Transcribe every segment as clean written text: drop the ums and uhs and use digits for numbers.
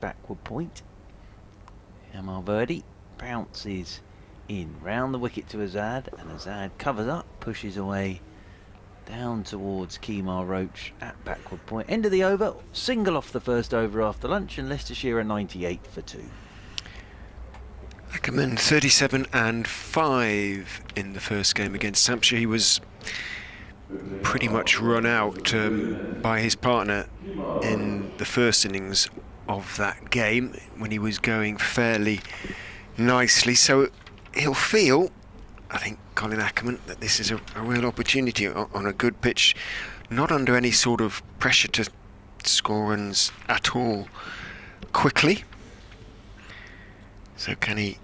backward point. Verdi bounces in round the wicket to Azad, and Azad covers up, pushes away down towards Roach at backward point. End of the over, single off the first over after lunch, and Leicestershire are 98 for 2. Ackerman 37 and 5 in the first game against Hampshire. He was pretty much run out by his partner in the first innings of that game when he was going fairly nicely, so he'll feel, I think, Colin Ackerman, that this is a real opportunity on a good pitch, not under any sort of pressure to score runs at all quickly. So can he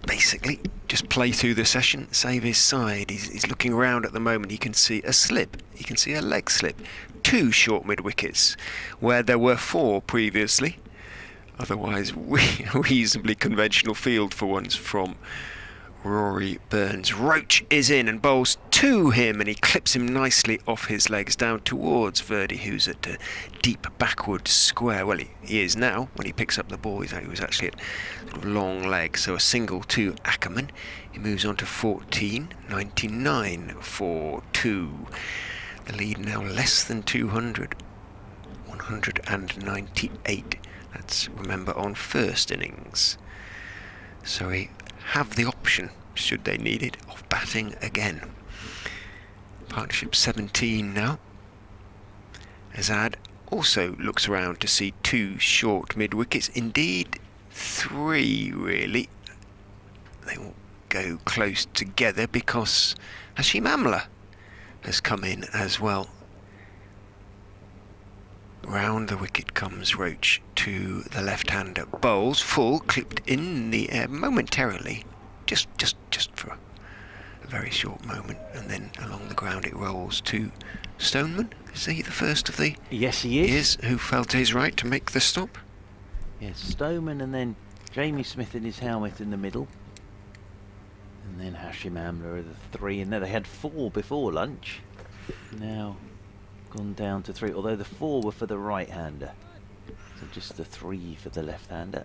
basically just play through the session, save his side? He's looking around at the moment. He can see a slip, he can see a leg slip, 2 short mid wickets where there were 4 previously. Otherwise reasonably conventional field for once from Rory Burns. Roach is in and bowls to him, and he clips him nicely off his legs down towards Verdi, who's at a deep backward square. Well, he is now. When he picks up the ball, he was actually at sort of long leg. So a single to Ackerman. He moves on to 14, 99 for 2. The lead now less than 200, 198. That's, remember, on first innings. So he have the option, should they need it, of batting again. Partnership 17 now. Azad also looks around to see 2 short mid-wickets. Indeed, 3 really. They will go close together because Hashim Amla has come in as well. Round the wicket comes Roach to the left-hander. Bowls full, clipped in the air momentarily, just for a very short moment, and then along the ground it rolls to Stoneman. Is he the first of the Yes, he is. years who fell to his right to make the stop? Yes, Stoneman, and then Jamie Smith in his helmet in the middle, and then Hashim Amla are the 3 in there. They had 4 before lunch, now gone down to 3, although the 4 were for the right-hander, so just the 3 for the left-hander.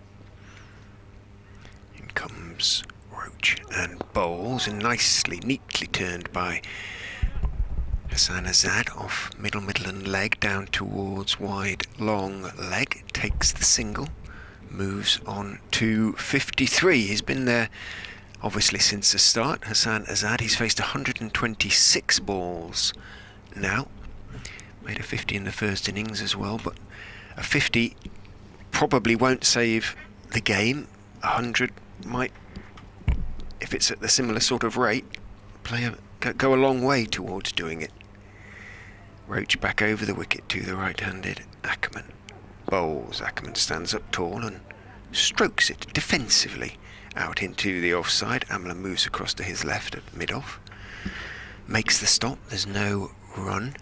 In comes Roach and bowls, and nicely, neatly turned by Hassan Azad off middle and leg down towards wide long leg, takes the single, moves on to 53. He's been there obviously since the start. Hassan Azad, he's faced 126 balls now. Made a 50 in the first innings as well, but a 50 probably won't save the game. 100 might, if it's at the similar sort of rate, go a long way towards doing it. Roach back over the wicket to the right-handed Ackerman. Bowls. Ackerman stands up tall and strokes it defensively out into the offside. Amla moves across to his left at mid-off. Makes the stop. There's no run.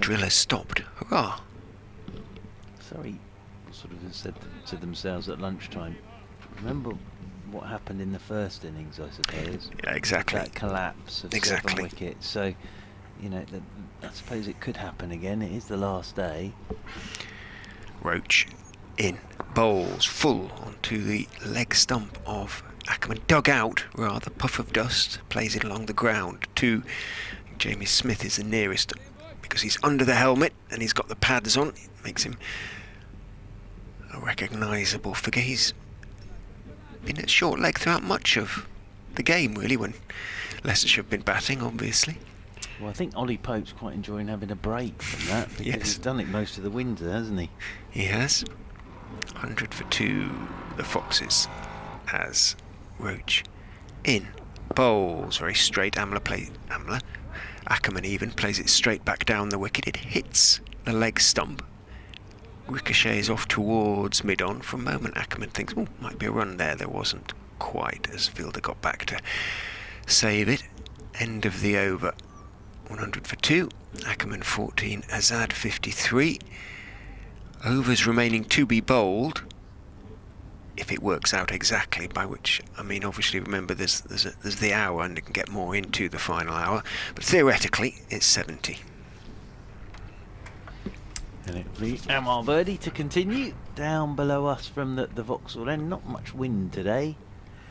Driller stopped. Hurrah! Surrey sort of said to themselves at lunchtime, remember what happened in the first innings, I suppose. Yeah, exactly. That collapse of 7 wickets. So, you know, I suppose it could happen again. It is the last day. Roach in. Bowls full onto the leg stump of Ackerman. Dug out, rather, puff of dust. Plays it along the ground to Jamie Smith is the nearest, because he's under the helmet and he's got the pads on. It makes him a recognisable figure. He's been at short leg throughout much of the game, really, when Leicestershire have been batting, obviously. Well, I think Ollie Pope's quite enjoying having a break from that, because Yes. he's done it most of the winter, hasn't he? He has. 100 for 2, the Foxes, as Roach in. Bowls very straight. Amla. Ackerman even plays it straight back down the wicket. It hits the leg stump, ricochets off towards mid-on. For a moment Ackerman thinks, oh, might be a run there. There wasn't quite, as Fielder got back to save it. End of the over. 100 for 2. Ackerman 14, Azad 53. Overs remaining to be bowled, if it works out exactly, by which I mean obviously remember there's the hour and it can get more into the final hour, but theoretically it's 70. And it'll be Verdi to continue down below us from the Vauxhall end. Not much wind today,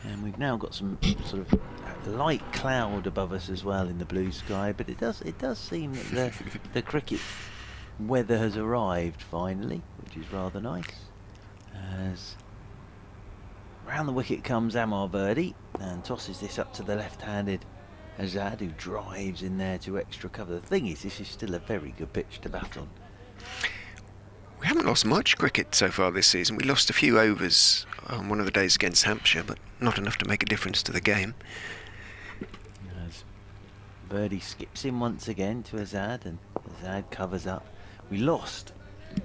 and we've now got some sort of light cloud above us as well in the blue sky. But it does seem that the cricket weather has arrived finally, which is rather nice. As round the wicket comes Verdi and tosses this up to the left-handed Azad, who drives in there to extra cover. The thing is, this is still a very good pitch to bat on. We haven't lost much cricket so far this season. We lost a few overs on one of the days against Hampshire, but not enough to make a difference to the game. As Verdi skips in once again to Azad, and Azad covers up. We lost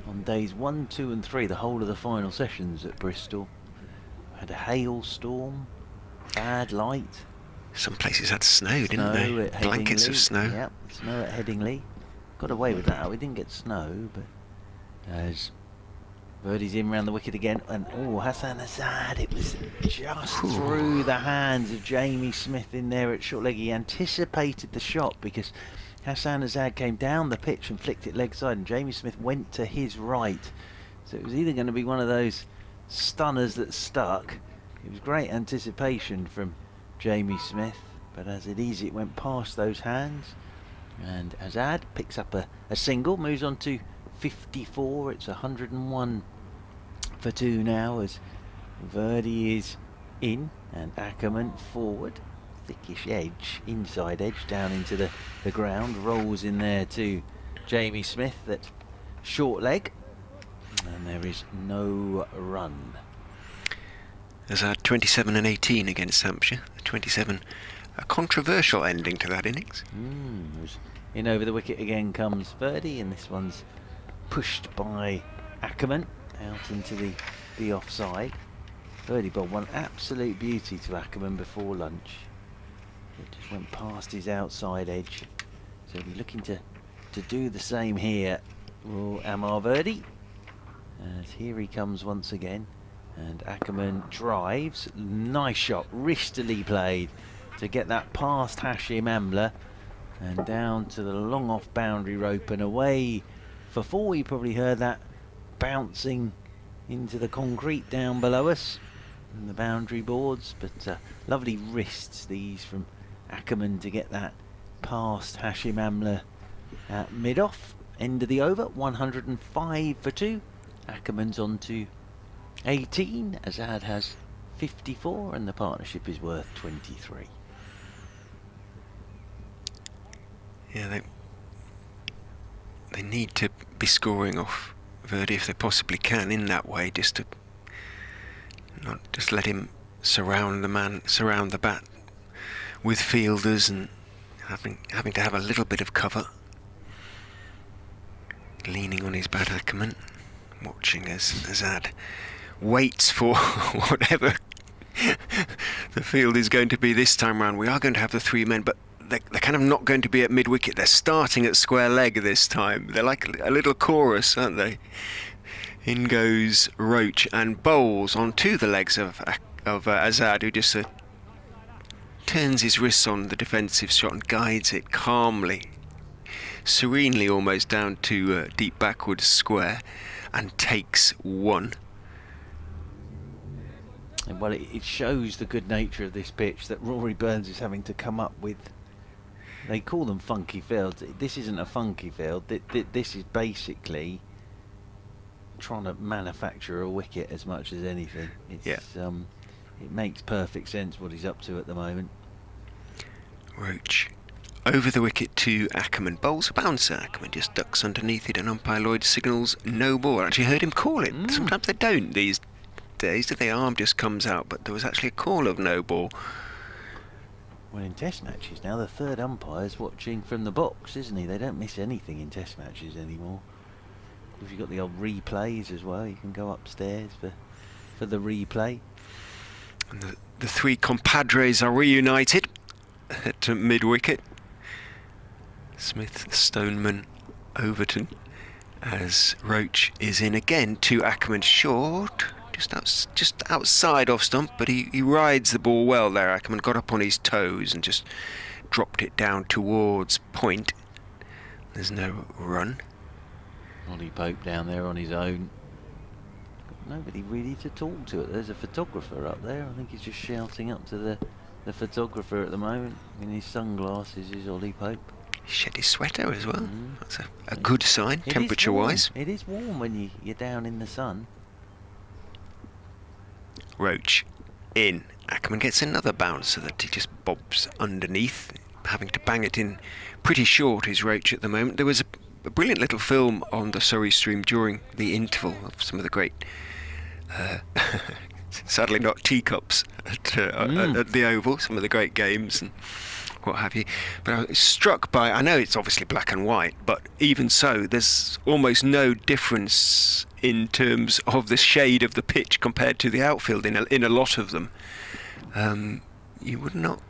on days 1, 2 and 3 the whole of the final sessions at Bristol. We had a hailstorm, bad light. Some places had snow, didn't they? Blankets of snow. Yep, snow at Headingley. Got away with that. We didn't get snow, but as Verdi's in round the wicket again, and Hassan Azad, it was just through the hands of Jamie Smith in there at short leg. He anticipated the shot because Hassan Azad came down the pitch and flicked it leg side, and Jamie Smith went to his right. So it was either going to be one of those stunners that stuck. It was great anticipation from Jamie Smith, but as it is, it went past those hands, and Azad picks up a single, moves on to 54. It's 101 for 2 now as Verdi is in and Ackerman forward. Thickish edge, inside edge, down into the ground, rolls in there to Jamie Smith at short leg, and there is no run. Azad 27 and 18 against Hampshire. 27, a controversial ending to that innings. In over the wicket again comes Verdi, and this one's pushed by Ackerman out into the offside. Verdi bowled one absolute beauty to Ackerman before lunch. It just went past his outside edge. So he'll be looking to do the same here. Verdi. As here he comes once again. And Ackerman drives. Nice shot, wristily played to get that past Hashim Amla and down to the long off boundary rope and away for 4. You probably heard that bouncing into the concrete down below us and the boundary boards, but lovely wrists these from Ackerman to get that past Hashim Amla at mid-off. End of the over, 105 for 2. Ackerman's on to 18. Azad has 54 and the partnership is worth 23. Yeah, they need to be scoring off Verdi if they possibly can in that way, just to not just let him surround the bat with fielders and having to have a little bit of cover. Leaning on his bat, Ackerman, watching as Azad waits for whatever the field is going to be this time round. We are going to have the 3 men, but they're kind of not going to be at mid-wicket. They're starting at square leg this time. They're like a little chorus, aren't they? In goes Roach and bowls onto the legs of Azad, who just turns his wrists on the defensive shot and guides it calmly, serenely almost, down to deep backwards square and takes 1. And well, it shows the good nature of this pitch that Rory Burns is having to come up with. They call them funky fields. This isn't a funky field. This is basically trying to manufacture a wicket as much as anything. It makes perfect sense what he's up to at the moment. Roach over the wicket to Ackerman, bowls a bouncer. Ackerman just ducks underneath it and umpire Lloyd signals no ball. I actually heard him call it. Sometimes they don't these days. The arm just comes out, but there was actually a call of no ball. Well, in test matches now, the third umpire's watching from the box, isn't he? They don't miss anything in test matches anymore. If you've got the old replays as well, you can go upstairs for the replay. And the 3 compadres are reunited at mid-wicket. Smith, Stoneman, Overton, as Roach is in again to Ackerman short. Just outside off stump, but he rides the ball well there. Ackerman got up on his toes and just dropped it down towards point. There's no run. Ollie Pope down there on his own. Got nobody really to talk to. There's a photographer up there. I think he's just shouting up to the photographer at the moment. In his sunglasses is Ollie Pope. He shed his sweater as well. That's a good sign, temperature-wise. It is warm when you're down in the sun. Roach in. Ackerman gets another bounce so that he just bobs underneath, having to bang it in pretty short is Roach at the moment. There was a brilliant little film on the Surrey stream during the interval of some of the great, sadly not teacups at the Oval, some of the great games and what have you. But I was struck by, I know it's obviously black and white, but even so, there's almost no difference in terms of the shade of the pitch compared to the outfield in a lot of them. You would not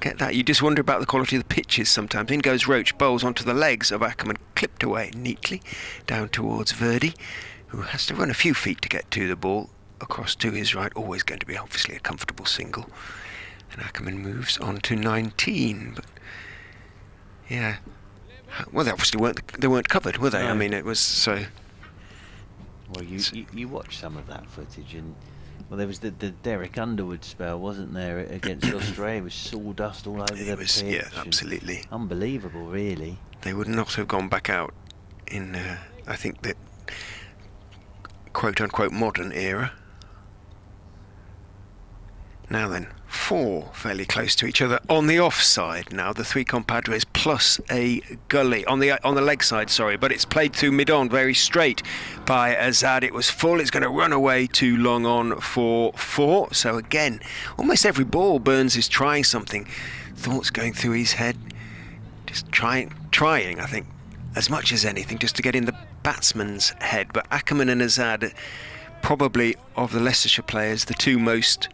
get that. You just wonder about the quality of the pitches sometimes. In goes Roach, bowls onto the legs of Ackerman, clipped away neatly down towards Verdi, who has to run a few feet to get to the ball. Across to his right, always going to be obviously a comfortable single. And Ackerman moves on to 19, but yeah, well, they obviously weren't covered, were they? No. I mean, it was so. Well, you watch some of that footage, and well, there was the Derek Underwood spell, wasn't there, against Australia? It was sawdust all over the pitch. Yeah, absolutely. Unbelievable, really. They would not have gone back out in, I think, the quote-unquote modern era. Now then, 4 fairly close to each other on the offside now. The 3 compadres plus a gully on the leg side, sorry, but it's played through mid-on very straight by Azad. It was full. It's going to run away too long on for 4. So again, almost every ball Burns is trying something. Thoughts going through his head, just trying, I think, as much as anything, just to get in the batsman's head. But Ackerman and Azad, probably of the Leicestershire players, the 2 most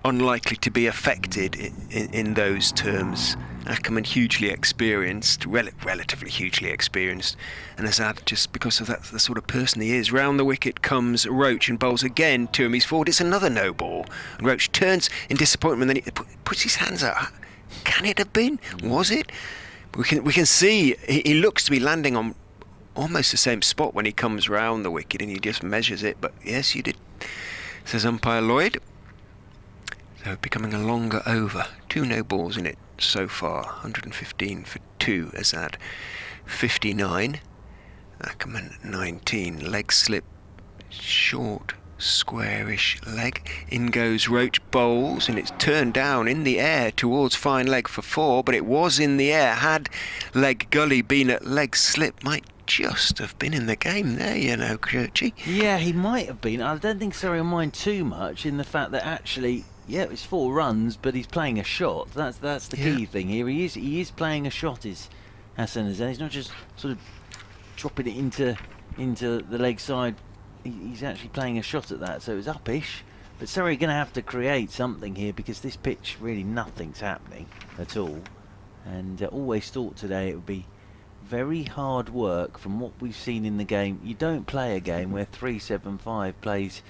unlikely to be affected in those terms. Ackerman hugely experienced, relatively hugely experienced, and Azad, just because of that, the sort of person he is. Round the wicket comes Roach and bowls again to him. He's forward. It's another no ball, and Roach turns in disappointment. Then he puts his hands out. Can it have been? Was it? We can see he looks to be landing on almost the same spot when he comes round the wicket, and he just measures it. But yes, you did, says umpire Lloyd. So becoming a longer over. 2 no balls in it so far. 115 for 2. Azad 59. Ackerman 19. Leg slip. Short, squarish leg. In goes Roach, bowls, and it's turned down in the air towards fine leg for 4, but it was in the air. Had leg gully been at leg slip, might just have been in the game there, you know, Churchy. Yeah, he might have been. I don't think Surrey will mind too much in the fact that actually, yeah, it's 4 runs, but he's playing a shot. That's the key thing here. He is playing a shot, is Hassan Azad. He's not just sort of dropping it into the leg side. He's actually playing a shot at that, so it's uppish. But Surrey are going to have to create something here because this pitch, really nothing's happening at all. And always thought today it would be very hard work from what we've seen in the game. You don't play a game where 3-7-5 plays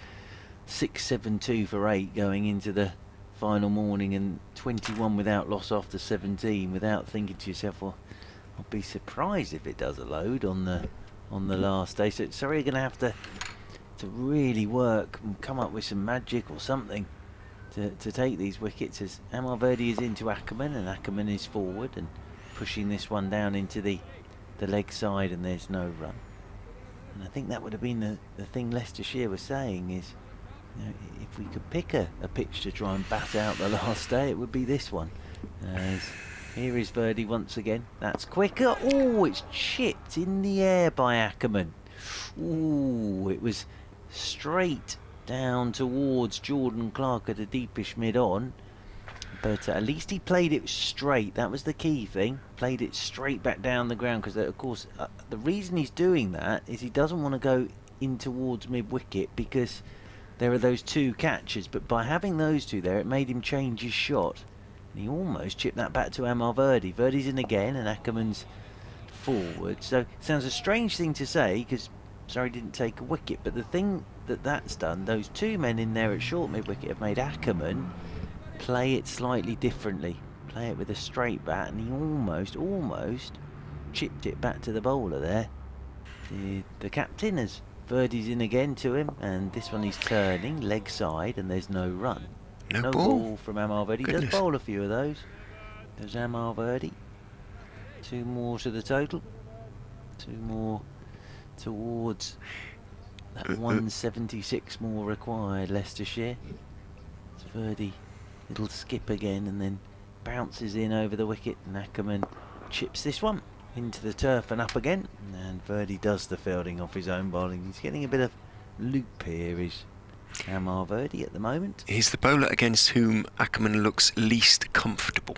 6-7-2 for 8 going into the final morning and 21 without loss after 17 without thinking to yourself, well, I'll be surprised if it does a load on the last day. So Surrey are going to have to really work and come up with some magic or something to take these wickets, as Verdi is into Ackerman and Ackerman is forward and pushing this one down into the leg side, and there's no run. And I think that would have been the thing Leicestershire was saying is, you know, if we could pick a pitch to try and bat out the last day, it would be this one. Here is Verdi once again. That's quicker. Oh, it's chipped in the air by Ackerman. Ooh, it was straight down towards Jordan Clark at a deepish mid-on. But at least he played it straight. That was the key thing. Played it straight back down the ground, because of course the reason he's doing that is he doesn't want to go in towards mid-wicket because there are those 2 catchers. But by having those 2 there, it made him change his shot. And he almost chipped that back to Verdi. Verdi's in again and Ackerman's forward. So it sounds a strange thing to say because Surrey didn't take a wicket. But the thing that's done, those 2 men in there at short mid-wicket have made Ackerman play it slightly differently, play it with a straight bat, and he almost chipped it back to the bowler there. the captain as Verdi's in again to him, and this one he's turning leg side, and there's no run. No ball from Amar Verdi. Does Goodness. bowl a few of those. There's Amar Verdi. 2 more to the total. 2 more towards that 176 more required, Leicestershire. It's Verdi, little skip again, and then bounces in over the wicket, and Ackerman chips this one into the turf and up again, and Verdi does the fielding off his own bowling. He's getting a bit of loop here, is Amar Verdi at the moment. He's the bowler against whom Ackerman looks least comfortable,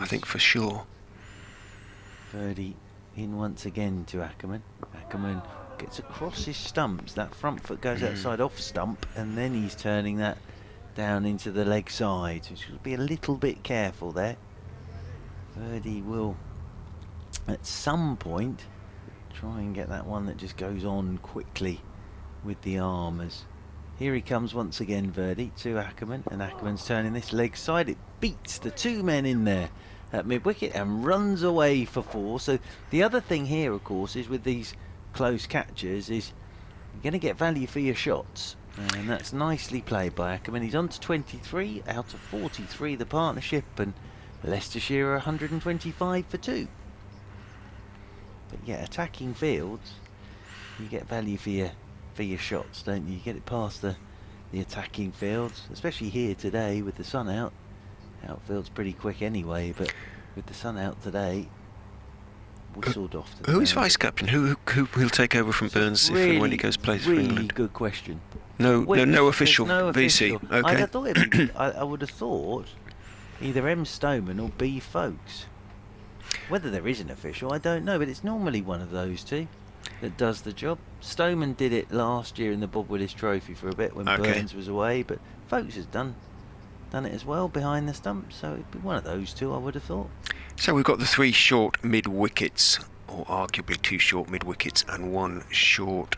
I think, for sure. Verdi in once again to Ackerman. Ackerman gets across his stumps. That front foot goes outside off stump, and then he's turning that down into the leg side. So should be a little bit careful there. Verdi will, at some point, try and get that one that just goes on quickly with the arm. As here he comes once again, Verdi to Ackerman, and Ackerman's turning this leg side. It beats the 2 men in there at mid-wicket and runs away for 4. So the other thing here, of course, is with these close catches is you're going to get value for your shots, and that's nicely played by Ackerman. He's on to 23 out of 43, the partnership, and Leicestershire are 125 for 2. But yeah, attacking fields, you get value for your shots, don't you? You get it past the attacking fields, especially here today with the sun out. Outfield's pretty quick anyway, but with the sun out today, whistled off. Who is vice captain? Who will take over from Burns really, if and when he goes plays for Really England? good question. No official no VC. official. Okay. I would have thought either M. Stoneman or B. Folkes. Whether there is an official, I don't know, but it's normally one of those two that does the job. Stoneman did it last year in the Bob Willis Trophy for a bit when Burns was away, but Folkes has done it as well behind the stump, so it'd be one of those two, I would have thought. So we've got the 3 short mid-wickets, or arguably 2 short mid-wickets and 1 short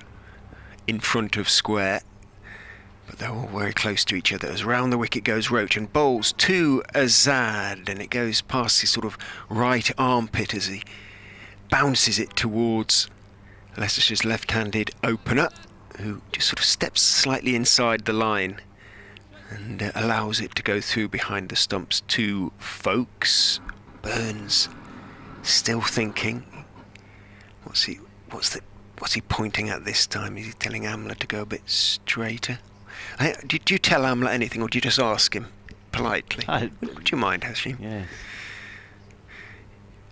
in front of square, but they're all very close to each other. As round the wicket goes Roach and bowls to Azad, and it goes past his sort of right armpit as he bounces it towards Leicestershire's left-handed opener, who just sort of steps slightly inside the line and allows it to go through behind the stumps to Folkes. Burns still thinking. What's he pointing at this time? Is he telling Amla to go a bit straighter? Did you tell Amla anything, or did you just ask him politely? Would you mind, Hashim? Yeah.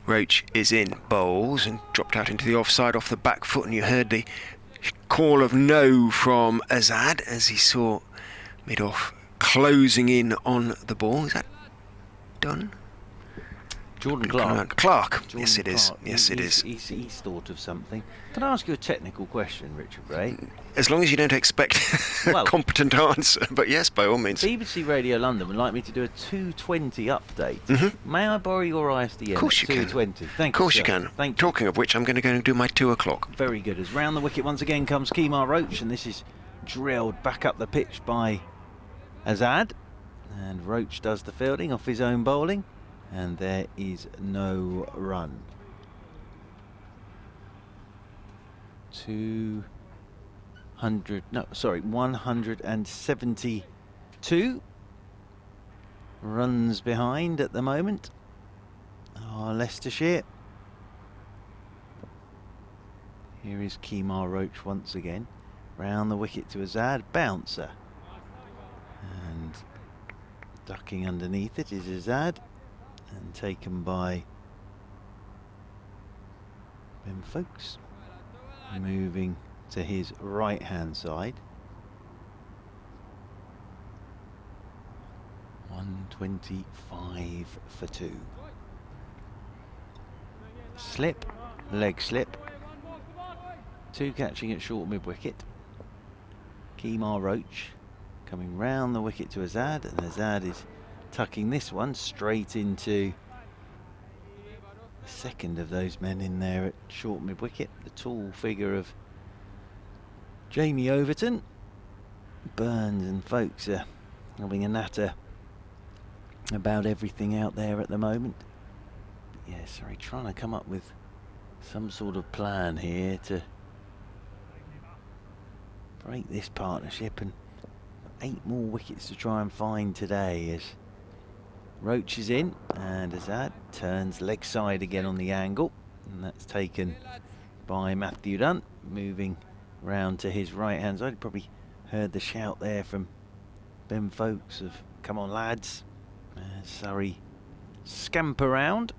Roach is in, bowls, and dropped out into the offside off the back foot, and you heard the call of no from Azad as he saw mid-off closing in on the ball. Is that done? Jordan Clark. Jordan yes, it is. Yes, it is. He's thought of something. Can I ask you a technical question, Richard Ray? As long as you don't expect a competent answer, but yes, by all means. BBC Radio London would like me to do a 220 update. May I borrow your ISDN? Of course you 220. can. Thank you. Of course you, you can. Thank you. Talking of which, I'm going to go and do my 2 o'clock. Very good. As round the wicket once again comes Kemar Roach, and this is drilled back up the pitch by Azad, and Roach does the fielding off his own bowling, and there is no run. 172 runs behind at the moment are Leicestershire. Here is Kemar Roach once again, round the wicket to Azad, bouncer, and ducking underneath it is Azad, and taken by Ben Folkes, moving to his right hand side. 125 for 2. Slip, leg slip. 2 catching at short mid wicket. Kemar Roach coming round the wicket to Azad, and Azad is tucking this one straight into the second of those men in there at short mid wicket, the tall figure of Jamie Overton. Burns and Folkes are having a natter about everything out there at the moment. But yeah, sorry, trying to come up with some sort of plan here to break this partnership, and 8 more wickets to try and find today as Roach is in, and Azad turns leg side again on the angle, and that's taken by Matthew Dunn, moving round to his right hand side. You probably heard the shout there from Ben Folks of "Come on lads." Surrey scamper round,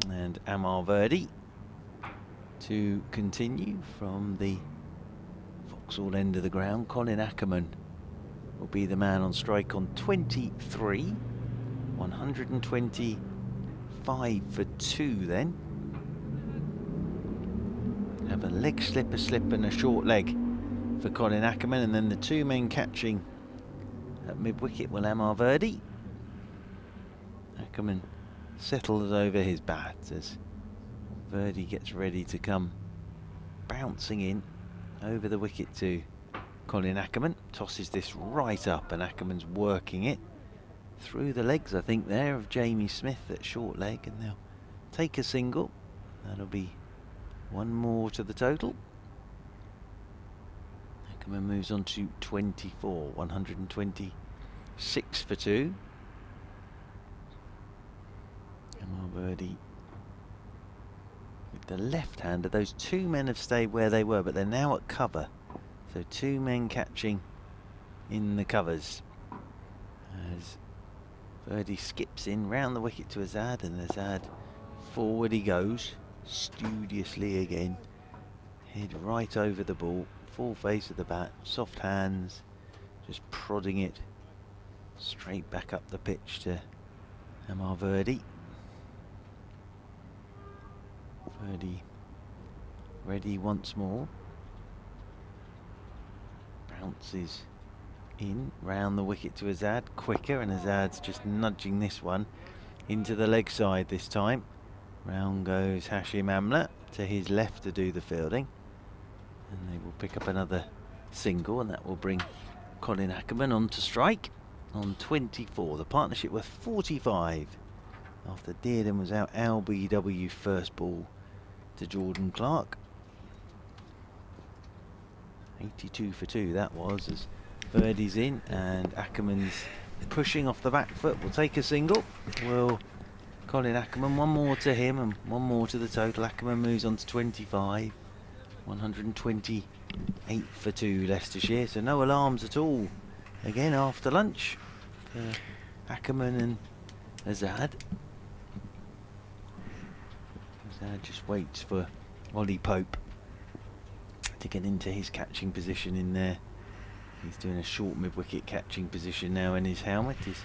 and Amar Verdi to continue from the Vauxhall end of the ground. Colin Ackerman will be the man on strike on 23. 125 for 2 then. Have a leg slip, a slip and a short leg for Colin Ackerman, and then the 2 men catching at mid-wicket will Amar Verdi. Ackerman settles over his bat as Verdi gets ready to come bouncing in over the wicket to Colin Ackerman. Tosses this right up, and Ackerman's working it through the legs, I think, there of Jamie Smith at short leg, and they'll take a single. That'll be 1 more to the total. Ackerman moves on to 24, 126 for 2. Amar Verdi with the left-hander. Those 2 men have stayed where they were, but they're now at cover. So 2 men catching in the covers as Verdi skips in round the wicket to Azad, and Azad forward he goes studiously again, head right over the ball, full face of the bat, soft hands, just prodding it straight back up the pitch to Amar Verdi. Verdi ready once more, bounces in round the wicket to Azad, quicker, and Azad's just nudging this one into the leg side this time. Round goes Hashim Amla to his left to do the fielding, and they will pick up another single, and that will bring Colin Ackerman on to strike on 24. The partnership worth 45 after Dearden was out LBW first ball to Jordan Clark. 82 for 2 that was, as Verdi's in and Ackerman's pushing off the back foot. Will take a single. Will Colin Ackerman. 1 more to him and 1 more to the total. Ackerman moves on to 25. 128 for 2 Leicestershire. So no alarms at all again after lunch for Ackerman and Azad. Azad just waits for Ollie Pope to get into his catching position in there. He's doing a short mid-wicket catching position now in his helmet, is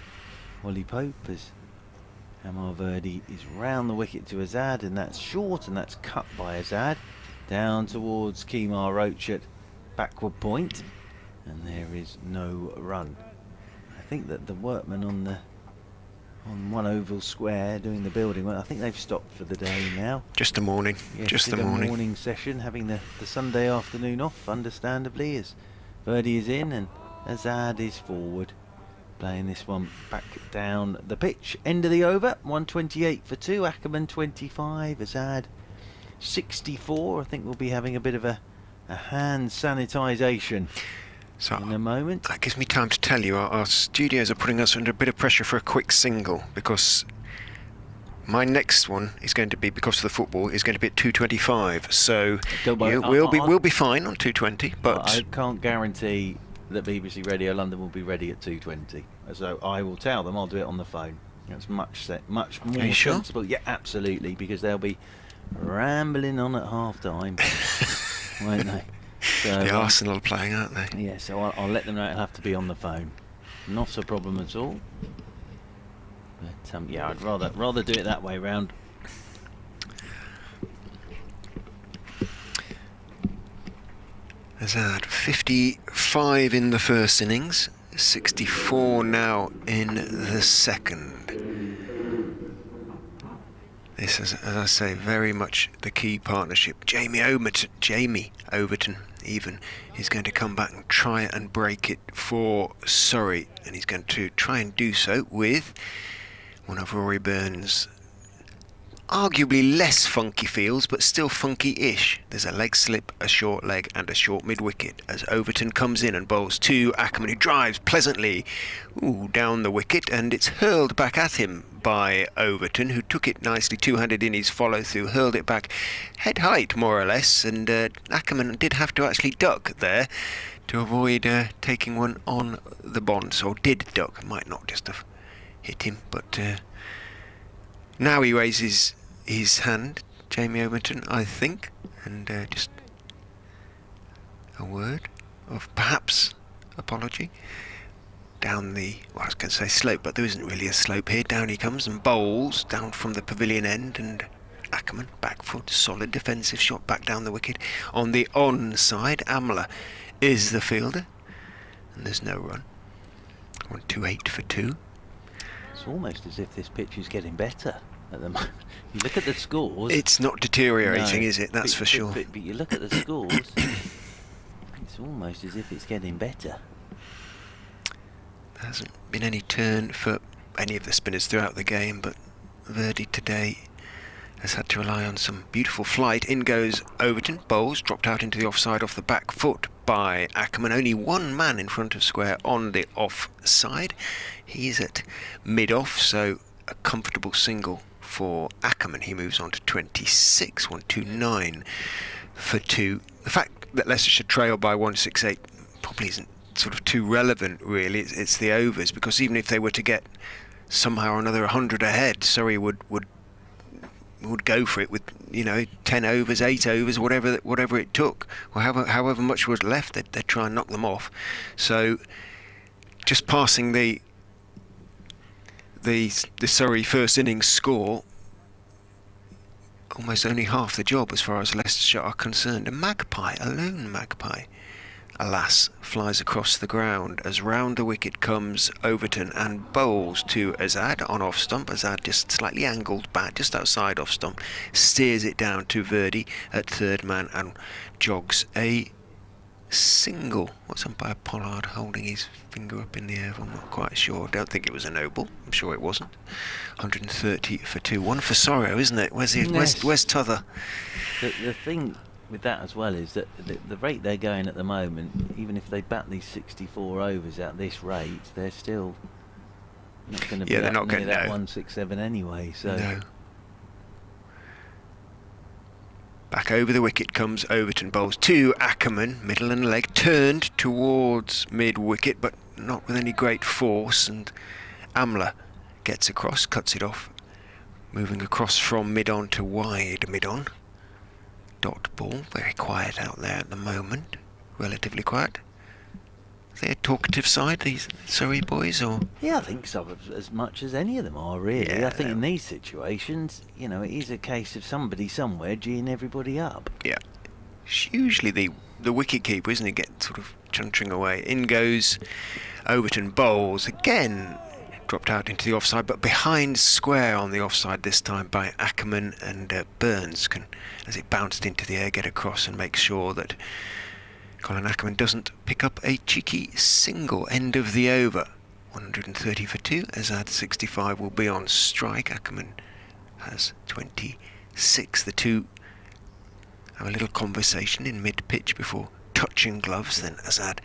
Ollie Pope, as Amar Verdi is round the wicket to Azad, and that's short, and that's cut by Azad down towards Kemar Roach at backward point, and there is no run. I think that the workmen on 1 oval square doing the building work, I think they've stopped for the day now. Just the morning. Yes, just the morning. Morning session, having the Sunday afternoon off, understandably, as Verdi is in and Azad is forward, playing this one back down the pitch. End of the over, 128 for 2. Ackerman 25, Azad 64. I think we'll be having a bit of a hand sanitisation in a moment. That gives me time to tell you our studios are putting us under a bit of pressure for a quick single, because my next one is going to be, because of the football, is going to be at 225. So we'll be fine on 220, but I can't guarantee that BBC Radio London will be ready at 220. So I will tell them I'll do it on the phone. That's much more sensible. Yeah, absolutely, because they'll be rambling on at half time, won't they? So, the Arsenal are playing, aren't they? Yeah, so I'll let them know it'll have to be on the phone. Not a problem at all. But yeah, I'd rather do it that way round. Azad 55 in the first innings, 64 now in the second. This is, as I say, very much the key partnership. Jamie Overton even is going to come back and try and break it for Surrey, and he's going to try and do so with one of Rory Burns' arguably less funky fields, but still funky-ish. There's a leg slip, a short leg and a short mid-wicket as Overton comes in and bowls to Ackerman, who drives pleasantly down the wicket, and it's hurled back at him by Overton, who took it nicely two-handed in his follow-through, hurled it back head height more or less, and Ackerman did have to actually duck there to avoid taking one on the bonds, or did duck, might not just have hit him, but now he raises his hand, Jamie Overton, I think, and just a word of perhaps apology. Down the, well, I was going to say slope, but there isn't really a slope here. Down he comes and bowls down from the pavilion end, and Ackerman, back foot, solid defensive shot back down the wicket. On the onside, Amla is the fielder, and there's no run. 128 for 2. It's almost as if this pitch is getting better at the moment. You look at the scores. It's not deteriorating, no, is it? That's for sure. But you look at the scores, it's almost as if it's getting better. There hasn't been any turn for any of the spinners throughout the game, but Verdi today has had to rely on some beautiful flight. In goes Overton, bowls, dropped out into the offside off the back foot by Ackerman. Only one man in front of square on the offside. He's at mid-off, so a comfortable single for Ackerman. He moves on to 26, 129 for 2. The fact that Leicestershire trail by 168 probably isn't sort of too relevant, really. It's the overs, because even if they were to get somehow or another 100 ahead, Surrey would go for it with, you know, 10 overs, 8 overs, whatever it took, or however much was left, they'd try and knock them off. So just passing the Surrey first innings score, almost only half the job as far as Leicestershire are concerned. A magpie, a lone magpie, alas, flies across the ground as round the wicket comes Overton and bowls to Azad on off stump. Azad just slightly angled back just outside off stump, steers it down to Verdi at third man and jogs a single. What's umpire Pollard holding his finger up in the air? I'm not quite sure. Don't think it was a noble. I'm sure it wasn't. 130 for 2. One for Sorrow, isn't it? Where's T'other? The thing with that as well is that the rate they're going at the moment, even if they bat these 64 overs at this rate, they're still not going to be they're not near going that no. 167 anyway. So no. Back over the wicket comes Overton, bowls to Ackerman, middle and leg, turned towards mid-wicket, but not with any great force, and Amla gets across, cuts it off, moving across from mid-on to wide mid-on. Dot ball, very quiet out there at the moment, relatively quiet. Are they a talkative side, these Surrey boys, or? yeah, I think so, as much as any of them are, really. Yeah, I think in these situations, you know, it is a case of somebody somewhere geeing everybody up. Yeah. It's usually the wicket keeper, isn't he, get sort of chuntering away. In goes Overton, bowls again, dropped out into the offside, but behind square on the offside this time by Ackerman, and Burns can, as it bounced into the air, get across and make sure that Colin Ackerman doesn't pick up a cheeky single. End of the over. 130 for 2. Azad 65 will be on strike. Ackerman has 26. The two have a little conversation in mid-pitch before touching gloves. Then Azad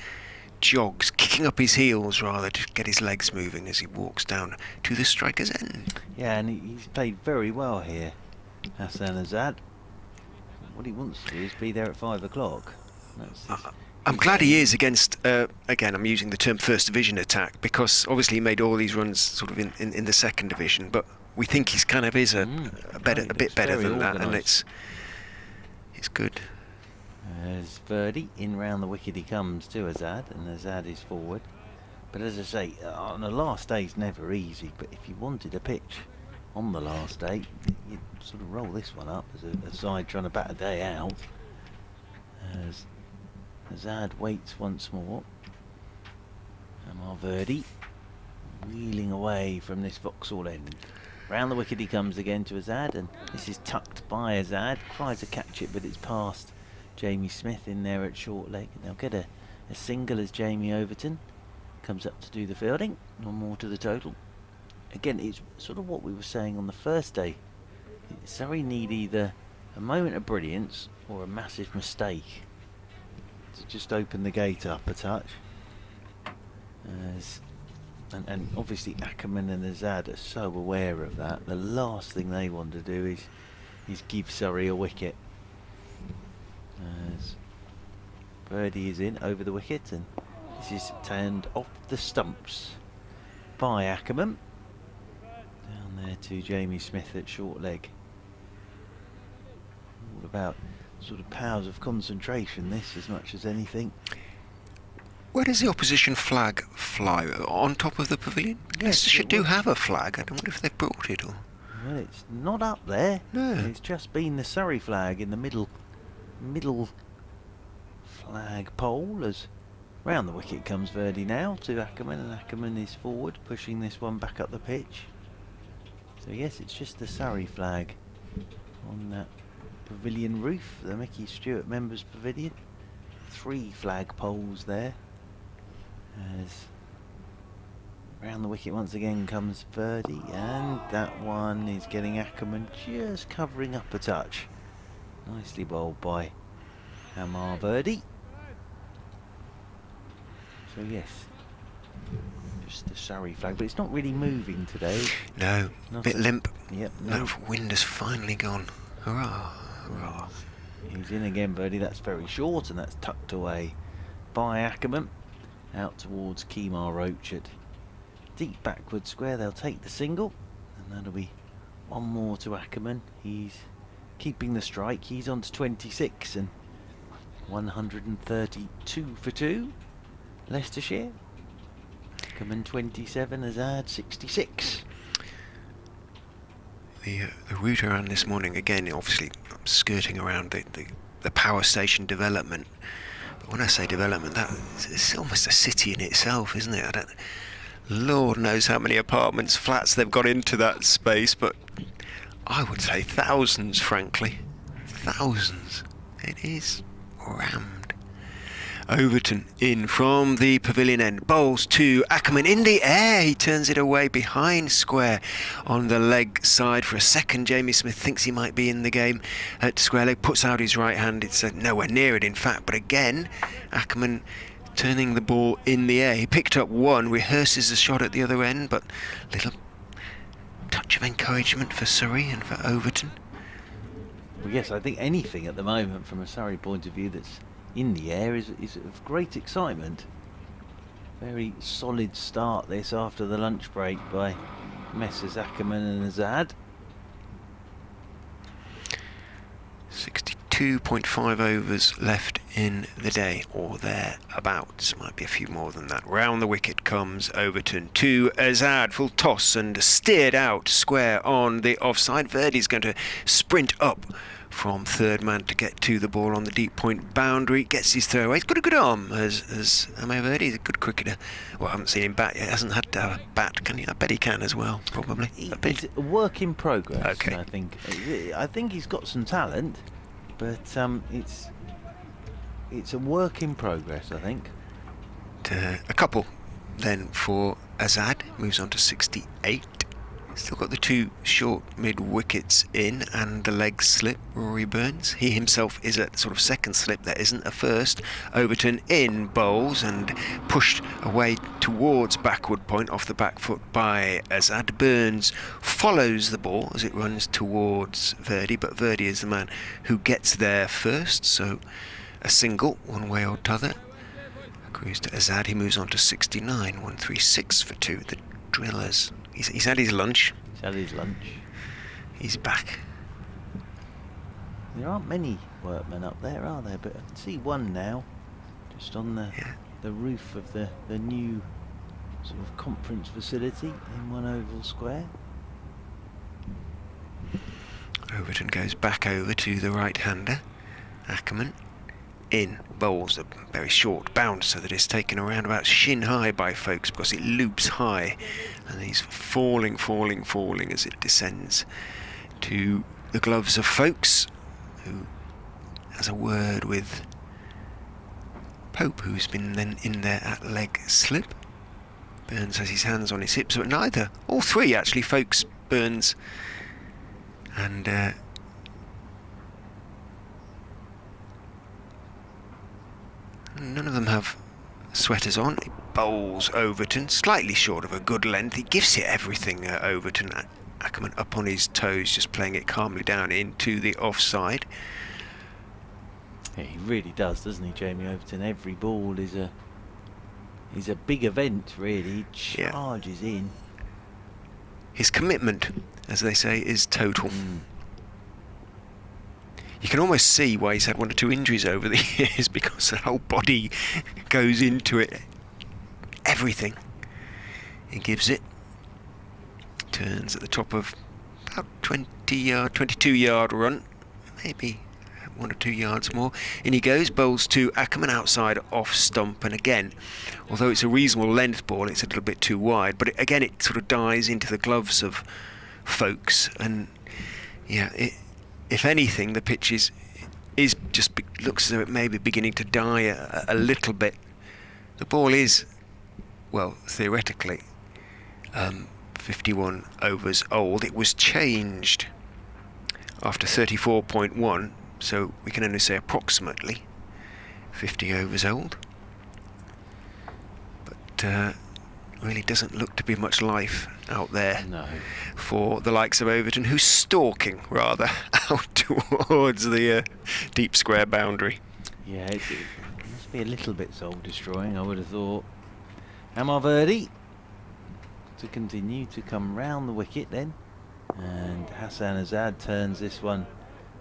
jogs, kicking up his heels rather, to get his legs moving as he walks down to the striker's end. Yeah, and he's played very well here, Hassan Azad. What he wants to do is be there at 5 o'clock. I'm glad he is against, again, I'm using the term first division attack, because obviously he made all these runs sort of in the second division, but we think he's kind of is a bit better than that, and it's good. As Verdi, in round the wicket he comes to Azad, and Azad is forward. But as I say, on the last day it's never easy, but if you wanted a pitch on the last day, you'd sort of roll this one up as a side trying to bat a day out. As Azad waits once more, and our Verdi wheeling away from this Vauxhall end. Round the wicket he comes again to Azad, and this is tucked by Azad. Tries to catch it, but it's past Jamie Smith in there at short leg. And they'll get a single as Jamie Overton comes up to do the fielding. One more to the total. Again, it's sort of what we were saying on the first day Surrey need either a moment of brilliance or a massive mistake to just open the gate up a touch. And obviously Ackerman and Azad are so aware of that. The last thing they want to do is give Surrey a wicket. As Verdi is in over the wicket, and this is turned off the stumps by Ackerman. Down there to Jamie Smith at short leg. All about sort of powers of concentration, this, as much as anything. Where does the opposition flag fly? On top of the pavilion? Yes, Leicestershire do have a flag. I wonder if they've brought it or... Well, it's not up there. No. It's just been the Surrey flag in the middle flag pole. As round the wicket comes Verdi now to Ackerman, and Ackerman is forward, pushing this one back up the pitch. So yes, it's just the Surrey flag on that pavilion roof, the Mickey Stewart Members Pavilion. 3 flag poles there. As round the wicket once again comes Verdi, and that one is getting Ackerman just covering up a touch. Nicely bowled by Amar Verdi. So yes, just the Surrey flag, but it's not really moving today. No, a bit limp. Yep. That wind has finally gone. Hurrah, hurrah. He's in again, Verdi. That's very short, and that's tucked away by Ackerman. Out towards Kemar Roach at deep backward square. They'll take the single, and that'll be one more to Ackerman. He's keeping the strike. He's on to 26 and 132 for 2. Leicestershire. Ackerman 27, Azad 66. The route around this morning, again, obviously skirting around the power station development. But when I say development, it's almost a city in itself, isn't it? Lord knows how many apartments, flats they've got into that space, but I would say thousands, frankly. Thousands. It is rammed. Overton in from the pavilion end, bowls to Ackerman in the air. He turns it away behind square on the leg side for a second. Jamie Smith thinks he might be in the game at square leg, puts out his right hand. It's nowhere near it, in fact, but again Ackerman turning the ball in the air. He picked up one, rehearses the shot at the other end, but little touch of encouragement for Surrey and for Overton. Well, yes, I think anything at the moment from a Surrey point of view that's in the air is of great excitement. Very solid start this after the lunch break by Messrs Ackerman and Azad. 62.5 overs left in the day, or thereabouts. Might be a few more than that. Round the wicket comes Overton to Azad, full toss and steered out square on the offside. Verdi's going to sprint up from third man to get to the ball on the deep point boundary. Gets his throw away. He's got a good arm as Amar Verdi. He's a good cricketer. Well, I haven't seen him bat yet. He hasn't had to have a bat, can he? I bet he can as well, probably. It's a work in progress. Okay. I think he's got some talent, but it's a work in progress, I think. A couple then for Azad. Moves on to 68. Still got the 2 short mid wickets in and the leg slip. Rory Burns, he himself is at sort of second slip. There isn't a first. Overton in bowls and pushed away towards backward point off the back foot by Azad. Burns follows the ball as it runs towards Verdi, but Verdi is the man who gets there first, so a single one way or t'other. Accrues to Azad. He moves on to 69. 136 for 2. The Drillers. He's had his lunch. He's had his lunch. He's back. There aren't many workmen up there, are there? But I can see one now, just on the roof of the new sort of conference facility in One Oval Square. Overton goes back over to the right-hander. Ackerman in, bowls a very short bounce so that it's taken around about shin high by folks because it loops high, and he's falling as it descends to the gloves of folks, who has a word with Pope, who's been then in there at leg slip. Burns has his hands on his hips, but all 3 actually, Folks, Burns And none of them have sweaters on. He bowls Overton, slightly short of a good length. He gives it everything, Overton. Ackerman up on his toes, just playing it calmly down into the offside. Yeah, he really does, doesn't he, Jamie Overton? Every ball is a big event, really. He charges in. His commitment, as they say, is total. You can almost see why he's had 1 or 2 injuries over the years, because the whole body goes into it. Everything. He gives it. Turns at the top of about 22-yard run. Maybe 1 or 2 yards more. In he goes, bowls to Ackerman outside off stump, and again, although it's a reasonable length ball, it's a little bit too wide, but again it sort of dies into the gloves of folks, and yeah, if anything, the pitch is just looks as though it may be beginning to die a little bit. The ball is, well, theoretically 51 overs old. It was changed after 34.1, so we can only say approximately 50 overs old. But really doesn't look to be much life out there for the likes of Overton, who's stalking rather out towards the deep square boundary. Yeah, it must be a little bit soul destroying, I would have thought. Verdi to continue to come round the wicket then, and Hassan Azad turns this one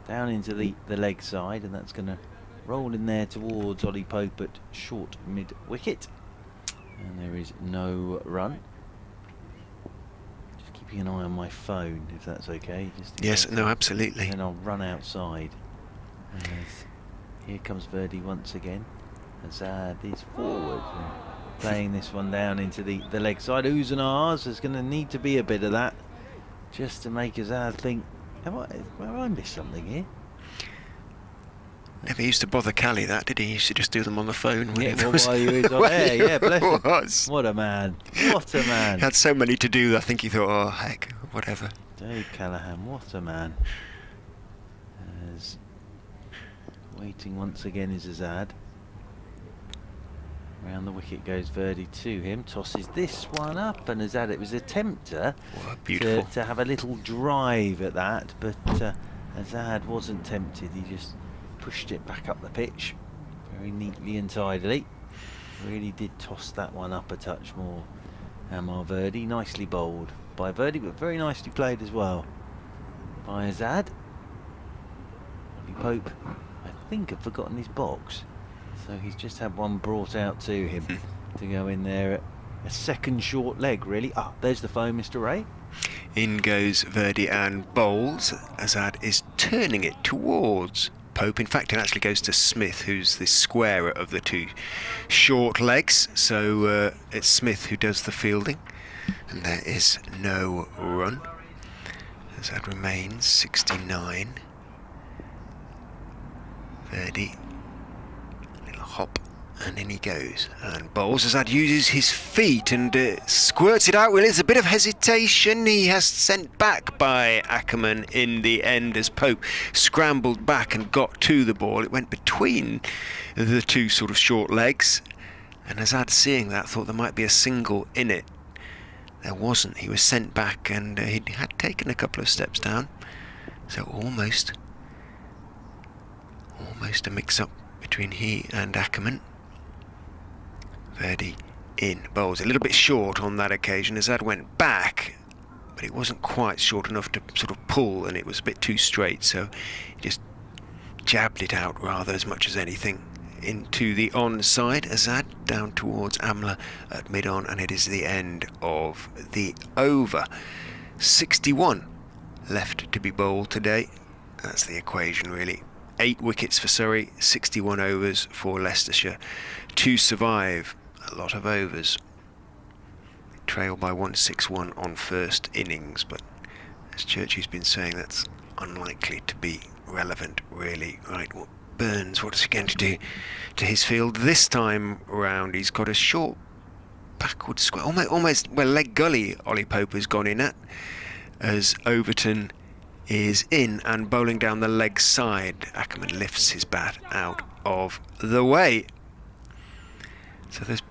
down into the leg side, and that's going to roll in there towards Ollie Pope at short mid wicket, and there is no run. Just keeping an eye on my phone, if that's okay. Yes, no, absolutely. And then I'll run outside. As here comes Verdi once again. Azad is forward, playing this one down into the leg side. Oohs and ahs. There's going to need to be a bit of that just to make Azad think, have I missed something here? Never used to bother Callie that, did he? He used to just do them on the phone. Yeah, while he was on air. Yeah, bless him. What a man. What a man. He had so many to do, I think he thought, oh, heck, whatever. Dave Callaghan, what a man. As waiting once again is Azad. Round the wicket goes Verdi to him, tosses this one up, and Azad, it was a tempter to have a little drive at that, but Azad wasn't tempted. He just pushed it back up the pitch very neatly and tidily. Really did toss that one up a touch more. Verdi, nicely bowled by Verdi, but very nicely played as well by Azad. Ollie Pope, I think, had forgotten his box, so he's just had one brought out to him to go in there at a second short leg, really. Ah, there's the phone, Mr. Ray. In goes Verdi and bowls. Azad is turning it towards Pope. In fact, it actually goes to Smith, who's the squarer of the 2 short legs. So it's Smith who does the fielding, and there is no run. Azad remains 69. Verdi, a little hop, and in he goes and bowls. Azad uses his feet and squirts it out. Well, there's a bit of hesitation. He has sent back by Ackerman in the end as Pope scrambled back and got to the ball. It went between the 2 sort of short legs, and Azad, seeing that, thought there might be a single in it. There wasn't. He was sent back, and he had taken a couple of steps down, so almost a mix-up between he and Ackerman. Verdi in bowls a little bit short on that occasion. Azad went back, but it wasn't quite short enough to sort of pull, and it was a bit too straight, so he just jabbed it out rather as much as anything into the onside. Azad down towards Amla at mid-on, and it is the end of the over. 61 left to be bowled today. That's the equation, really. 8 wickets for Surrey, 61 overs for Leicestershire to survive a lot of overs. Trail by 161 on first innings, but as Churchy's been saying, that's unlikely to be relevant, really. Right, what Burns, what is he going to do to his field this time round? He's got a short backward square, almost well, leg gully Ollie Pope has gone in at, as Overton is in and bowling down the leg side. Ackerman lifts his bat out of the way. So there's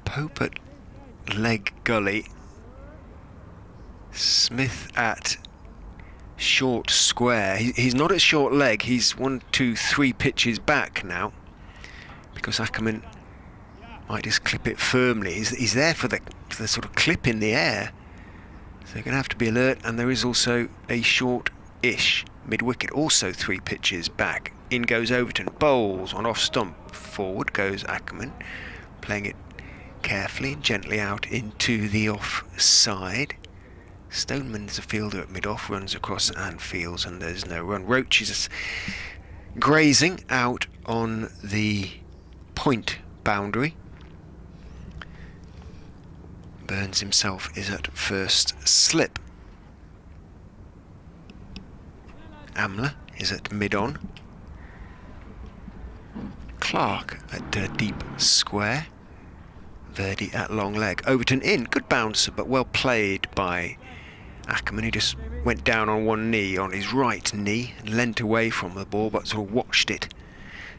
Pope at leg gully, Smith at short square. He's not at short leg, he's 1, 2, 3 pitches back now, because Ackerman might just clip it firmly. He's there for the sort of clip in the air, so they're going to have to be alert. And there is also a short-ish mid-wicket, also 3 pitches back. In goes Overton, bowls on off stump. Forward goes Ackerman, playing it carefully and gently out into the off side. Stoneman is a fielder at mid-off, runs across and fields, and there's no run. Roach is grazing out on the point boundary. Burns himself is at first slip. Amler is at mid-on. Clark at deep square. Verdi at long leg. Overton in, good bouncer, but well played by Ackerman, who just went down on one knee, on his right knee, and leant away from the ball, but sort of watched it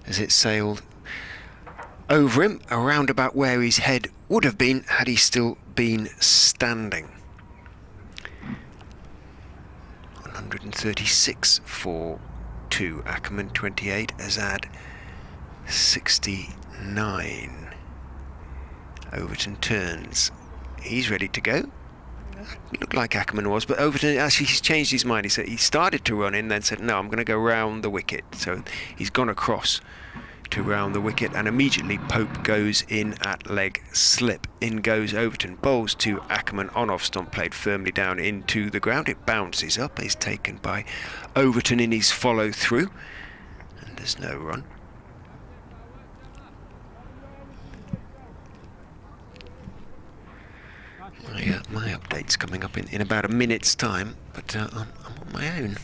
as it sailed over him, around about where his head would have been had he still been standing. 136 for 2. Ackerman 28, Azad 69. Overton turns. He's ready to go. Looked like Ackerman was, but Overton actually he's changed his mind. He said he started to run in, then said, no, I'm going to go round the wicket. So he's gone across to round the wicket, and immediately Pope goes in at leg slip. In goes Overton, bowls to Ackerman on off stump, played firmly down into the ground. It bounces up, is taken by Overton in his follow through, and there's no run. My update's coming up in about a minute's time, but I'm on my own.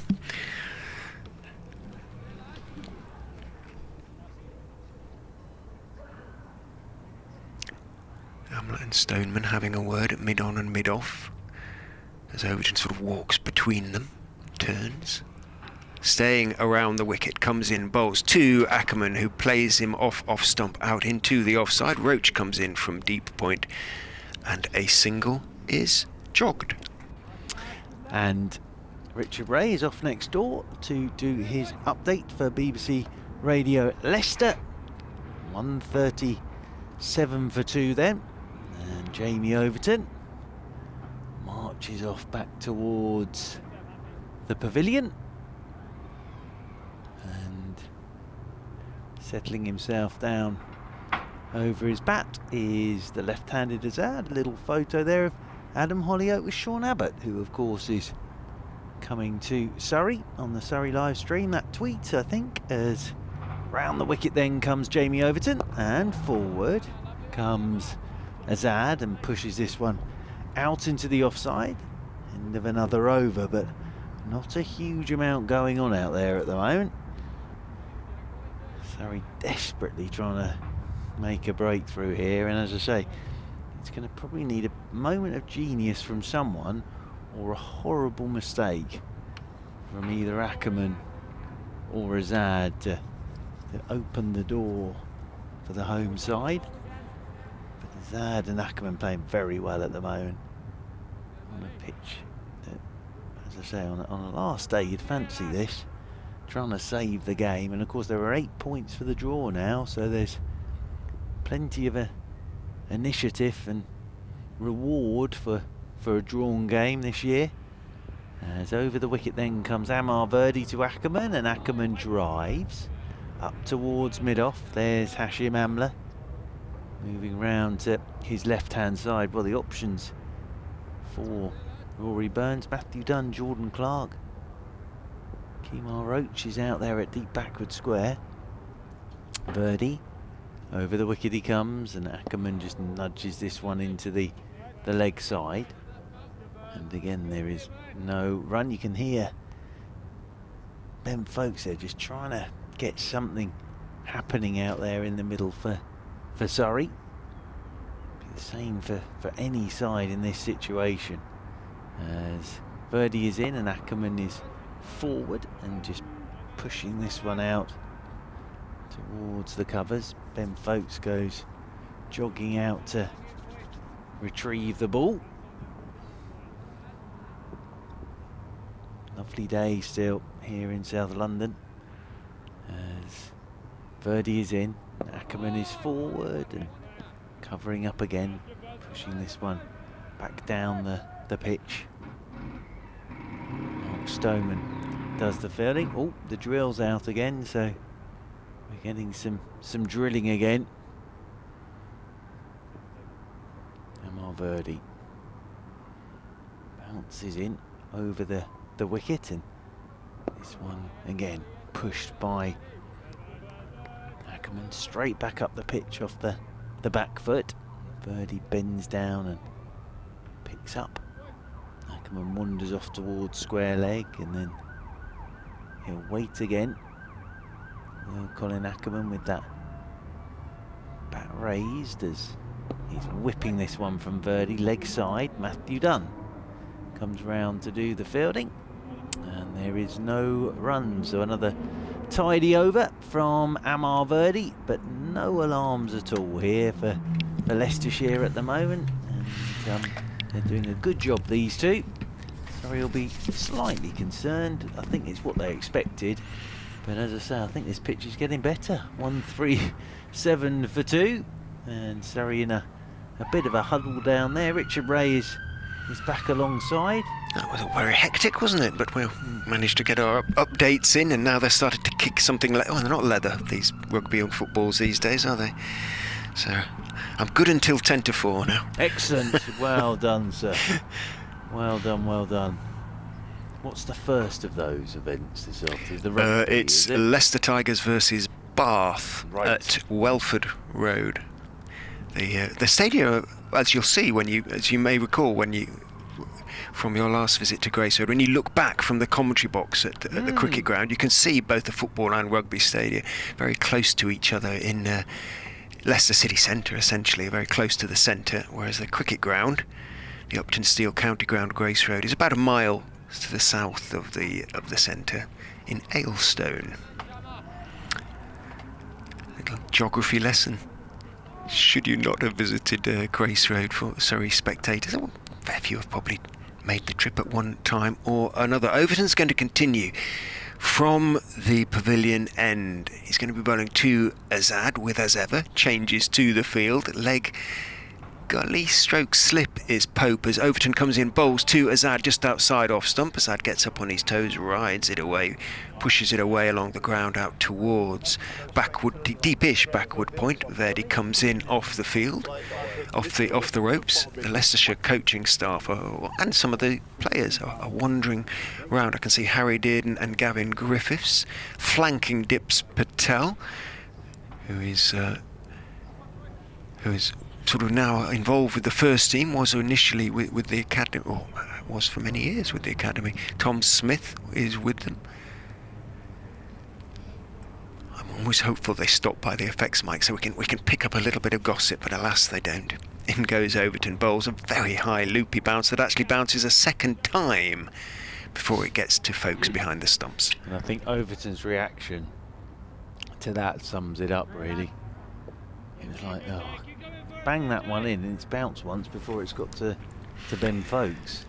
Amler and Stoneman having a word at mid-on and mid-off, as Overton sort of walks between them, turns. Staying around the wicket, comes in, bowls to Ackerman, who plays him off stump out into the offside. Roach comes in from deep point, and a single is jogged. And Richard Ray is off next door to do his update for BBC Radio Leicester. 137 for 2 then. And Jamie Overton marches off back towards the pavilion, and settling himself down over his bat is the left-handed Azad. A little photo there of Adam Hollyoak with Sean Abbott, who of course is coming to Surrey on the Surrey live stream. That tweet, I think, as round the wicket then comes Jamie Overton, and forward comes Azad and pushes this one out into the offside. End of another over, but not a huge amount going on out there at the moment. Surrey desperately trying to make a breakthrough here, and as I say, it's going to probably need a moment of genius from someone, or a horrible mistake from either Ackerman or Azad to open the door for the home side. But Azad and Ackerman playing very well at the moment on a pitch that, as I say, on a last day you'd fancy this, trying to save the game. And of course there are 8 points for the draw now, so there's plenty of initiative and reward for a drawn game this year. As over the wicket then comes Verdi to Ackerman, and Ackerman drives up towards mid-off. There's Hashim Amla moving round to his left-hand side. Well, the options for Rory Burns, Matthew Dunn, Jordan Clark. Kemar Roach is out there at deep backward square. Verdi, over the wicket he comes, and Ackerman just nudges this one into the leg side. And again, there is no run. You can hear Ben Folks there just trying to get something happening out there in the middle for Surrey. Be the same for any side in this situation, as Verdi is in and Ackerman is forward and just pushing this one out towards the covers. Ben Folkes goes jogging out to retrieve the ball. Lovely day still here in South London as Verdi is in, Ackerman is forward and covering up again, pushing this one back down the pitch. Stoneman does the fielding. Oh, the drill's out again, so we're getting some drilling again. Verdi bounces in over the wicket, and this one again pushed by Ackerman straight back up the pitch off the back foot. Verdi bends down and picks up. Ackerman wanders off towards square leg, and then he'll wait again. Colin Ackerman with that bat raised as he's whipping this one from Verdi, leg side. Matthew Dunn comes round to do the fielding, and there is no run, so another tidy over from Verdi, but no alarms at all here for Leicestershire at the moment, and they're doing a good job, these two. Surrey will be slightly concerned. I think it's what they expected, but as I say, I think this pitch is getting better. 1-3-7 for 2. And Surrey in a bit of a huddle down there. Richard Ray is back alongside. That was very hectic, wasn't it? But we managed to get our updates in, and now they're starting to kick something. Oh, they're not leather, these rugby and footballs these days, are they? So I'm good until 10-4 now. Excellent. Well done, sir. Well done, well done. What's the first of those events this afternoon? The rugby, it's Leicester Tigers versus Bath at Welford Road. The stadium, as you'll see as you may recall from your last visit to Grace Road, when you look back from the commentary box at the cricket ground, you can see both the football and rugby stadium very close to each other in Leicester City Centre, essentially, very close to the centre, whereas the cricket ground, the Upton Steel County Ground, Grace Road, is about a mile to the south of the centre in Aylstone. Little geography lesson. Should you not have visited Grace Road for Surrey spectators? Well, a fair few have probably made the trip at one time or another. Overton's going to continue from the pavilion end. He's going to be bowling to Azad with, as ever, changes to the field. Leg gully stroke slip is Pope as Overton comes in, bowls to Azad just outside off stump. Azad gets up on his toes, rides it away, pushes it away along the ground out towards backward, deepish backward point. Verdi comes in off the field, off the ropes. The Leicestershire coaching staff and some of the players are wandering around. I can see Harry Dearden and Gavin Griffiths flanking Dips Patel, who is sort of now involved with the first team, was initially with the academy, or was for many years with the academy. Tom Smith is with them. I'm always hopeful they stop by the effects mic so we can pick up a little bit of gossip, but alas they don't. In goes Overton, bowls a very high loopy bounce that actually bounces a second time before it gets to folks behind the stumps. And I think Overton's reaction to that sums it up, really. It was like, oh, bang that one in, and it's bounced once before it's got to Ben Folkes.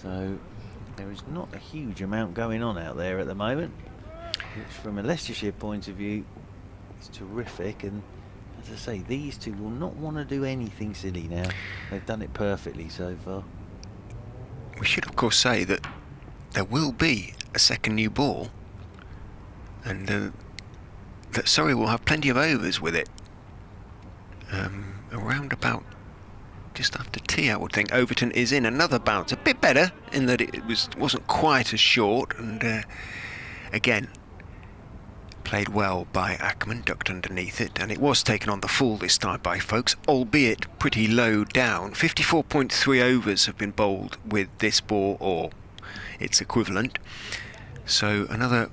So there is not a huge amount going on out there at the moment, which from a Leicestershire point of view is terrific. And as I say, these two will not want to do anything silly now. They've done it perfectly so far. We should of course say that there will be a second new ball, and that Surrey will have plenty of overs with it. Around about just after tea, I would think. Overton is in. Another bounce, a bit better in that it wasn't quite as short, and again played well by Ackerman, ducked underneath it, and it was taken on the full this time by Folkes, albeit pretty low down. 54.3 overs have been bowled with this ball or its equivalent, so another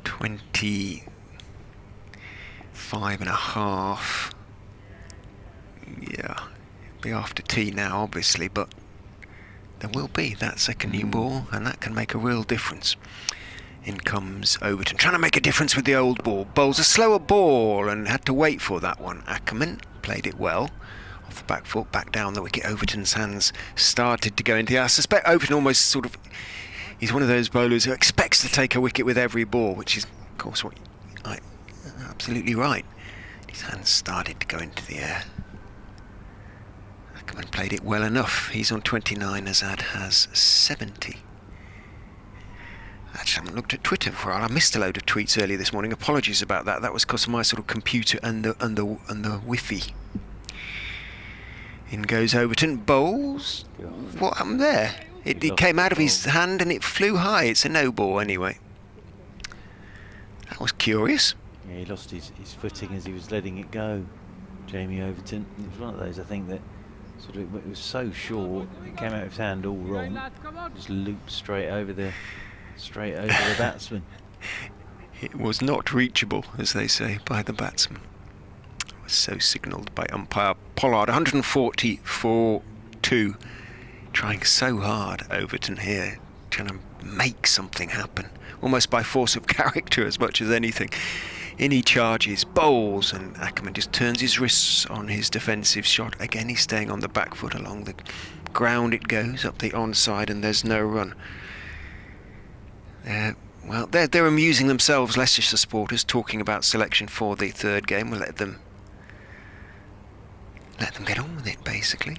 25.5. Yeah, it'll be after tea now, obviously, but there will be that second new ball, and that can make a real difference. In comes Overton, trying to make a difference with the old ball. Bowls a slower ball and had to wait for that one. Ackerman played it well. Off the back foot, back down the wicket. Overton's hands started to go into the air. I suspect Overton almost sort of... He's one of those bowlers who expects to take a wicket with every ball, which is, of course, what absolutely right. His hands started to go into the air. Ackerman played it well enough. He's on 29, Azad has 70. Actually, I haven't looked at Twitter for a while. I missed a load of tweets earlier this morning. Apologies about that. That was because of my sort of computer and the Wi-Fi. In goes Overton. Bowls. What happened there? It came out of his hand and it flew high. It's a no ball anyway. That was curious. Yeah, he lost his footing as he was letting it go, Jamie Overton. It was one of those, I think, that sort of it was so short, it came out of his hand all wrong, just looped straight over the batsman. It was not reachable, as they say, by the batsman. It was so signalled by umpire Pollard. 140 for 2. Trying so hard, Overton here, trying to make something happen, almost by force of character as much as anything. In he charges, bowls, and Ackerman just turns his wrists on his defensive shot. Again, he's staying on the back foot. Along the ground it goes, up the onside, and there's no run. Well, they're amusing themselves, Leicestershire supporters, talking about selection for the third game. We'll let them get on with it, basically.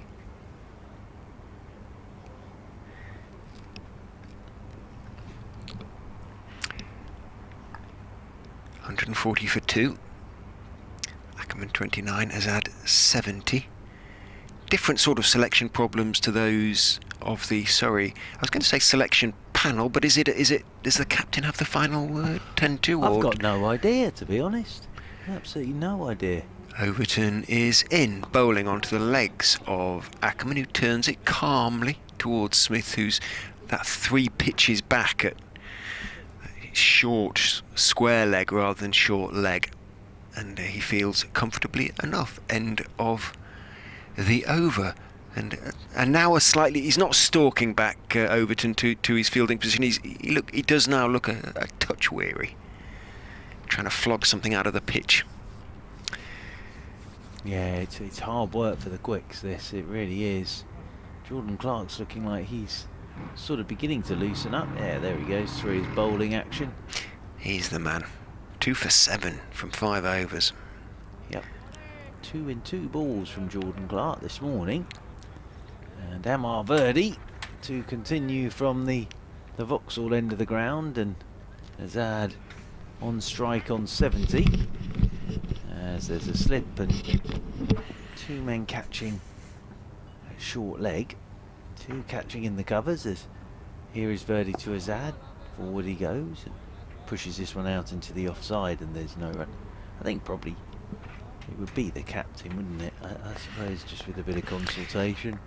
.140 for 2. Ackerman 29, Azad 70. Different sort of selection problems to those of the Surrey. I was going to say selection panel, but does the captain have the final word? 10-2 or? I've got no idea, to be honest. Absolutely no idea. Overton is in, bowling onto the legs of Ackerman, who turns it calmly towards Smith, who's that 3 pitches back at short square leg rather than short leg, and he feels comfortably enough. End of the over, and now he's not stalking back Overton to his fielding position. He does now look a touch weary, trying to flog something out of the pitch. Yeah, it's hard work for the quicks, this, it really is. Jordan Clark's looking like he's sort of beginning to loosen up. Yeah, there he goes through his bowling action. He's the man. 2 for 7 from 5 overs. Yep. 2 in 2 balls from Jordan Clark this morning. And Verdi to continue from the Vauxhall end of the ground, and Azad on strike on 70. As there's a slip and 2 men catching a short leg. 2 catching in the covers. Here is Verdi to Azad. Forward he goes and pushes this one out into the offside, and there's no run. I think probably it would be the captain, wouldn't it? I suppose, just with a bit of consultation.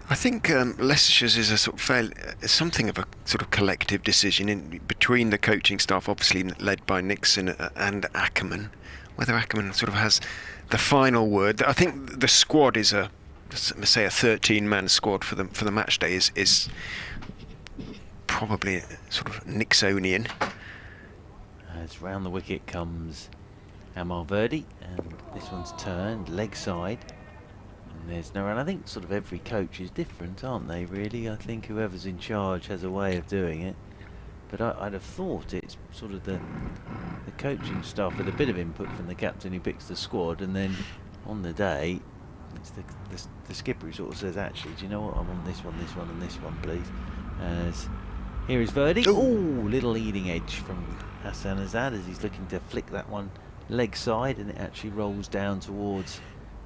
I think Leicestershire's is a sort of something of a sort of collective decision between the coaching staff, obviously led by Nixon and Ackerman. Whether Ackerman sort of has the final word. I think the squad is let's say a 13-man squad for the match day is probably sort of Nixonian. As round the wicket comes Verdi, and this one's turned leg side, and there's no run. I think sort of every coach is different, aren't they, really? I think whoever's in charge has a way of doing it, but I'd have thought it's sort of the coaching staff with a bit of input from the captain who picks the squad, and then on the day it's the skipper who sort of says, actually, do you know what, I want this one, and this one, please. As here is Verdi. Oh, little leading edge from Hassan Azad as he's looking to flick that one leg side, and it actually rolls down towards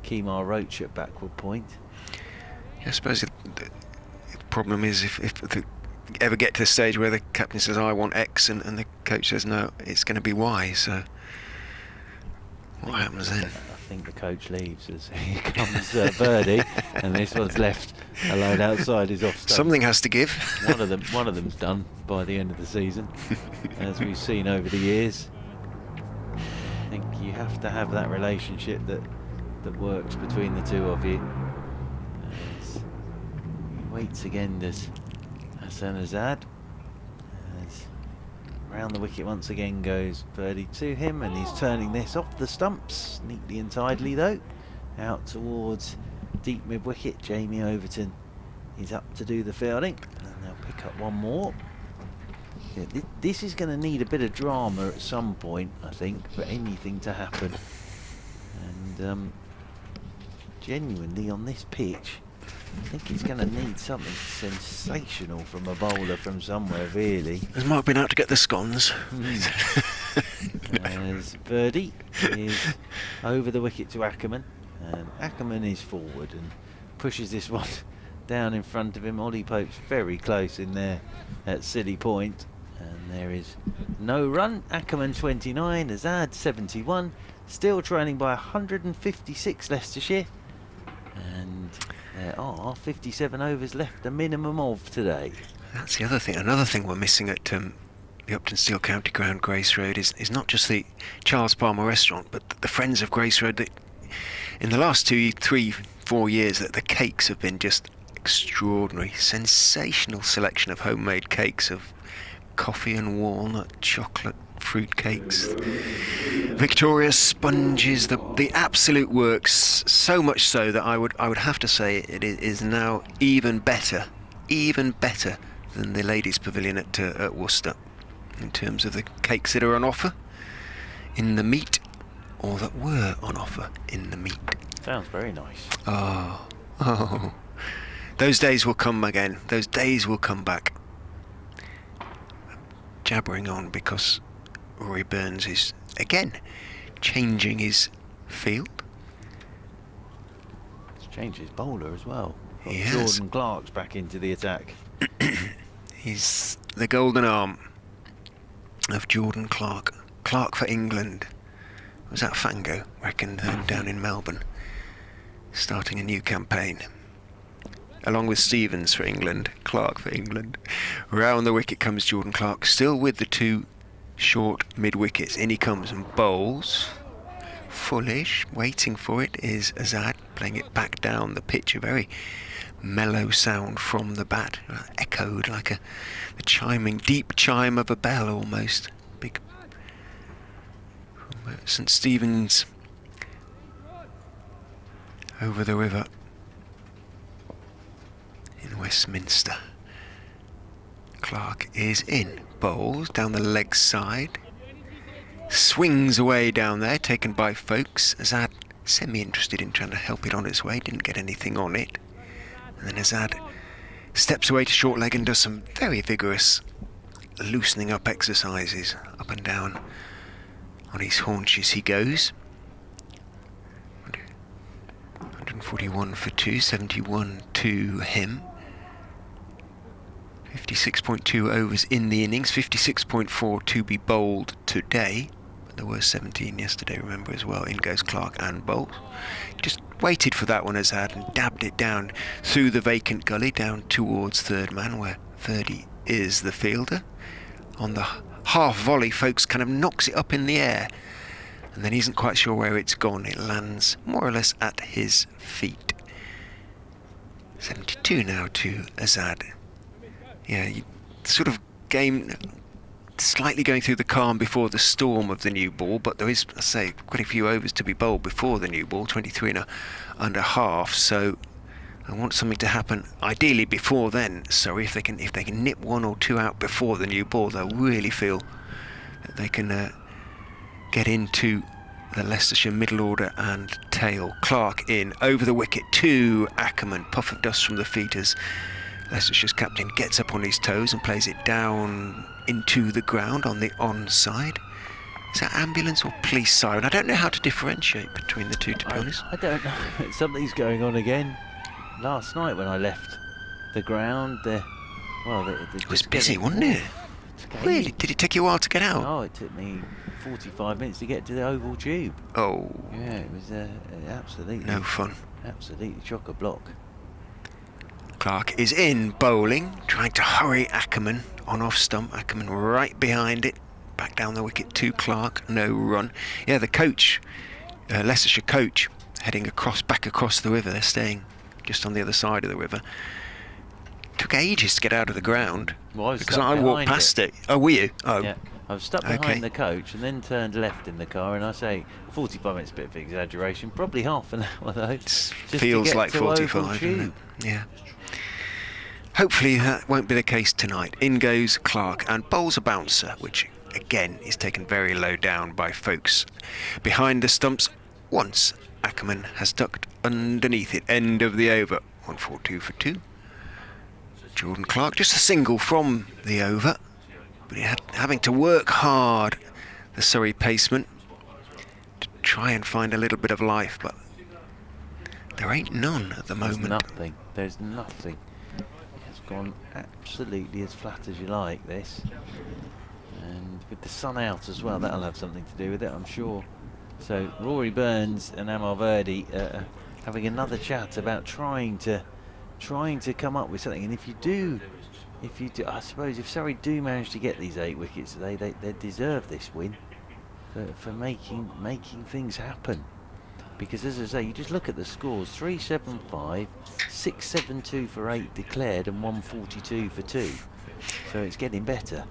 Kemar Roach at backward point. Yeah, I suppose the problem is if they ever get to the stage where the captain says, I want X, and the coach says, no, it's going to be Y, so what happens then? I think the coach leaves as here comes Verdi, and this one's left alone outside his off stump. Something has to give. One of them's done by the end of the season, as we've seen over the years. I think you have to have that relationship that works between the two of you. As he waits again, does Hassan Azad. As round the wicket once again goes Verdi to him, and he's turning this off the stumps, neatly and tidily though, out towards deep mid-wicket. Jamie Overton is up to do the fielding, and they'll pick up one more. Yeah, this is going to need a bit of drama at some point, I think, for anything to happen. And genuinely on this pitch, I think he's going to need something sensational from a bowler from somewhere, really. Has Mark been out to get the scones? As Verdi is over the wicket to Ackerman, and Ackerman is forward and pushes this one down in front of him. Ollie Pope's very close in there at Silly Point, and there is no run. Ackerman 29, Azad 71, still trailing by 156 Leicestershire, and there are 57 overs left, a minimum of today. That's the other thing. Another thing we're missing at the Upton Steel County Ground, Grace Road, is not just the Charles Palmer restaurant, but the Friends of Grace Road. That in the last 2, 3, 4 years, that the cakes have been just extraordinary. Sensational selection of homemade cakes, of coffee and walnut, chocolate, fruit cakes, Victoria sponges, the absolute works. So much so that I would have to say it is now even better than the ladies' pavilion at Worcester in terms of the cakes that are on offer in the meat, or that were on offer in the meat. Sounds very nice. Oh, those days will come again. Those days will come back. I'm jabbering on because Rory Burns is again changing his field. He's changed his bowler as well. Got Yes. Jordan Clark's back into the attack. He's the golden arm of Jordan Clark. Clark for England. Was that Fango, reckon, down in Melbourne, starting a new campaign. Along with Stevens for England, Clark for England. Round the wicket comes Jordan Clark, still with the 2 short mid-wickets. In he comes and bowls. Fullish, waiting for it, is Azad, playing it back down the pitch. A very mellow sound from the bat, echoed like the chiming, deep chime of a bell almost. Big from St Stephen's over the river in Westminster. Clark is in, bowls down the leg side, swings away down there, taken by Folkes. Azad semi-interested in trying to help it on its way, didn't get anything on it. And then Azad steps away to short leg and does some very vigorous loosening up exercises. Up and down on his haunches he goes. 141 for 2, 71 to him. 56.2 overs in the innings, 56.4 to be bowled today. But there were 17 yesterday, remember, as well. In goes Clark and bowls. Just waited for that one, Azad, and dabbed it down through the vacant gully, down towards third man, where Verdi is the fielder. On the half volley, Folkes kind of knocks it up in the air, and then he isn't quite sure where it's gone. It lands more or less at his feet. 72 now to Azad. Yeah, sort of game slightly going through the calm before the storm of the new ball, but there is, I say, quite a few overs to be bowled before the new ball, 23 and a half, so I want something to happen ideally before then. So if they can nip 1 or 2 out before the new ball, they'll really feel that they can get into the Leicestershire middle order and tail. Clark in over the wicket to Ackerman. Puff of dust from the feet as Leicestershire's captain gets up on his toes and plays it down into the ground on the onside. Is that ambulance or police siren? I don't know how to differentiate between the two, to be honest. I don't know. Something's going on again. Last night when I left the ground, it was busy, wasn't it? Really? Did it take you a while to get out? Oh, it took me 45 minutes to get to the Oval Tube. Oh. Yeah, it was absolutely... no fun. Absolutely chock-a-block. Clark is in, bowling, trying to hurry Ackerman on off stump. Ackerman right behind it. Back down the wicket to Clark, no run. Yeah, the coach, Leicestershire coach, heading back across the river. They're staying just on the other side of the river. took ages to get out of the ground. Well, I was because stuck I walked behind past it. Oh, were you? Oh. Yeah, I was stuck behind Okay. the coach and then turned left in the car, and I say 45 minutes, a bit of exaggeration, probably half an hour though. Just Feels to get like to 45, Oval doesn't it? Tube. Yeah. Hopefully that won't be the case tonight. In goes Clark and bowls a bouncer, which again is taken very low down by folks behind the stumps. Once Ackerman has ducked underneath it. End of the over. 142 for 2. Jordan Clark, just a single from the over, but he had having to work hard, the Surrey paceman, to try and find a little bit of life, but there ain't none at the moment. There's nothing. There's nothing. It's gone absolutely as flat as you like, this. And with the sun out as well, that'll have something to do with it, I'm sure. So Rory Burns and Amar Verdi having another chat about trying to come up with something. And if you do, I suppose if Surrey do manage to get these 8 wickets today, they deserve this win for making things happen. Because as I say, you just look at the scores: 375, 672 for 8 declared, and 142 for 2. So it's getting better.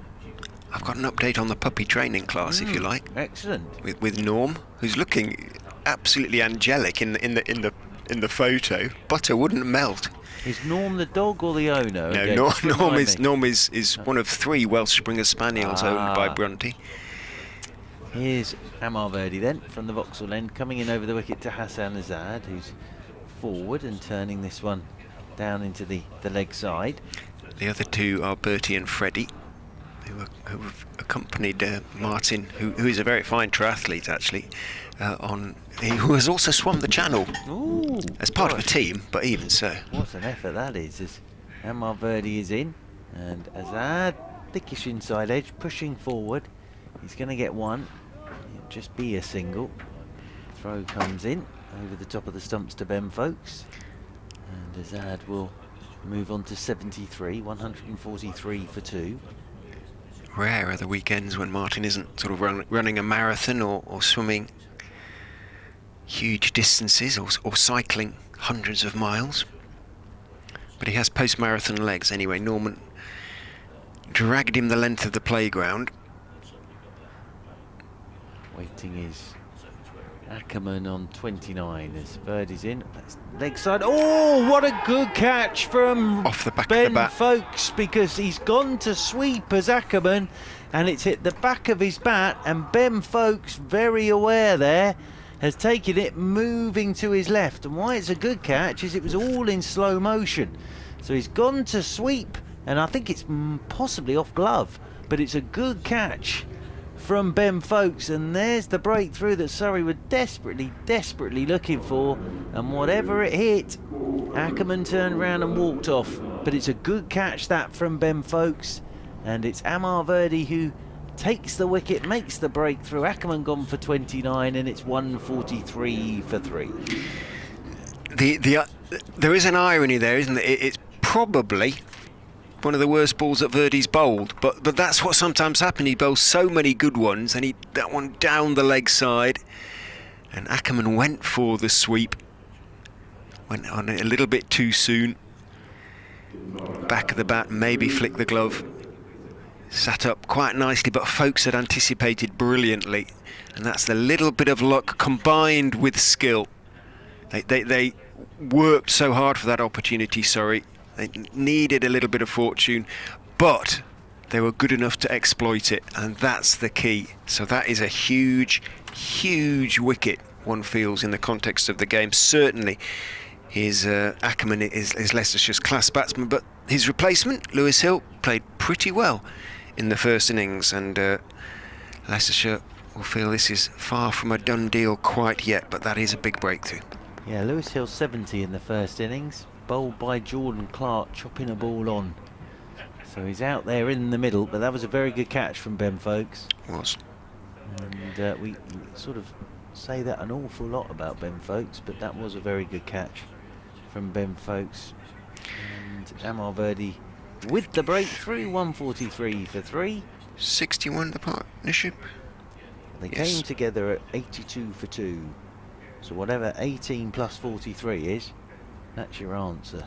I've got an update on the puppy training class, if you like. Excellent. With Norm, who's looking absolutely angelic in the photo. Butter wouldn't melt. Is Norm the dog or the owner? No, Again, Norm is one of 3 Welsh Springer Spaniels owned by Brunty. Here's Amar Verdi then from the Vauxhall end, coming in over the wicket to Hassan Azad, who's forward and turning this one down into the leg side. The other 2 are Bertie and Freddie, who have accompanied Martin, who is a very fine triathlete actually, who has also swum the channel. Ooh, as part of a team, but even so. What an effort that is, as Amar Verdi is in, and Azad, thickish inside edge, pushing forward. He's going to get one. It'll just be a single. Throw comes in over the top of the stumps to Ben Folkes, and Azad will move on to 73, 143 for 2. Rare are the weekends when Martin isn't sort of running a marathon or swimming huge distances or cycling hundreds of miles. But he has post-marathon legs anyway. Norman dragged him the length of the playground. Waiting is Ackerman on 29 as Verdi's in. That's leg side. Oh, what a good catch from off the back Ben of the bat. Folkes, because he's gone to sweep as Ackerman and it's hit the back of his bat, and Ben Folkes, very aware there, has taken it moving to his left. And why it's a good catch is it was all in slow motion. So he's gone to sweep, and I think it's possibly off glove, but it's a good catch from Ben Folkes, and there's the breakthrough that Surrey were desperately looking for, and whatever it hit, Ackerman turned around and walked off. But it's a good catch that from Ben Folkes, and it's Amar Verdi who takes the wicket, makes the breakthrough. Ackerman gone for 29, and it's 143 for 3. There is an irony there, isn't there? It's probably one of the worst balls that Verdi's bowled, but that's what sometimes happens. He bowls so many good ones, and that one down the leg side, and Ackerman went for the sweep, went on it a little bit too soon. Back of the bat, maybe flicked the glove, sat up quite nicely, but Folkes had anticipated brilliantly, and that's the little bit of luck combined with skill. They worked so hard for that opportunity, sorry. They needed a little bit of fortune, but they were good enough to exploit it, and that's the key. So that is a huge wicket, one feels, in the context of the game. Certainly Ackerman is Leicestershire's class batsman, but his replacement, Lewis Hill, played pretty well in the first innings, and Leicestershire will feel this is far from a done deal quite yet, but that is a big breakthrough. Yeah, Lewis Hill 70 in the first innings, bowled by Jordan Clark, chopping a ball on. So he's out there in the middle, but that was a very good catch from Ben Folkes. Was. And we sort of say that an awful lot about Ben Folkes, but that was a very good catch from Ben Folkes. And Amar Verdi with the breakthrough, 143 for 3. 61 the partnership. They Yes. came together at 82 for 2. So whatever 18 plus 43 is, that's your answer.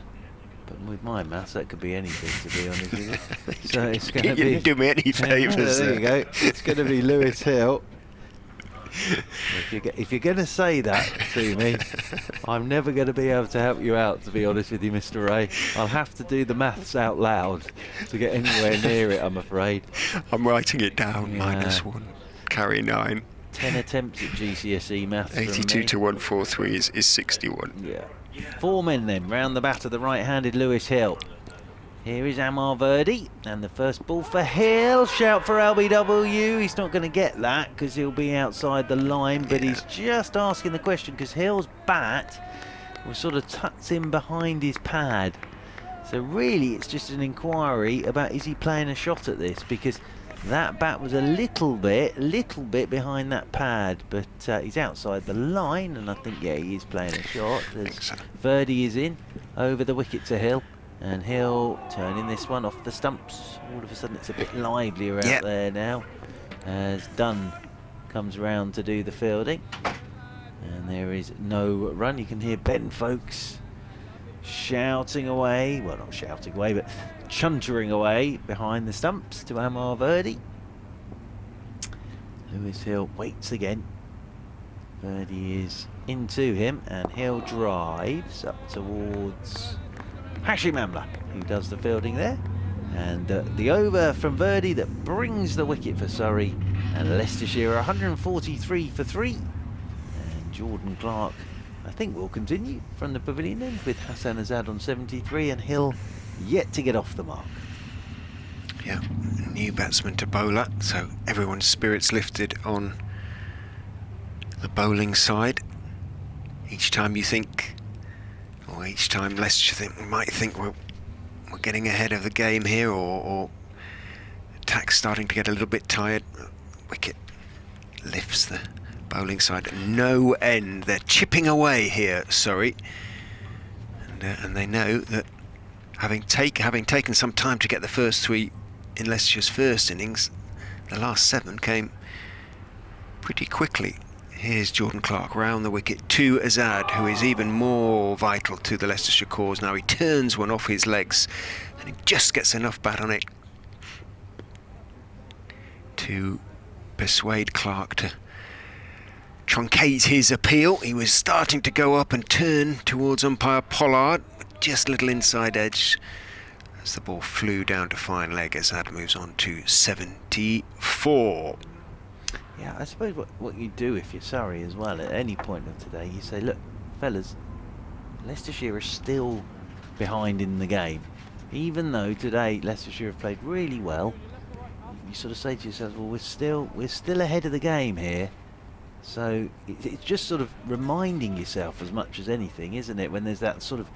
But with my maths, that could be anything, to be honest with you. So it's going to You be... didn't do me any favours. There you go. It's going to be Lewis Hill. If you're going to say that to me, I'm never going to be able to help you out, to be honest with you, Mr. Ray. I'll have to do the maths out loud to get anywhere near it, I'm afraid. I'm writing it down. -1. Carry 9. 10 attempts at GCSE maths. 82 to 143 is 61. Yeah. 4 men then, round the bat of the right-handed Lewis Hill. Here is Verdi, and the first ball for Hill. Shout for LBW. He's not going to get that because he'll be outside the line, but he's just asking the question because Hill's bat was sort of tucked in behind his pad. So really it's just an inquiry about, is he playing a shot at this, because that bat was a little bit behind that pad, but he's outside the line, and I think, yeah, he is playing a shot. Verdi is in over the wicket to Hill, and Hill turning this one off the stumps. All of a sudden it's a bit livelier out there now, as Dunn comes round to do the fielding, and there is no run. You can hear Ben Folks shouting away, well, not shouting away, but chuntering away behind the stumps to Verdi. Lewis Hill waits again. Verdi is into him, and Hill drives up towards Hashim Amla, who does the fielding there. And the over from Verdi that brings the wicket for Surrey, and Leicestershire 143 for 3. And Jordan Clark, I think, will continue from the pavilion end with Hassan Azad on 73, and Hill yet to get off the mark. Yeah, new batsman to bowler, so everyone's spirits lifted on the bowling side. Each time you think, or each time Leicestershire might think we're getting ahead of the game here, or attack's starting to get a little bit tired, wicket lifts the bowling side no end. They're chipping away here, Surrey, and they know that having taken some time to get the first 3 in Leicestershire's first innings, the last 7 came pretty quickly. Here's Jordan Clark round the wicket to Azad, who is even more vital to the Leicestershire cause now. He turns one off his legs, and he just gets enough bat on it to persuade Clark to truncate his appeal. He was starting to go up and turn towards umpire Pollard, just a little inside edge as the ball flew down to fine leg. Azad moves on to 74. Yeah, I suppose what you do if you're Surrey as well, at any point of today, you say, look, fellas, Leicestershire are still behind in the game. Even though today Leicestershire have played really well, you sort of say to yourself, well, we're still ahead of the game here. So it's just sort of reminding yourself as much as anything, isn't it, when there's that sort of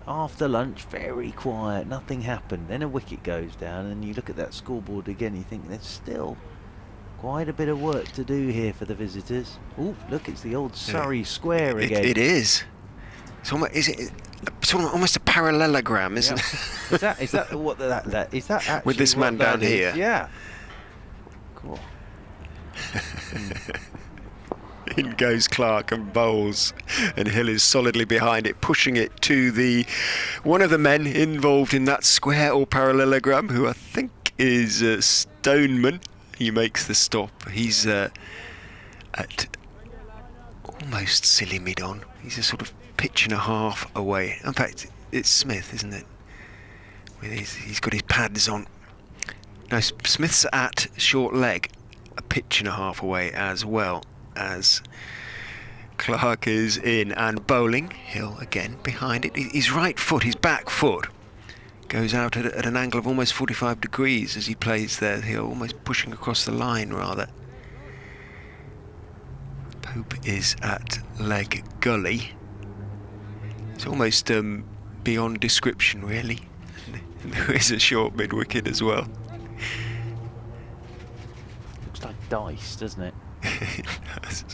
after lunch, very quiet, nothing happened, then a wicket goes down, and you look at that scoreboard again, you think there's still quite a bit of work to do here for the visitors. Oh, look, it's the old Surrey square again. It is. It's almost, it's almost a parallelogram, isn't it? Is that what that is that actually with this man down here? Yeah. Cool. In goes Clark and bowls, and Hill is solidly behind it, pushing it to one of the men involved in that square or parallelogram, who I think is Stoneman. He makes the stop. He's at almost silly mid-on. He's a sort of pitch and a half away. In fact, it's Smith, isn't it? He's got his pads on. No, Smith's at short leg, a pitch and a half away, as well as Clark is in and bowling. Hill again behind it. His right foot, his back foot, goes out at an angle of almost 45 degrees as he plays there. Hill almost pushing across the line, rather. Pope is at leg gully. It's almost beyond description, really. There is a short mid-wicket as well. Looks like dice, doesn't it? It does.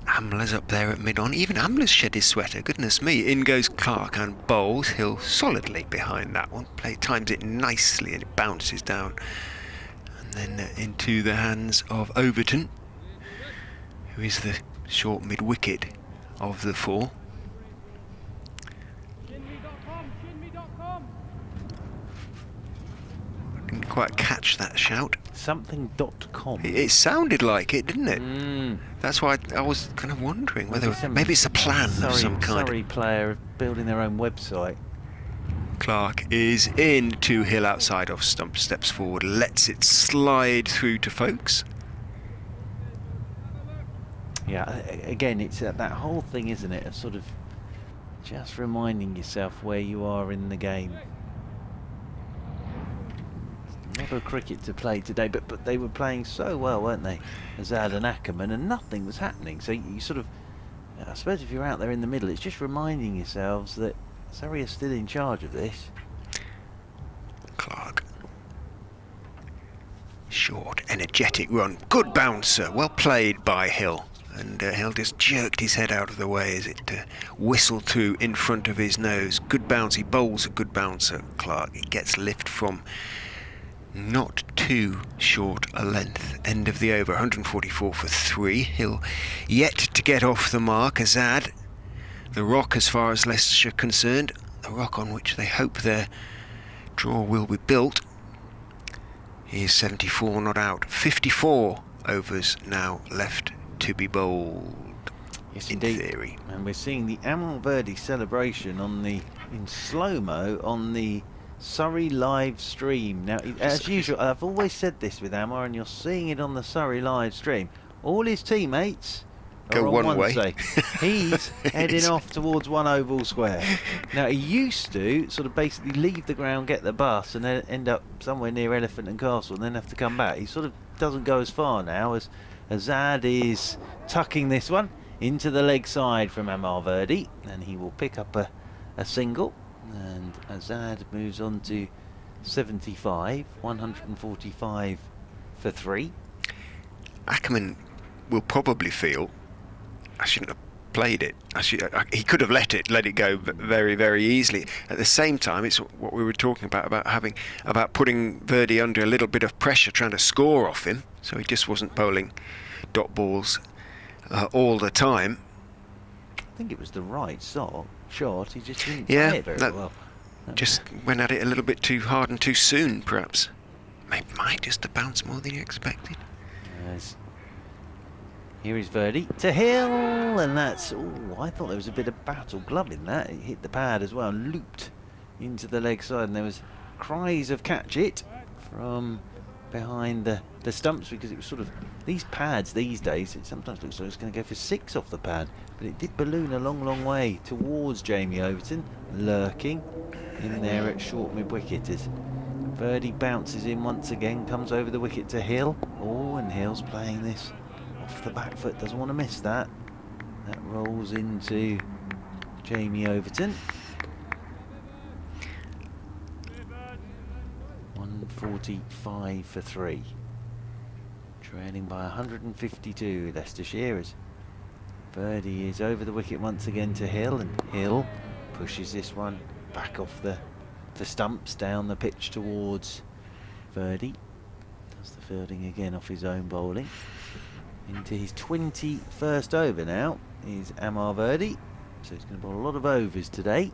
Amla's up there at mid-on. Even Amla's shed his sweater. Goodness me. In goes Clark and bowls. Hill solidly behind that one. Times it nicely, and it bounces down. And then into the hands of Overton, who is the short mid-wicket of the 4. quite catch that shout. Something.com. It sounded like it, didn't it? Mm. That's why I was kind of wondering whether maybe it's a plan of some kind. Surrey player building their own website. Clark is in to Hill outside off stump, steps forward, lets it slide through to Folkes. Yeah, again, it's that whole thing, isn't it, of sort of just reminding yourself where you are in the game. Not a cricket to play today, but they were playing so well, weren't they? Azad and Ackerman, and nothing was happening. So you sort of, I suppose if you're out there in the middle, it's just reminding yourselves that Surrey are still in charge of this. Clark. Short, energetic run. Good bouncer. Well played by Hill. And Hill just jerked his head out of the way as it whistled through in front of his nose. Good bounce. He bowls a good bouncer, Clark. It gets lift from not too short a length. End of the over. 144 for 3. Hill yet to get off the mark. Azad, the rock as far as Leicestershire concerned. The rock on which they hope their draw will be built. He is 74 not out. 54 overs now left to be bowled. Yes, in indeed. theory. And we're seeing the Verdi celebration in slow-mo on the Surrey live stream. Now, as usual, I've always said this with Amar, and you're seeing it on the Surrey live stream. All his teammates go on one way. Side. He's heading off towards one oval square. Now, he used to sort of basically leave the ground, get the bus, and then end up somewhere near Elephant and Castle, and then have to come back. He sort of doesn't go as far now, as Azad is tucking this one into the leg side from Verdi, and he will pick up a single. And Azad moves on to 75, 145 for 3. Ackerman will probably feel, I shouldn't have played it. He could have let it go very, very easily. At the same time, it's what we were talking about putting Verdi under a little bit of pressure, trying to score off him. So he just wasn't bowling dot balls all the time. I think it was the right shot. He just didn't Yeah, play it very well. Just went at it a little bit too hard and too soon, perhaps. Might just have bounced more than he expected. Yes. Here is Verdi to Hill, and that's... Oh, I thought there was a bit of battle glove in that. It hit the pad as well and looped into the leg side, and there was cries of catch it from behind the stumps, because it was sort of... These pads these days, it sometimes looks like it's going to go for 6 off the pad, but it did balloon a long, long way towards Jamie Overton, lurking in there at short mid-wicket as Verdi bounces in once again, comes over the wicket to Hill. Oh, and Hill's playing this off the back foot, doesn't want to miss that. That rolls into Jamie Overton. 145 for 3. Trailing by 152, Leicestershire, as Verdi is over the wicket once again to Hill, and Hill pushes this one back off the stumps, down the pitch towards Verdi. Does the fielding again off his own bowling. Into his 21st over now is Verdi, so he's going to bowl a lot of overs today.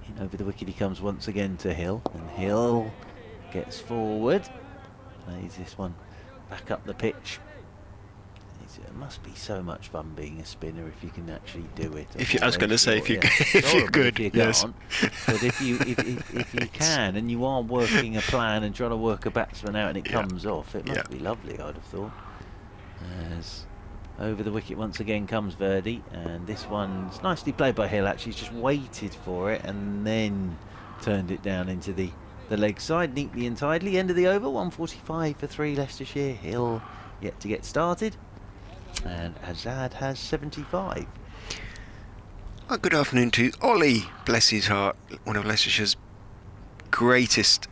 In over the wicket he comes once again to Hill, and Hill gets forward. Plays this one back up the pitch. It must be so much fun being a spinner if you can actually do it. I was going to say, if you're good, yes. But if you can, and you are working a plan and trying to work a batsman out, and it comes off, it must be lovely, I'd have thought. As over the wicket once again comes Verdi, and this one's nicely played by Hill. Actually, he's just waited for it and then turned it down into the leg side, neatly and tidily. End of the over, 145 for 3, Leicestershire. Hill yet to get started, and Azad has 75. Well, good afternoon to Ollie, bless his heart, one of Leicestershire's greatest,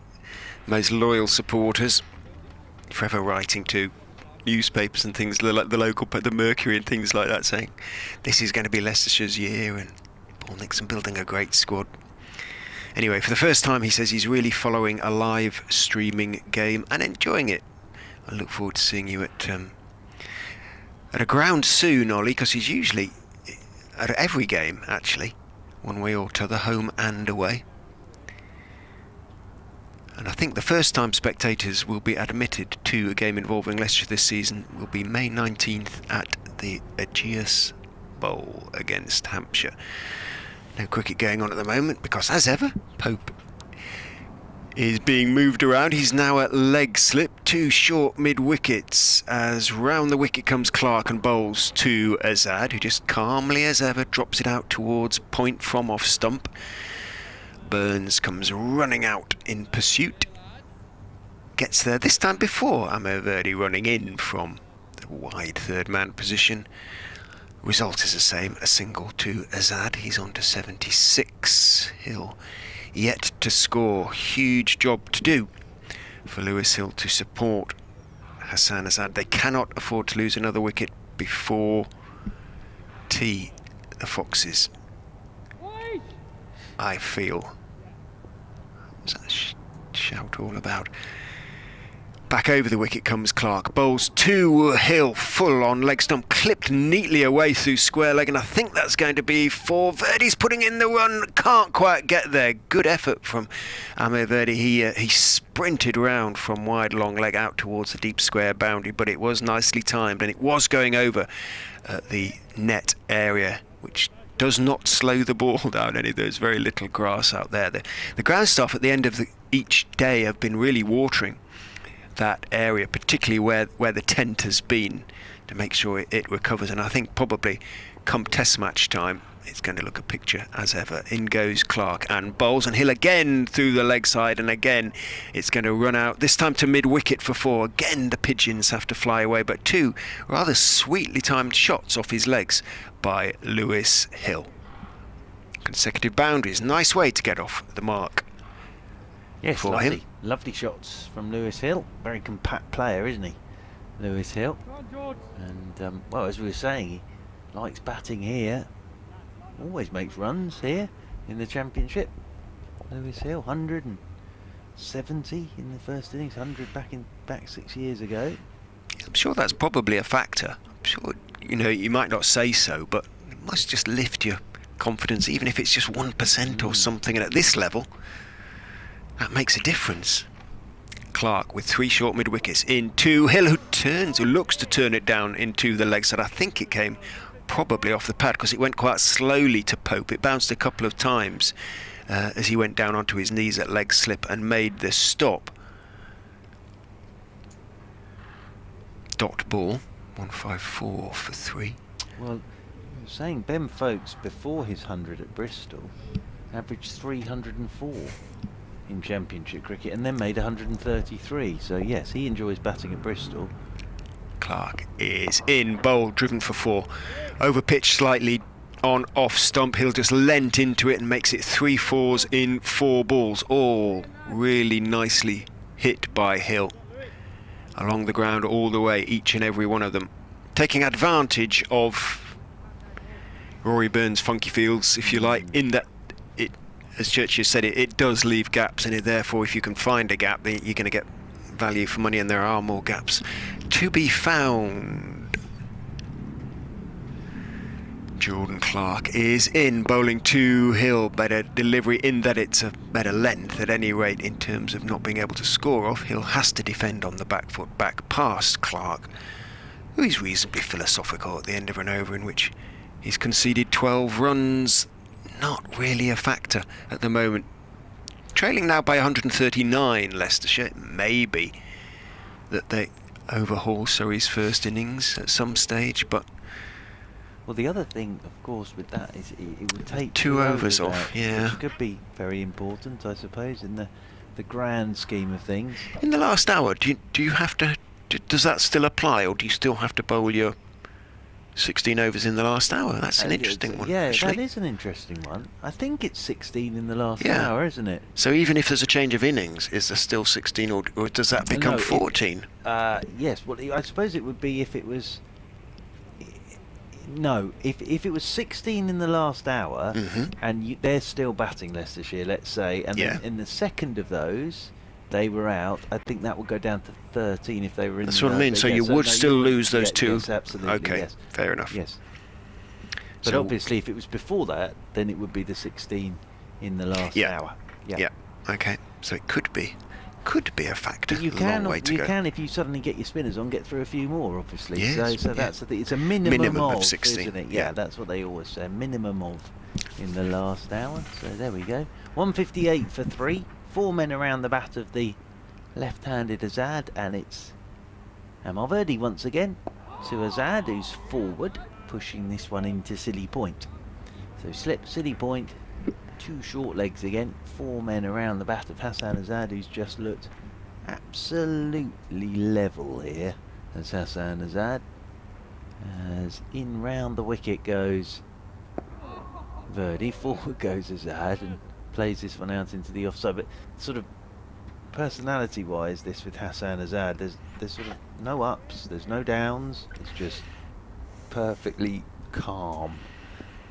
most loyal supporters, forever writing to newspapers and things, the local, the Mercury and things like that, saying this is going to be Leicestershire's year, and Paul Nixon building a great squad. Anyway, for the first time, he says he's really following a live streaming game and enjoying it. I look forward to seeing you at a ground soon, Ollie, because he's usually at every game, actually, one way or t'other, home and away. And I think the first time spectators will be admitted to a game involving Leicestershire this season will be May 19th at the Aegeus Bowl against Hampshire. No cricket going on at the moment because, as ever, Pope is being moved around. He's now at leg slip, 2 short mid-wickets as round the wicket comes Clark and bowls to Azad, who just calmly as ever drops it out towards point from off stump. Burns comes running out in pursuit, gets there this time before Verdi running in from the wide third man position. Result is the same, a single to Azad. He's on to 76. Hill yet to score. Huge job to do for Lewis Hill to support Hassan Azad. They cannot afford to lose another wicket before tea, the Foxes. I feel. What's that shout all about? Back over the wicket comes Clark, bowls to Hill, full on leg stump, clipped neatly away through square leg, and I think that's going to be for Verdi's putting in the run, can't quite get there. Good effort from Verdi. He sprinted round from wide long leg out towards the deep square boundary, but it was nicely timed, and it was going over the net area, which does not slow the ball down any. There's very little grass out there. The ground staff at the end of each day have been really watering that area, particularly where the tent has been, to make sure it recovers. And I think probably come test match time it's going to look a picture as ever. In goes Clark and bowls, and Hill again through the leg side, and again it's going to run out, this time to mid wicket for 4. Again the pigeons have to fly away, but 2 rather sweetly timed shots off his legs by Lewis Hill. Consecutive boundaries, nice way to get off the mark. Yes, lovely shots from Lewis Hill. Very compact player, isn't he, Lewis Hill? And well, as we were saying, he likes batting here. Always makes runs here in the Championship. Lewis Hill, 170 in the first innings, 100 back 6 years ago. I'm sure that's probably a factor. I'm sure, you know, you might not say so, but it must just lift your confidence, even if it's just 1% or something. And at this level, that makes a difference. Clark with 3 short mid wickets into Hill, who looks to turn it down into the leg side. I think it came probably off the pad because it went quite slowly to Pope. It bounced a couple of times as he went down onto his knees at leg slip and made the stop. Dot ball, 154 for 3. Well, you were saying Ben Folkes before his 100 at Bristol averaged 304 in Championship cricket and then made 133. So yes, he enjoys batting at Bristol. Clark is in, bowl, driven for 4. Over pitch slightly on off stump. Hill just leant into it and makes it 3 4s in 4 balls. All really nicely hit by Hill. Along the ground all the way, each and every one of them. Taking advantage of Rory Burns' funky fields, if you like, in that it, as Churchill said, it does leave gaps in it. Therefore, if you can find a gap, then you're going to get value for money, and there are more gaps to be found. Jordan Clark is in, bowling to Hill. Better delivery in that it's a better length at any rate in terms of not being able to score off. Hill has to defend on the back foot, back past Clark, who is reasonably philosophical at the end of an over in which he's conceded 12 runs. Not really a factor at the moment. Trailing now by 139, Leicestershire. Maybe that they overhaul Surrey's first innings at some stage, but well, the other thing, of course, with that is it would take 2 overs off, out, yeah. Which could be very important, I suppose, in the grand scheme of things. In the last hour, do you have to? Does that still apply, or do you still have to bowl your 16 overs in the last hour? That's an interesting one. Yeah, actually. That is an interesting one. I think it's 16 in the last hour, isn't it? So even if there's a change of innings, is there still 16, or does that become 14? Yes. Well, I suppose it would be if it was. No, if it was 16 in the last hour, and they're still batting Leicestershire, let's say, and then in the second of those they were out, I think that would go down to 13 if they were in. That's what I mean. So you would still lose those 2. Yes, absolutely. Okay, yes. fair enough. Yes. But so obviously, if it was before that, then it would be the 16 in the last hour. Yeah. Okay. So it could be could be a factor. You a can, long way to you go. can if you suddenly get your spinners on, get through a few more, obviously. Yes, So that's the thing. It's a minimum of 16, isn't it? yeah. That's what they always say. Minimum of in the last hour. So there we go. 158 for 3. 4 men around the bat of the left-handed Azad, and it's Verdi once again to Azad, who's forward, pushing this one into silly point. So slip, silly point, 2 short legs again. 4 men around the bat of Hassan Azad, who's just looked absolutely level here as Hassan Azad. As in round the wicket goes Verdi, forward goes Azad, and plays this one out into the offside. But sort of personality-wise, this with Hassan Azad, there's sort of no ups, there's no downs. It's just perfectly calm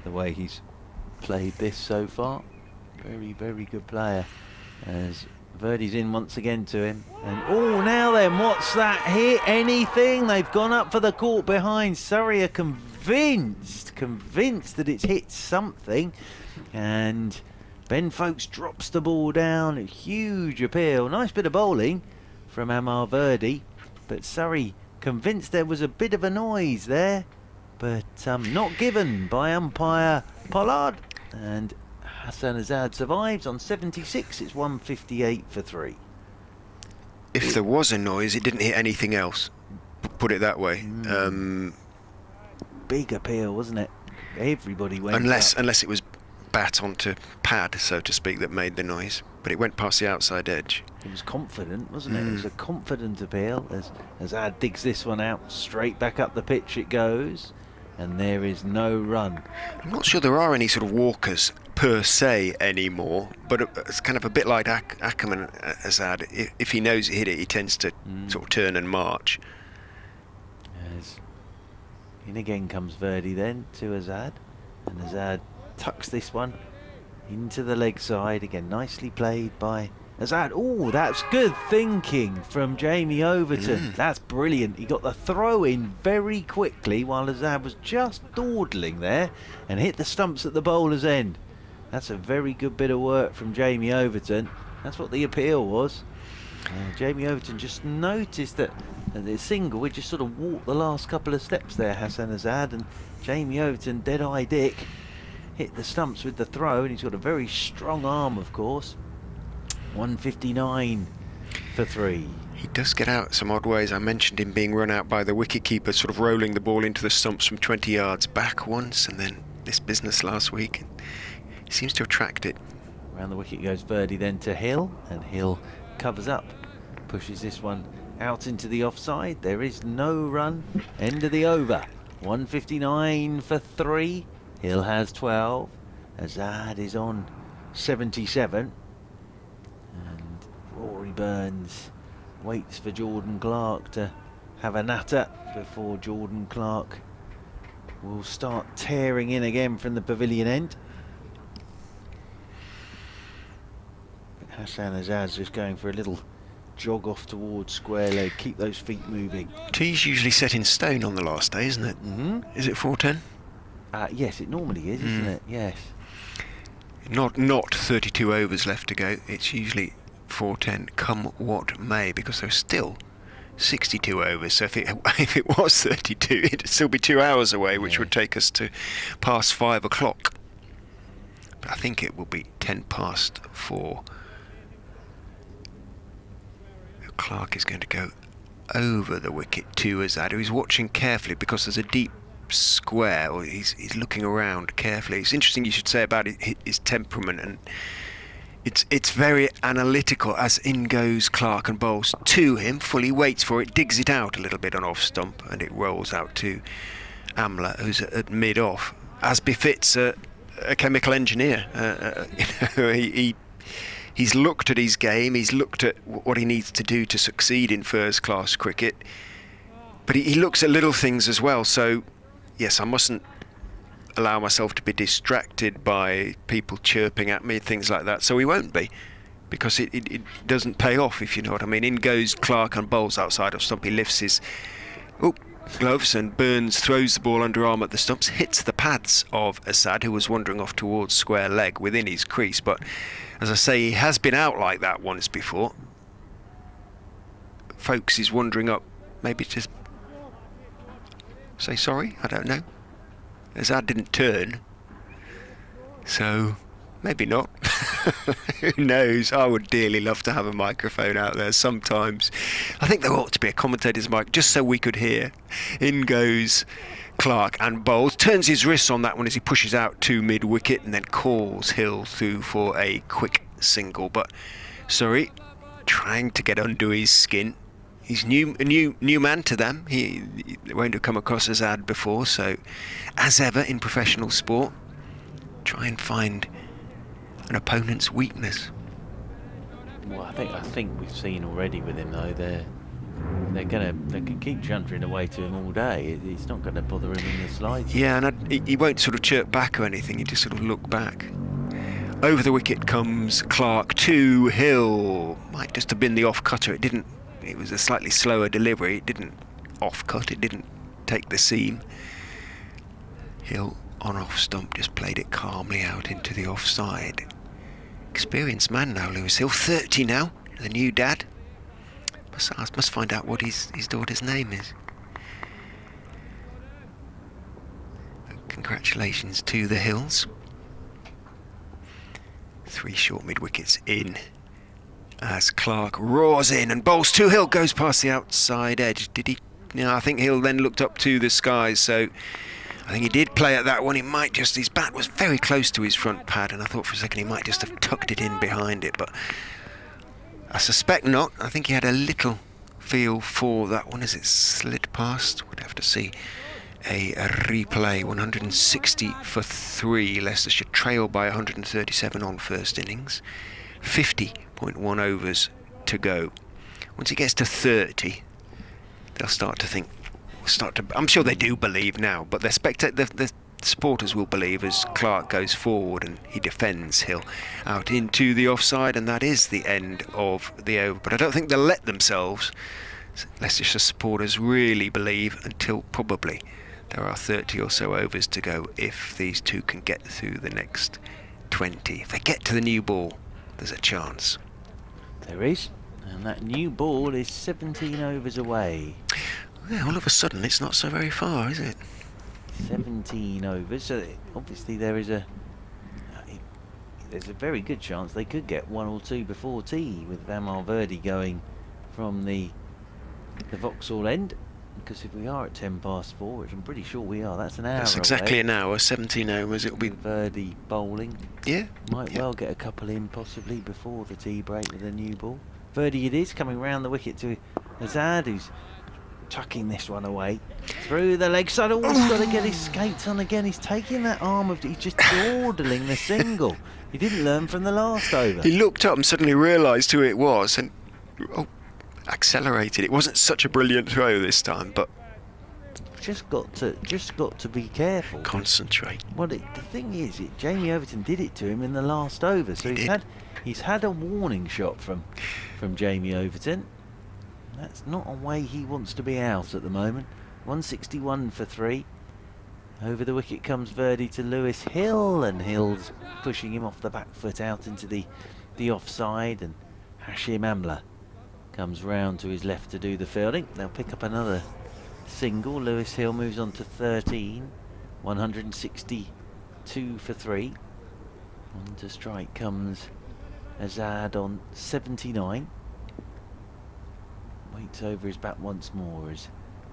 the way he's played this so far. Very, very good player. As Verdi's in once again to him, and oh, now then, what's that hit? Anything? They've gone up for the court behind. Surrey are convinced that it's hit something, and Ben Folkes drops the ball down. A huge appeal. Nice bit of bowling from Verdi, but Surrey convinced there was a bit of a noise there, but not given by umpire Pollard, and Hassan Azad survives on 76. It's 158 for 3. If there was a noise, it didn't hit anything else. Put it that way. Big appeal, wasn't it? Everybody went unless it was bat onto pad, so to speak, that made the noise, but it went past the outside edge. It was confident, wasn't it? It was a confident appeal as Azad digs this one out. Straight back up the pitch it goes, and there is no run. I'm not sure there are any sort of walkers per se anymore, but it's kind of a bit like Ackerman Azad. If he knows he hit it, he tends to sort of turn and march. As in again comes Verdi then to Azad, and Azad tucks this one into the leg side again. Nicely played by Azad. Oh, that's good thinking from Jamie Overton. That's brilliant. He got the throw in very quickly while Azad was just dawdling there and hit the stumps at the bowler's end. That's a very good bit of work from Jamie Overton. That's what the appeal was. Jamie Overton just noticed that the single, we just sort of walked the last couple of steps there, Hassan Azad, and Jamie Overton, dead-eye Dick, hit the stumps with the throw, and he's got a very strong arm, of course. 159 for 3. He does get out some odd ways. I mentioned him being run out by the wicketkeeper, sort of rolling the ball into the stumps from 20 yards back once, and then this business last week. He seems to have tracked it. Around the wicket goes Verdi then to Hill, and Hill covers up, pushes this one out into the offside. There is no run. End of the over. 159 for 3. Hill has 12. Azad is on 77. And Rory Burns waits for Jordan Clark to have a natter before Jordan Clark will start tearing in again from the pavilion end. Hassan Azad's just going for a little jog off towards square leg. Keep those feet moving. Tea's usually set in stone on the last day, isn't it? Is it 410? Yes, it normally is, isn't it? Yes. Not 32 overs left to go. It's usually 410, come what may, because there's still 62 overs. So if it was 32, it'd still be 2 hours away, which would take us to past 5 o'clock. But I think it will be 10 past 4. Clark is going to go over the wicket to Azad, who's watching carefully because there's a deep square, or he's looking around carefully. It's interesting you should say about his temperament, and it's very analytical. As in goes Clark and bowls to him, fully waits for it, digs it out a little bit on off stump, and it rolls out to Amla, who's at mid off, as befits a chemical engineer. He's looked at his game, he's looked at what he needs to do to succeed in first class cricket, but he looks at little things as well. So yes, I mustn't allow myself to be distracted by people chirping at me, things like that. So he won't be, because it doesn't pay off, if you know what I mean. In goes Clark and bowls outside of stump. He lifts his gloves, and Burns throws the ball underarm at the stumps, hits the pads of Azad, who was wandering off towards square leg within his crease. But as I say, he has been out like that once before. folks is wandering up, maybe to say sorry, I don't know. Azad didn't turn, so maybe not. Who knows? I would dearly love to have a microphone out there sometimes. I think there ought to be a commentator's mic just so we could hear. In goes Clark and bowls, turns his wrists on that one as he pushes out to mid-wicket and then calls Hill through for a quick single. But Surrey trying to get under his skin. He's a new man to them. He won't have come across Azad before, so as ever in professional sport, try and find an opponent's weakness. Well, I think we've seen already with him though. They can keep chuntering away to him all day. It's not going to bother him in the slightest. Yeah, and he won't sort of chirp back or anything. He just sort of look back. Over the wicket comes Clark to Hill. Might just have been the off cutter. It didn't. It was a slightly slower delivery. It didn't off cut. It didn't take the seam. Hill on off stump just played it calmly out into the offside. Experienced man now, Lewis Hill. 30 now. The new dad. Must find out what his daughter's name is. Congratulations to the Hills. 3 short mid wickets in as Clark roars in and bowls to Hill, goes past the outside edge. Did he? No, I think Hill then looked up to the skies, so I think he did play at that one. He might just, his bat was very close to his front pad, and I thought for a second he might just have tucked it in behind it, but I suspect not. I think he had a little feel for that one as it slid past. We'd have to see a replay. 160 for 3. Leicestershire trailed by 137 on first innings. 50.1 overs to go. Once it gets to 30, they'll start to think. I'm sure they do believe now, but the supporters will believe as Clark goes forward and he defends Hill out into the offside, and that is the end of the over. But I don't think they'll let themselves, Leicestershire supporters, really believe until probably there are 30 or so overs to go if these two can get through the next 20. If they get to the new ball, there's a chance. There is, and that new ball is 17 overs away. Yeah, all of a sudden it's not so very far, is it? 17 overs, so obviously there's a very good chance they could get 1 or 2 before tea with Verdi going from the Vauxhall end, because if we are at 10 past 4, which I'm pretty sure we are, that's an hour. That's exactly away. An hour. 17 hours. It'll be Verdi bowling. Yeah, might well get a couple in possibly before the tea break with a new ball. Verdi it is, coming round the wicket to Azad, who's tucking this one away through the leg side. Oh, he's got to get his skates on again. He's taking that arm of, he's just dawdling the single. He didn't learn from the last over. He looked up and suddenly realised who it was and accelerated. It wasn't such a brilliant throw this time, but just got to be careful. Concentrate. Well, the thing is, Jamie Overton did it to him in the last over, so he's had a warning shot from Jamie Overton. That's not a way he wants to be out at the moment. 161 for 3. Over the wicket comes Verdi to Lewis Hill, and Hill's pushing him off the back foot out into the offside, and Hashim Amla comes round to his left to do the fielding. They'll pick up another single. Lewis Hill moves on to 13. 162 for 3. On to strike comes Azad on 79. Waits over his bat once more as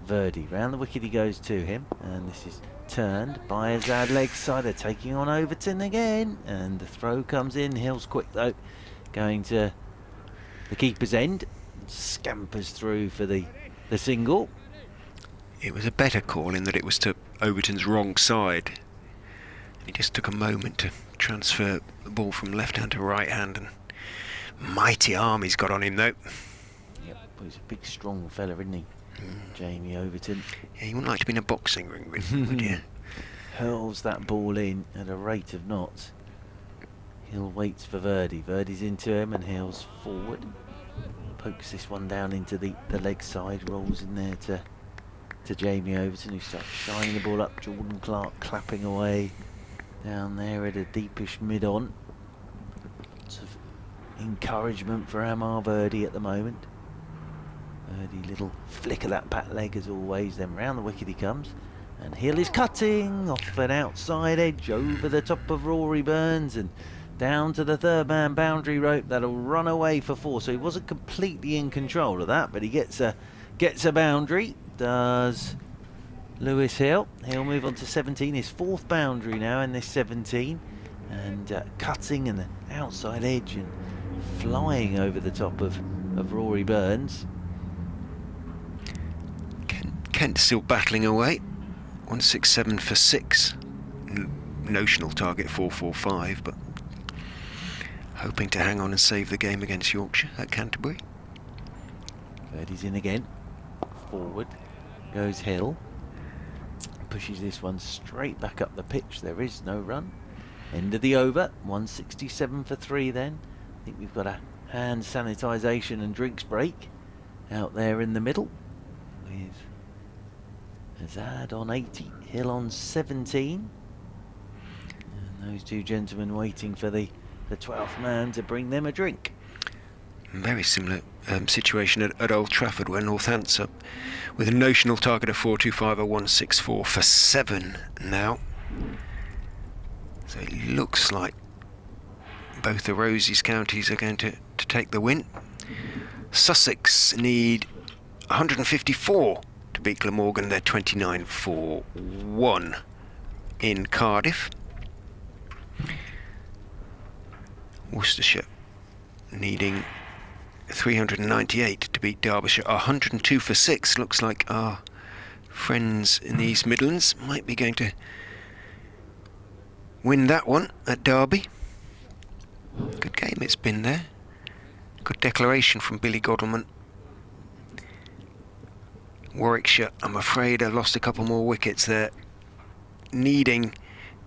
Verdi. Round the wicket he goes to him, and this is turned by Azad leg side. They're taking on Overton again, and the throw comes in. Hill's quick though, going to the keeper's end, scampers through for the single. It was a better call in that it was to Overton's wrong side. He just took a moment to transfer the ball from left hand to right hand, and mighty arm he's got on him though. Yep, he's a big strong fella, isn't he? Jamie Overton. Yeah, you wouldn't like to be in a boxing ring with him, would you? Hurls that ball in at a rate of knots. Hill waits for Verdi. Verdi's into him and Hill's forward. Pokes this one down into the leg side, rolls in there to Jamie Overton, who starts shining the ball up. Jordan Clark clapping away down there at a deepish mid-on. Lots of encouragement for Verdi at the moment. Verdi, little flick of that back leg as always, then round the wicket he comes. And Hill is cutting off an outside edge over the top of Rory Burns and down to the third man boundary rope. That'll run away for 4. So he wasn't completely in control of that, but he gets a boundary. Does Lewis Hill. He'll move on to 17, his 4th boundary now in this 17. And cutting and the outside edge and flying over the top of Rory Burns. Kent still battling away. 167 for 6. Notional target 445, but hoping to hang on and save the game against Yorkshire at Canterbury. Verdi's in again. Forward goes Hill. Pushes this one straight back up the pitch. There is no run. End of the over. 167 for 3 then. I think we've got a hand sanitisation and drinks break out there in the middle with Azad on 80, Hill on 17. And those two gentlemen waiting for the 12th man to bring them a drink. Very similar situation at Old Trafford, where Northampton with a notional target of 425 or 164 for 7 now. So it looks like both the Rosies counties are going to take the win. Sussex need 154 to beat Glamorgan. They're 29 for 1 in Cardiff. Worcestershire needing 398 to beat Derbyshire. 102 for 6. Looks like our friends in the East Midlands might be going to win that one at Derby. Good game it's been there. Good declaration from Billy Godalman. Warwickshire, I'm afraid, have lost a couple more wickets there. Needing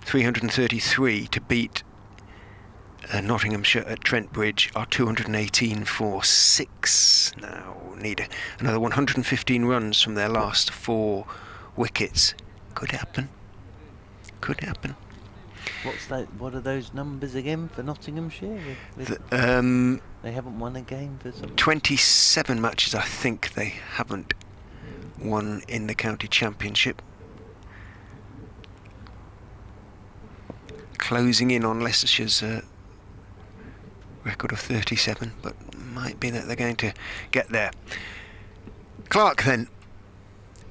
333 to beat Nottinghamshire at Trent Bridge. Are 218 for 6 now. Need another 115 runs from their last 4 wickets. Could happen. Could happen. What's that? What are those numbers again for Nottinghamshire? They haven't won a game for some 27 matches, I think they haven't won in the county championship. Closing in on Leicestershire's record of 37, but might be that they're going to get there. Clark then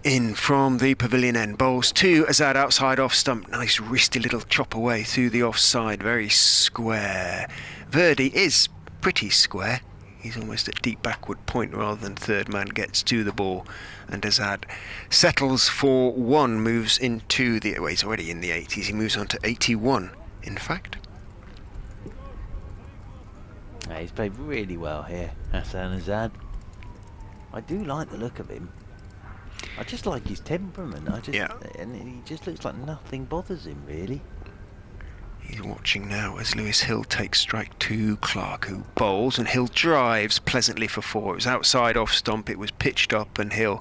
in from the pavilion end, bowls to Azad outside off stump. Nice wristy little chop away through the offside, very square. Verdi is pretty square. He's almost at deep backward point rather than third man gets to the ball. And Azad settles for 1, moves into the... well, he's already in the 80s. He moves on to 81, in fact. Yeah, he's played really well here, Hassan Azad. I do like the look of him. I just like his temperament. And he just looks like nothing bothers him, really. He's watching now as Lewis Hill takes strike 2. Clark, who bowls, and Hill drives pleasantly for 4. It was outside off stump, it was pitched up, and Hill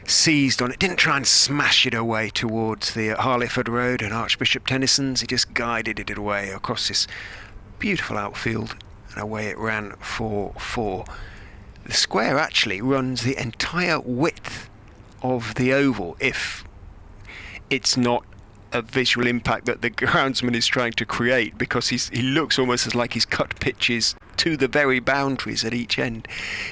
seized on it. Didn't try and smash it away towards the Harleyford Road and Archbishop Tennyson's. He just guided it away across this beautiful outfield, and away it ran for 4. The square actually runs the entire width of the oval, if it's not a visual impact that the groundsman is trying to create, because he looks almost as like he's cut pitches to the very boundaries at each end.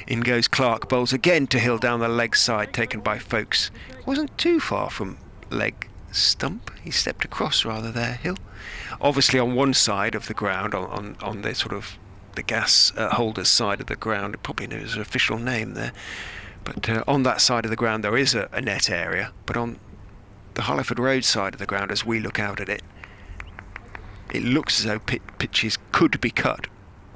In goes Clark, bowls again to Hill down the leg side, taken by Folkes. Wasn't too far from leg stump. He stepped across rather there, Hill. Obviously on one side of the ground, on the sort of the gas holders side of the ground, probably knows an official name there, but on that side of the ground there is a net area, but on the Harleyford Road side of the ground, as we look out at it, it looks as though pitches could be cut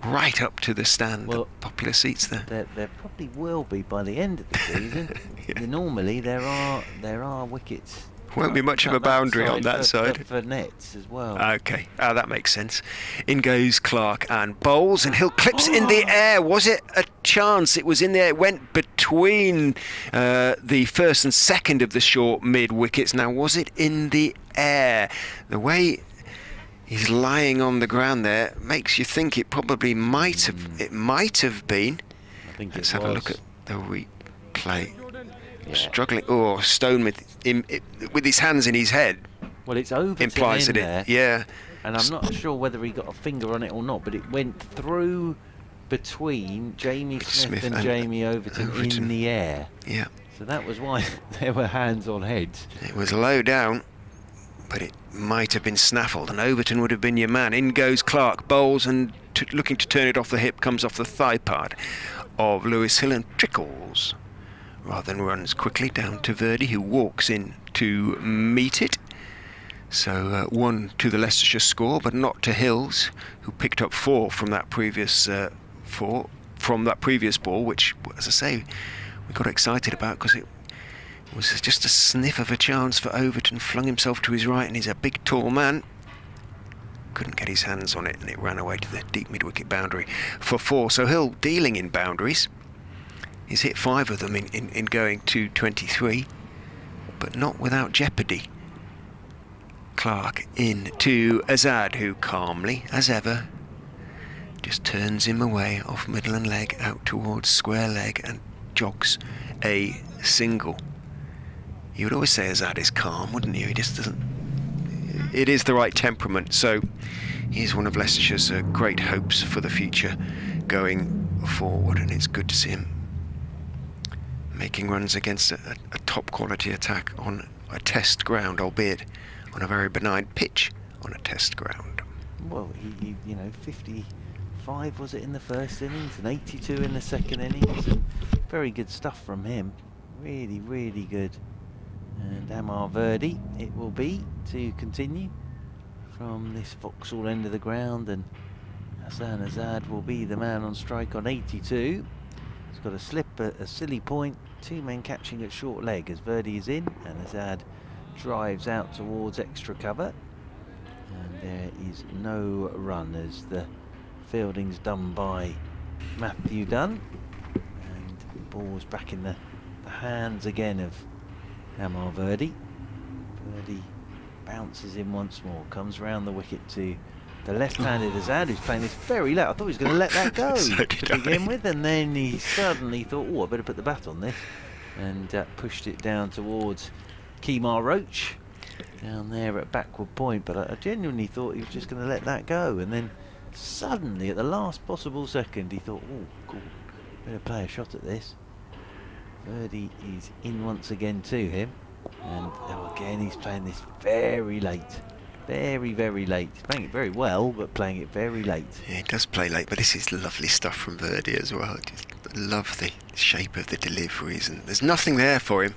right up to the stand, well, the popular seats there. There probably will be by the end of the season. Yeah. Normally there are wickets. Won't be much of a boundary on that side. For nets as well. Okay, that makes sense. In goes Clark and bowls, and Hill clips in the air. Was it a chance? It was in there. It went between the first and second of the short mid wickets. Now, was it in the air? The way he's lying on the ground there makes you think it probably might have. It might have been. I think Let's have a look at the play. Yeah. Struggling. Oh, Stoneman with his hands in his head. Well, it's over Implies to that there, yeah. and I'm not sure whether he got a finger on it or not, but it went through between Jamie Smith and Jamie Overton in the air. Yeah. So that was why there were hands on heads. It was low down, but it might have been snaffled, and Overton would have been your man. In goes Clark, bowls, and looking to turn it off the hip, comes off the thigh part of Lewis Hill and trickles, rather than runs quickly down to Verdi, who walks in to meet it. So 1 to the Leicestershire score, but not to Hills, who picked up 4 from that previous ball, which, as I say, we got excited about because it was just a sniff of a chance for Overton. Flung himself to his right, and he's a big, tall man. Couldn't get his hands on it, and it ran away to the deep mid-wicket boundary for 4. So Hill dealing in boundaries. He's hit 5 of them in going to 23, but not without jeopardy. Clark in to Azad, who calmly, as ever, just turns him away off middle and leg out towards square leg and jogs a single. You would always say Azad is calm, wouldn't you? He just doesn't. It is the right temperament. So he's one of Leicestershire's great hopes for the future going forward, and it's good to see him making runs against a top quality attack on a test ground, albeit on a very benign pitch on a test ground. Well, he 55 was it in the first innings and 82 in the second innings, and very good stuff from him. Really, really good. And Verdi it will be to continue from this Vauxhall end of the ground, and Azad will be the man on strike on 82. He's got a slip at a silly point, 2 men catching at short leg as Verdi is in, and Azad drives out towards extra cover, and there is no run as the fielding's done by Matthew Dunn, and ball's back in the hands again of Verdi. Verdi bounces in once more, comes round the wicket to the left-handed Azad, who's playing this very late. I thought he was going to let that go to begin with, and then he suddenly thought, oh, I better put the bat on this, and pushed it down towards Kemar Roach down there at backward point. But I genuinely thought he was just going to let that go, and then suddenly at the last possible second he thought, oh, cool, better play a shot at this. Verdi is in once again to him, and again he's playing this very late, very, very late. He's playing it very well, but playing it very late. Yeah, he does play late, but this is lovely stuff from Verdi as well. Just love the shape of the deliveries, and there's nothing there for him,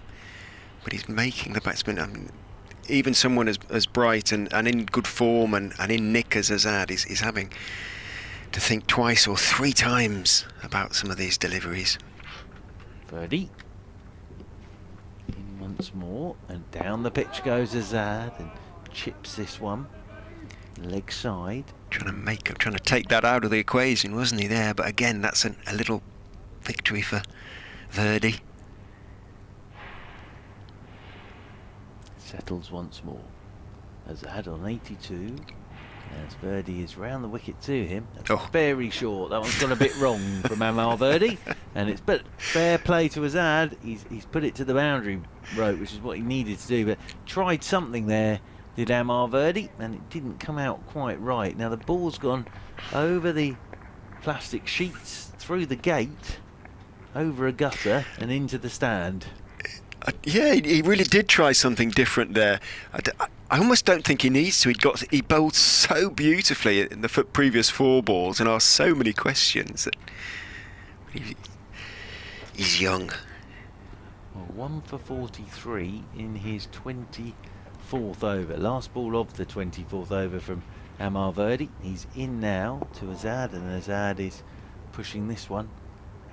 but he's making the batsman, I mean, even someone as bright and in good form and in nick as Azad is having to think twice or 3 times about some of these deliveries. Verdi in once more, and down the pitch goes Azad and chips this one leg side. Trying to take that out of the equation, wasn't he there? But again, that's a little victory for Verdi. Settles once more. Azad on 82. As Verdi is round the wicket to him. That's very short. That one's gone a bit wrong from Verdi. But fair play to Azad. He's put it to the boundary rope, which is what he needed to do. But tried something there, did Verdi, and it didn't come out quite right. Now the ball's gone over the plastic sheets, through the gate, over a gutter, and into the stand. Yeah, he really did try something different there. I almost don't think he needs to. He bowled so beautifully in the previous 4 balls and asked so many questions. That he's young. Well, 1 for 43 in his 24th over. Last ball of the 24th over from Verdi. He's in now to Azad, and Azad is pushing this one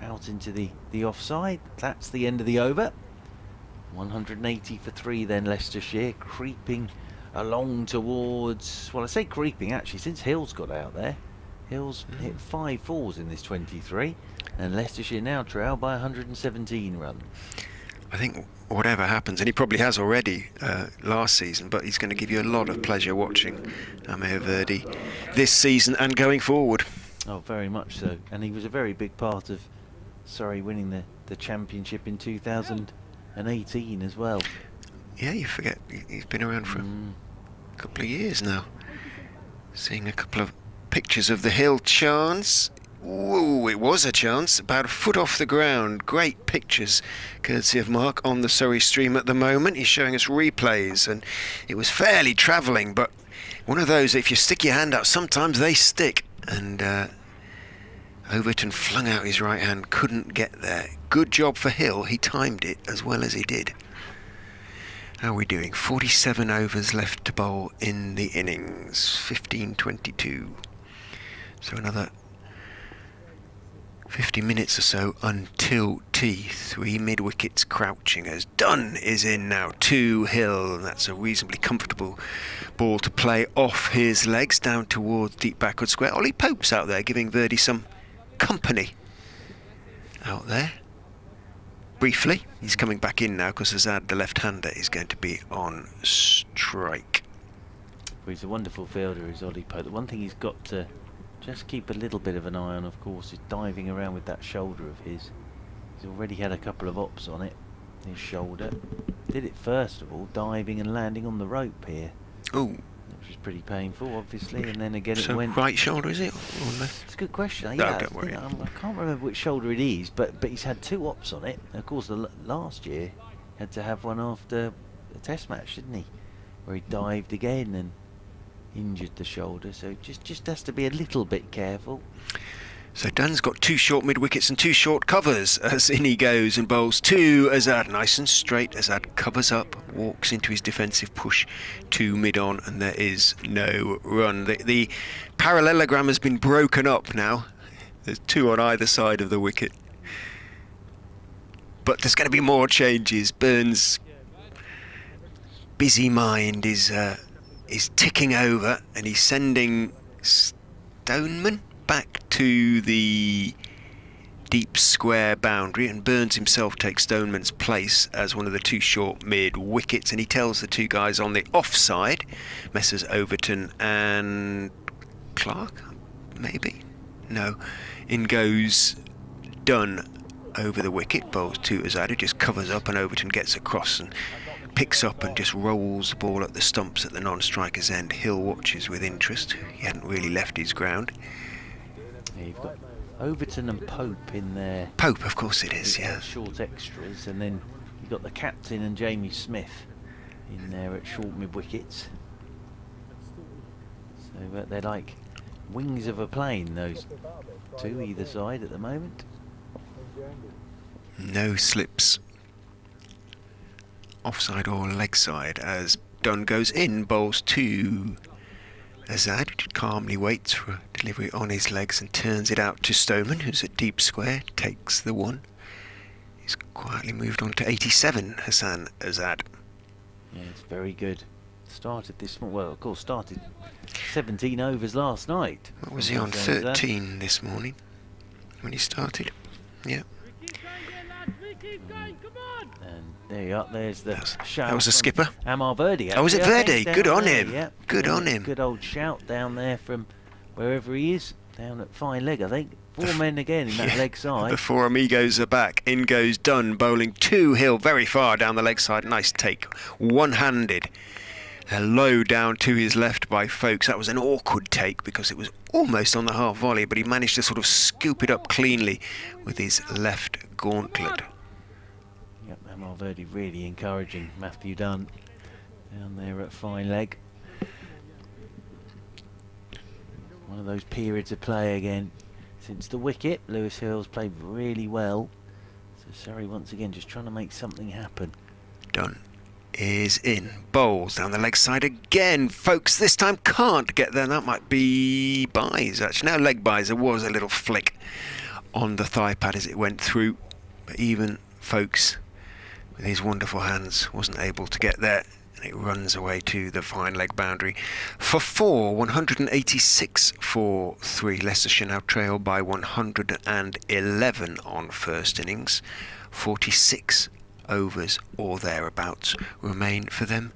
out into the offside. That's the end of the over. 180 for 3 then Leicestershire, creeping along towards, well I say creeping actually since Hills got out there. Hills hit 5 fours in this 23, and Leicestershire now trail by 117 runs. I think whatever happens, and he probably has already last season, but he's going to give you a lot of pleasure watching Verdi this season and going forward. Oh, very much so. And he was a very big part of Surrey winning the the championship in 2018 as well. Yeah, you forget he's been around for a couple of years now. Seeing a couple of pictures of the hill chance. Whoa, it was a chance, about a foot off the ground. Great pictures, courtesy of Mark, on the Surrey stream at the moment. He's showing us replays, and it was fairly travelling, but one of those, if you stick your hand out, sometimes they stick. And Overton flung out his right hand, couldn't get there. Good job for Hill, he timed it as well as he did. How are we doing? 47 overs left to bowl in the innings, 15:22. So another 50 minutes or so until tea. 3 mid-wickets crouching as Dunn is in now. 2 Hill, and that's a reasonably comfortable ball to play off his legs down towards deep backward square. Ollie Pope's out there giving Verdi some company out there. Briefly, he's coming back in now because Azad, the left-hander, is going to be on strike. Well, he's a wonderful fielder, is Ollie Pope. The one thing he's got to just keep a little bit of an eye on, of course, is diving around with that shoulder of his. He's already had a couple of ops on it, his shoulder. Did it first of all, diving and landing on the rope here. Oh, which was pretty painful, obviously, and then again so it went. Right shoulder, is it? It's a good question. No, Yeah, don't worry. I can't remember which shoulder it is, but he's had 2 ops on it. And of course, last year he had to have one after a Test match, didn't he? Where he dived again and injured the shoulder. So just has to be a little bit careful. So Dunn's got 2 short mid-wickets and 2 short covers as in he goes and bowls to Azad. Nice and straight. Azad covers up, walks into his defensive push to mid-on, and there is no run. The parallelogram has been broken up now. There's 2 on either side of the wicket. But there's going to be more changes. Burns' busy mind is ticking over, and he's sending Stoneman back to the deep square boundary, and Burns himself takes Stoneman's place as one of the 2 short mid wickets, and he tells the 2 guys on the offside, Messrs Overton and Clark, maybe? No. In goes Dunn over the wicket, bowls to Azad, who just covers up, and Overton gets across and picks up and just rolls the ball at the stumps at the non-striker's end. Hill watches with interest. He hadn't really left his ground. Yeah, you've got Overton and Pope in there. Pope, of course it is, yeah. Short extras, and then you've got the captain and Jamie Smith in there at short mid-wickets. So they're like wings of a plane, those 2 either side at the moment. No slips, offside or leg side, as Dunn goes in, bowls to Azad, who calmly waits for a delivery on his legs and turns it out to Stoneman, who's at deep square, takes the 1. He's quietly moved on to 87, Hassan Azad. Yeah, it's very good. Started this morning, well, of course, started 17 overs last night. What was he on? 13 this morning when he started. Yeah. And there you are, there's the shout. That was a skipper. Amar Verdi. Oh, was it Verdi? Good on him. Yeah. Good on him. Good old shout down there from wherever he is, down at fine leg, I think. 4 men again in that leg side. The 4 amigos are back. In goes Dunn, bowling to Hill, very far down the leg side. Nice take, one-handed. Low down to his left by Folkes. That was an awkward take because it was almost on the half volley, but he managed to sort of scoop it up cleanly with his left gauntlet. Yep, Amar Verdi really encouraging Matthew Dunn down there at fine leg. One of those periods of play again since the wicket. Lewis Hill's played really well. So Surrey once again just trying to make something happen. Dunn is in, bowls down the leg side again. Folkes this time can't get there. That might be buys actually. No, leg buys. There was a little flick on the thigh pad as it went through, but even Folkes with his wonderful hands wasn't able to get there, and it runs away to the fine leg boundary for 4. 186 for 3. Leicestershire now trail by 111 on first innings. 46 overs or thereabouts remain for them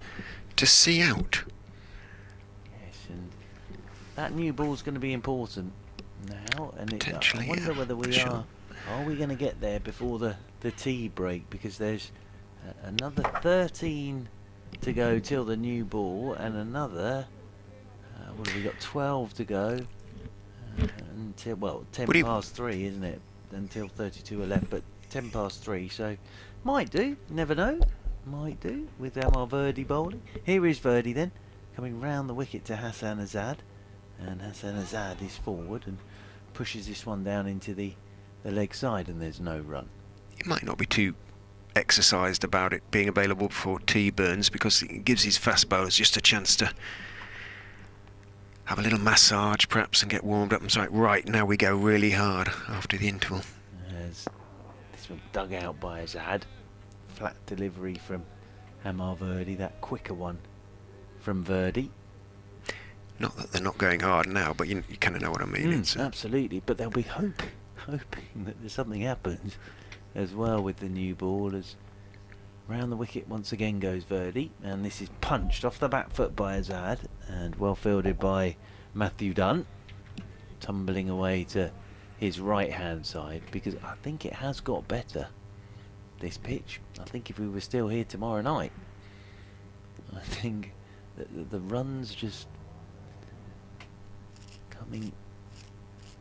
to see out. Yes, and that new ball's going to be important now, and I wonder whether we are we going to get there before the the tea break, because there's another 13 to go till the new ball, and another what have we got, 12 to go until, well, 10 past 3, isn't it, until 32 are left, but 10 past 3, so might do, never know, might do with Verdi bowling. Here is Verdi then, coming round the wicket to Hassan Azad, and Hassan Azad is forward and pushes this one down into the leg side, and there's no run. He might not be too exercised about it being available before tea burns, because it gives his fast bowlers just a chance to have a little massage perhaps and get warmed up and say, right, now we go really hard after the interval. As this one dug out by Azad, flat delivery from Verdi, that quicker one from Verdi. Not that they're not going hard now, but you kind of know what I mean. Absolutely, but they'll be hoping that there's something happens as well with the new ball, as round the wicket once again goes Verdi, and this is punched off the back foot by Azad and well fielded by Matthew Dunn, tumbling away to his right hand side, because I think it has got better, this pitch. I think if we were still here tomorrow night, I think that the runs just coming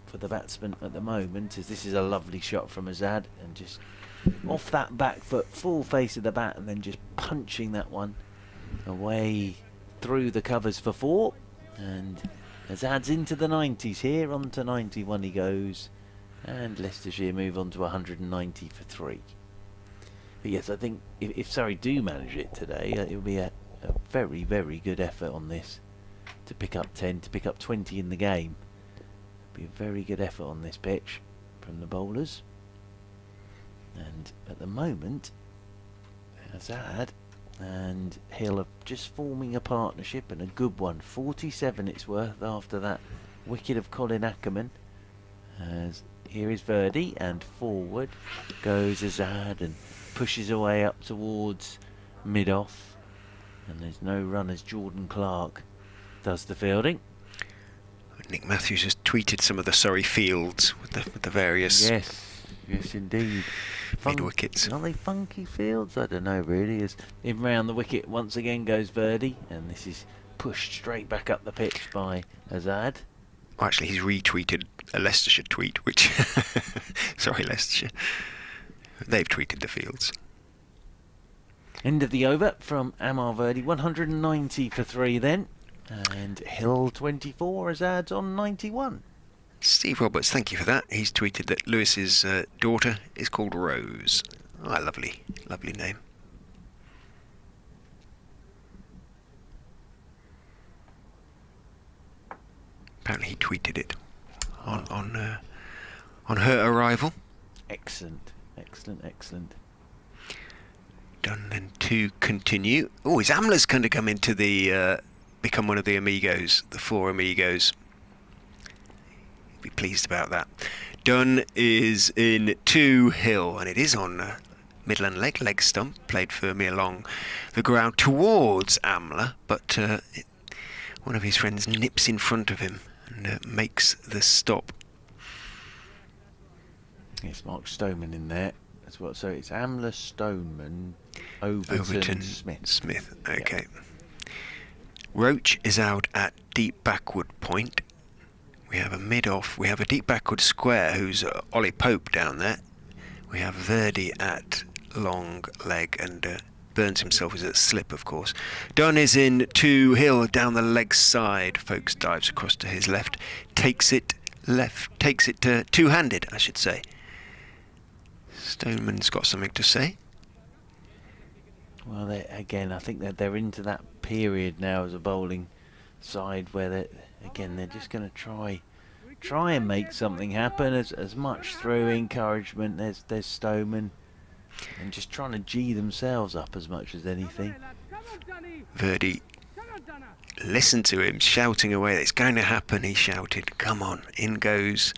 for the batsman at the moment, as this is a lovely shot from Azad, and just off that back foot, full face of the bat, and then just punching that one away through the covers for 4, and Azad's into the 90s here, on to 91 he goes, and Leicestershire move on to 190 for 3. But yes, I think if Surrey do manage it today, it will be a very, very good effort on this, to pick up 10, to pick up 20 in the game. Be a very good effort on this pitch from the bowlers. And at the moment, Azad and Hill are just forming a partnership, and a good one. 47 it's worth after that wicket of Colin Ackerman. As here is Verdi, and forward goes Azad and pushes away up towards mid-off. And there's no run as Jordan Clark does the fielding. Nick Matthews has tweeted some of the Surrey fields with the various... Yes indeed. Mid-wickets. Are they funky fields? I don't know really. As in round the wicket once again goes Verdi, and this is pushed straight back up the pitch by Azad. Well, actually, he's retweeted a Leicestershire tweet, which... Sorry, Leicestershire. They've tweeted the fields. End of the over from Verdi. 190 for 3 then. And Hill 24, Azad's on 91. Steve Roberts, thank you for that. He's tweeted that Lewis's daughter is called Rose. Ah, lovely, lovely name. Apparently he tweeted it on her arrival. Excellent, excellent, excellent. Done then to continue. Oh, is Amla's going to come into the become one of the amigos, the 4 amigos? Be pleased about that. Dunn is in to Hill, and it is on middle and leg stump, played firmly along the ground towards Amla, but one of his friends nips in front of him and makes the stop. Yes, Mark Stoneman in there as well. So it's Amla, Stoneman, Overton Smith. Okay. Yep. Roach is out at deep backward point. We have a mid-off, we have a deep backward square who's Ollie Pope down there. We have Verdi at long leg, and Burns himself is at slip, of course. Dunn is in to Hill down the leg side. Folkes dives across to his left, takes it two-handed, I should say. Stoneman's got something to say. Well, again, I think that they're into that period now as a bowling side where they're just going to try and make something happen. As much through encouragement. There's Stoneman, and just trying to G themselves up as much as anything. Verdi, listen to him shouting away. It's going to happen, he shouted. Come on, in goes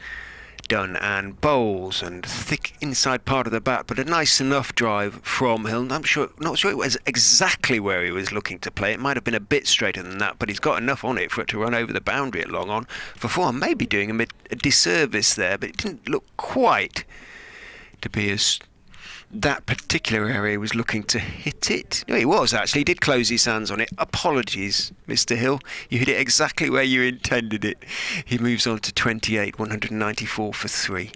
Dunn and bowls, and thick inside part of the bat, but a nice enough drive from Hill. Not sure it was exactly where he was looking to play. It might have been a bit straighter than that, but he's got enough on it for it to run over the boundary at long on for 4. Maybe doing him a disservice there, but it didn't look quite to be as that particular area was looking to hit it. No, he was actually. He did close his hands on it. Apologies, Mr. Hill. You hit it exactly where you intended it. He moves on to 28, 194 for 3.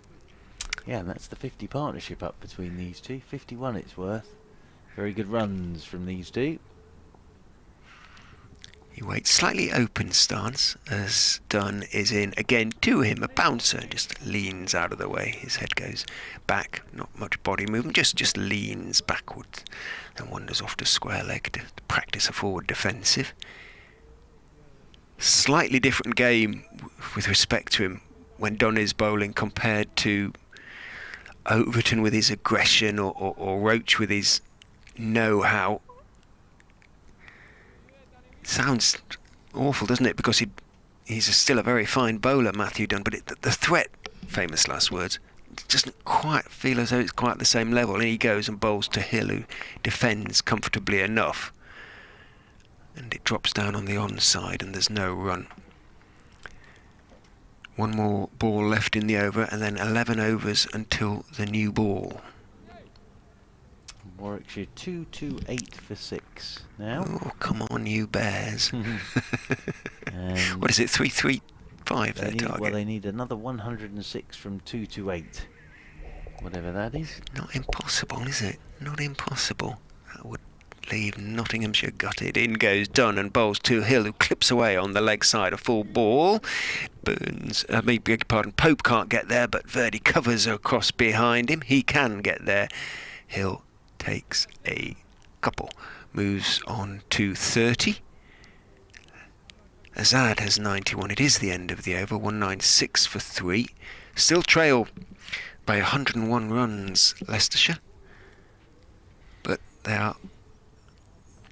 Yeah, and that's the 50 partnership up between these two. 51 it's worth. Very good runs from these two. He waits slightly open stance as Dunn is in again to him. A bouncer just leans out of the way. His head goes back, not much body movement, just leans backwards and wanders off to square leg to practice a forward defensive. Slightly different game with respect to him when Dunn is bowling compared to Overton with his aggression or Roach with his know-how. Sounds awful, doesn't it? Because he's still a very fine bowler, Matthew Dunn, but the threat, famous last words, doesn't quite feel as though it's quite the same level. And he goes and bowls to Hill, who defends comfortably enough. And it drops down on the onside, and there's no run. One more ball left in the over, and then 11 overs until the new ball. Warwickshire 228 for 6 now. Oh, come on, you Bears. What is it, 335 their target? Well, they need another 106 from 228. Whatever that is. Not impossible, is it? Not impossible. That would leave Nottinghamshire gutted. In goes Dunn and bowls to Hill, who clips away on the leg side. A full ball. Burns, beg your pardon, Pope can't get there, but Verdi covers across behind him. He can get there. Hill takes a couple, moves on to 30. Azad has 91. It is the end of the over, 196 for 3. Still trail by 101 runs, Leicestershire, but they are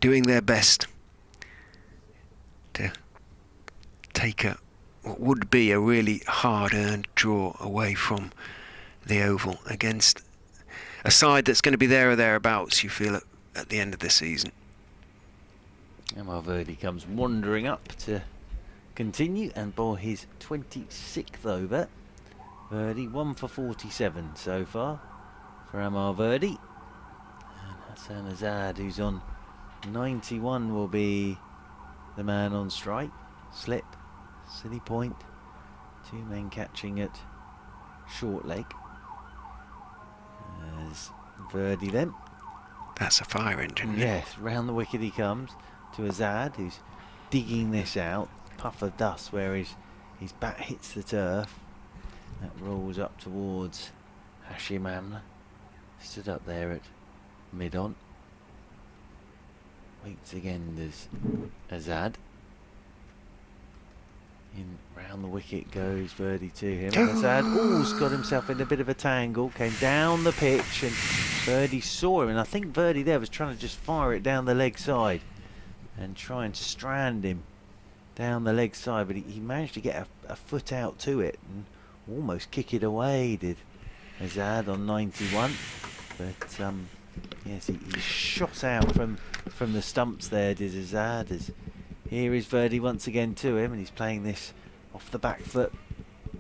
doing their best to take what would be a really hard-earned draw away from the Oval against a side that's going to be there or thereabouts, you feel, at the end of the season. And while Verdi comes wandering up to continue and bowl his 26th over. Verdi 1 for 47 so far for Amar Verdi. And Hassan Azad, who's on 91, will be the man on strike. Slip, silly point. 2 men catching at short leg. As Verdi then. That's a fire engine. Yes, round the wicket he comes to Azad, who's digging this out. Puff of dust where his bat hits the turf. That rolls up towards Hashim Amla. Stood up there at mid-on. Waits again, there's Azad. In round the wicket goes Verdi to him. Azad, he's got himself in a bit of a tangle. Came down the pitch and Verdi saw him. And I think Verdi there was trying to just fire it down the leg side and try and strand him down the leg side. But he managed to get a foot out to it and almost kick it away, did Azad on 91. But yes, he shot out from the stumps there, did Azad. As here is Verdi once again to him, and he's playing this off the back foot.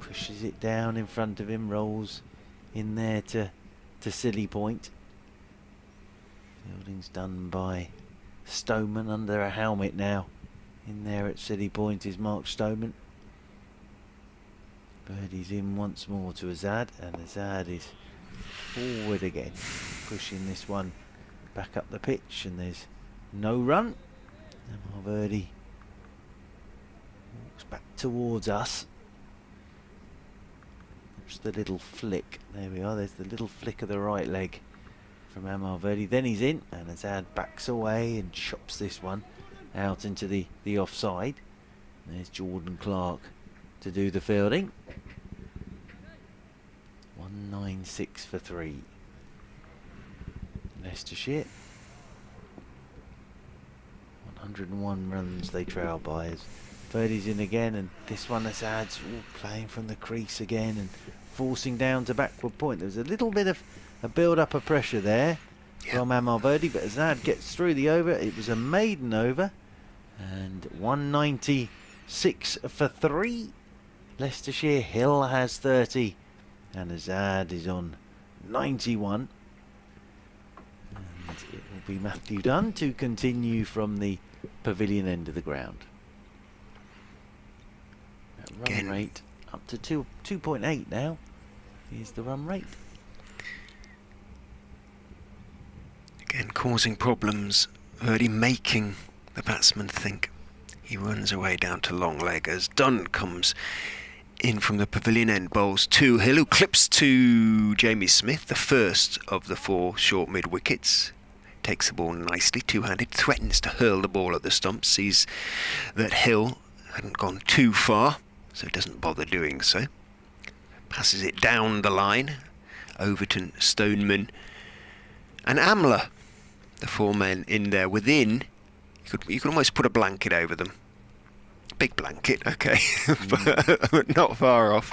Pushes it down in front of him, rolls in there to silly point. Fielding's done by Stoneman under a helmet now. In there at silly point is Mark Stoneman. Verdi's in once more to Azad, and Azad is forward again, pushing this one back up the pitch, and there's no run. And Verdi walks back towards us. Watch the little flick. There we are. There's the little flick of the right leg from Amar Verdi. Then he's in, and Azad backs away and chops this one out into the offside. And there's Jordan Clark to do the fielding. 196 for 3. Leicestershire. 101 runs they trail by as Verdi's in again, and this one Azad's playing from the crease again and forcing down to backward point. There was a little bit of a build-up of pressure there from Amar Verdi, but Azad gets through the over. It was a maiden over, and 196 for 3. Leicestershire. Hill has 30, and Azad is on 91. it will be Matthew Dunn to continue from the pavilion end of the ground. Run rate up to 2.8 now is the run rate. Again, causing problems, Verdi making the batsman think. He runs away down to long leg as Dunn comes in from the pavilion end, bowls to Hill, who clips to Jamie Smith, the first of the 4 short mid wickets. Takes the ball nicely, two-handed, threatens to hurl the ball at the stumps, sees that Hill hadn't gone too far, so doesn't bother doing so. Passes it down the line. Overton, Stoneman and Amler, the 4 men in there within. You could almost put a blanket over them. Big blanket, okay, but not far off.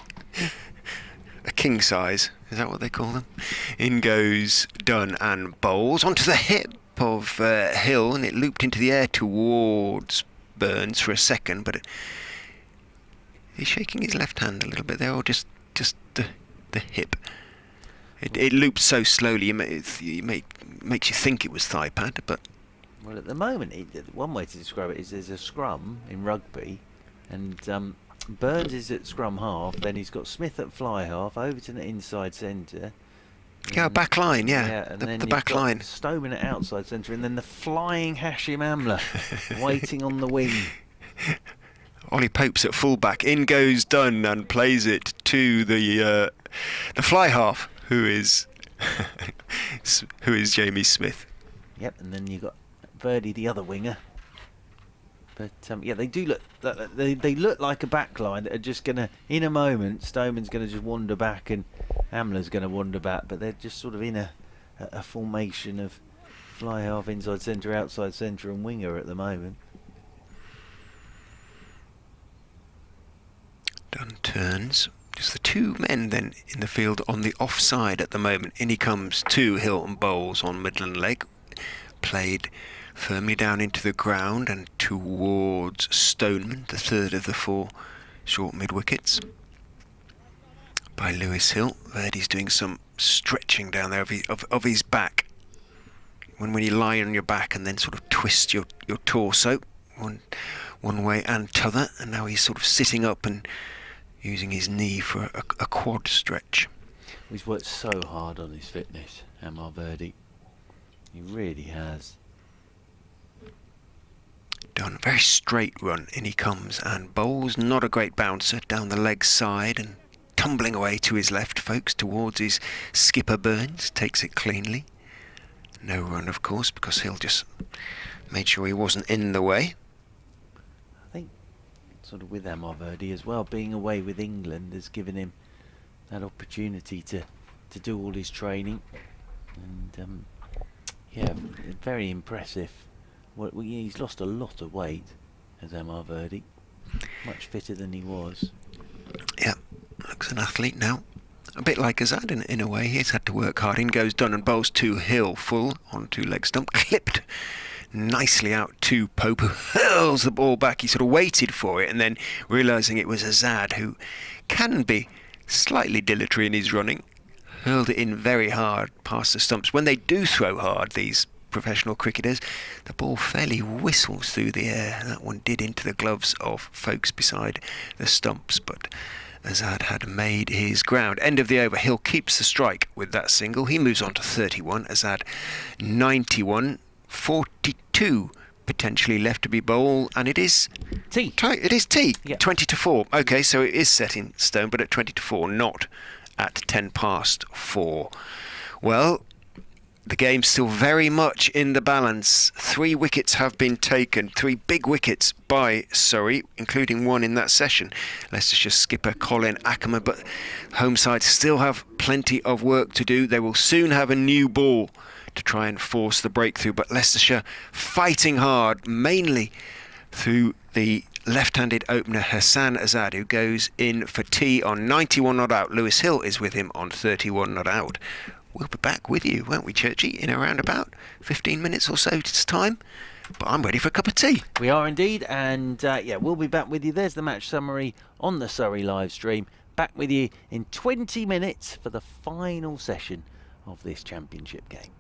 A king size, is that what they call them? In goes Dunn and bowls onto the hip of Hill, and it looped into the air towards Burns for a second, but he's shaking his left hand a little bit there, or just the hip. It looped so slowly, makes you think it was thigh pad, but... Well, at the moment, one way to describe it is there's a scrum in rugby, and Burns is at scrum half, then he's got Smith at fly half, Overton at inside centre. Yeah, back line, yeah, and the then back line. Stoneman at outside centre, and then the flying Hashim Amla waiting on the wing. Ollie Pope's at full back. In goes Dunn and plays it to the fly half, who is Jamie Smith. Yep, and then you've got Verdi, the other winger. But yeah, they do look. They look like a backline that are just gonna, in a moment, Stoneman's gonna just wander back and Amler's gonna wander back. But they're just sort of in a formation of fly half, inside centre, outside centre, and winger at the moment. Dunn turns. Just the 2 men then in the field on the offside at the moment. In he comes to Hill and bowls on Midland leg. Played firmly down into the ground and towards Stoneman, the 3rd of the 4 short mid wickets. By Lewis Hill. Verdi's doing some stretching down there of his back. When you lie on your back and then sort of twist your torso one way and t'other, and now he's sort of sitting up and using his knee for a quad stretch. He's worked so hard on his fitness, Amar Verdi. He really has. Done. Very straight run. In he comes and bowls. Not a great bouncer down the leg side and tumbling away to his left, folks, towards his skipper Burns. Takes it cleanly. No run, of course, because Hill just made sure he wasn't in the way. I think sort of with Amar Verdi as well, being away with England has given him that opportunity to do all his training, and yeah, very impressive. Well, he's lost a lot of weight as Amar Verdi, much fitter than he was. Yeah, looks an athlete now. A bit like Azad in a way. He's had to work hard. In goes Dunn and bowls to Hill, full onto leg stump, clipped nicely out to Pope, who hurls the ball back. He sort of waited for it, and then realising it was Azad, who can be slightly dilatory in his running, hurled it in very hard past the stumps. When they do throw hard, these professional cricketers, the ball fairly whistles through the air. That one did into the gloves of folks beside the stumps, but Azad had made his ground. End of the over. Hill keeps the strike with that single. He moves on to 31. Azad 91. 42 potentially left to be bowled, and it is T. It is T. Yep. 20 to 4. Okay, so it is set in stone, but at 20 to 4, not at 10 past 4. Well, the game's still very much in the balance. 3 wickets have been taken, 3 big wickets by Surrey, including one in that session. Leicestershire skipper Colin Ackerman, but home side still have plenty of work to do. They will soon have a new ball to try and force the breakthrough, but Leicestershire fighting hard, mainly through the left-handed opener Hassan Azad, who goes in for tea on 91 not out. Lewis Hill is with him on 31 not out. We'll be back with you, won't we, Churchy, in around about 15 minutes or so it's time. But I'm ready for a cup of tea. We are indeed, and yeah, we'll be back with you. There's the match summary on the Surrey live stream. Back with you in 20 minutes for the final session of this championship game.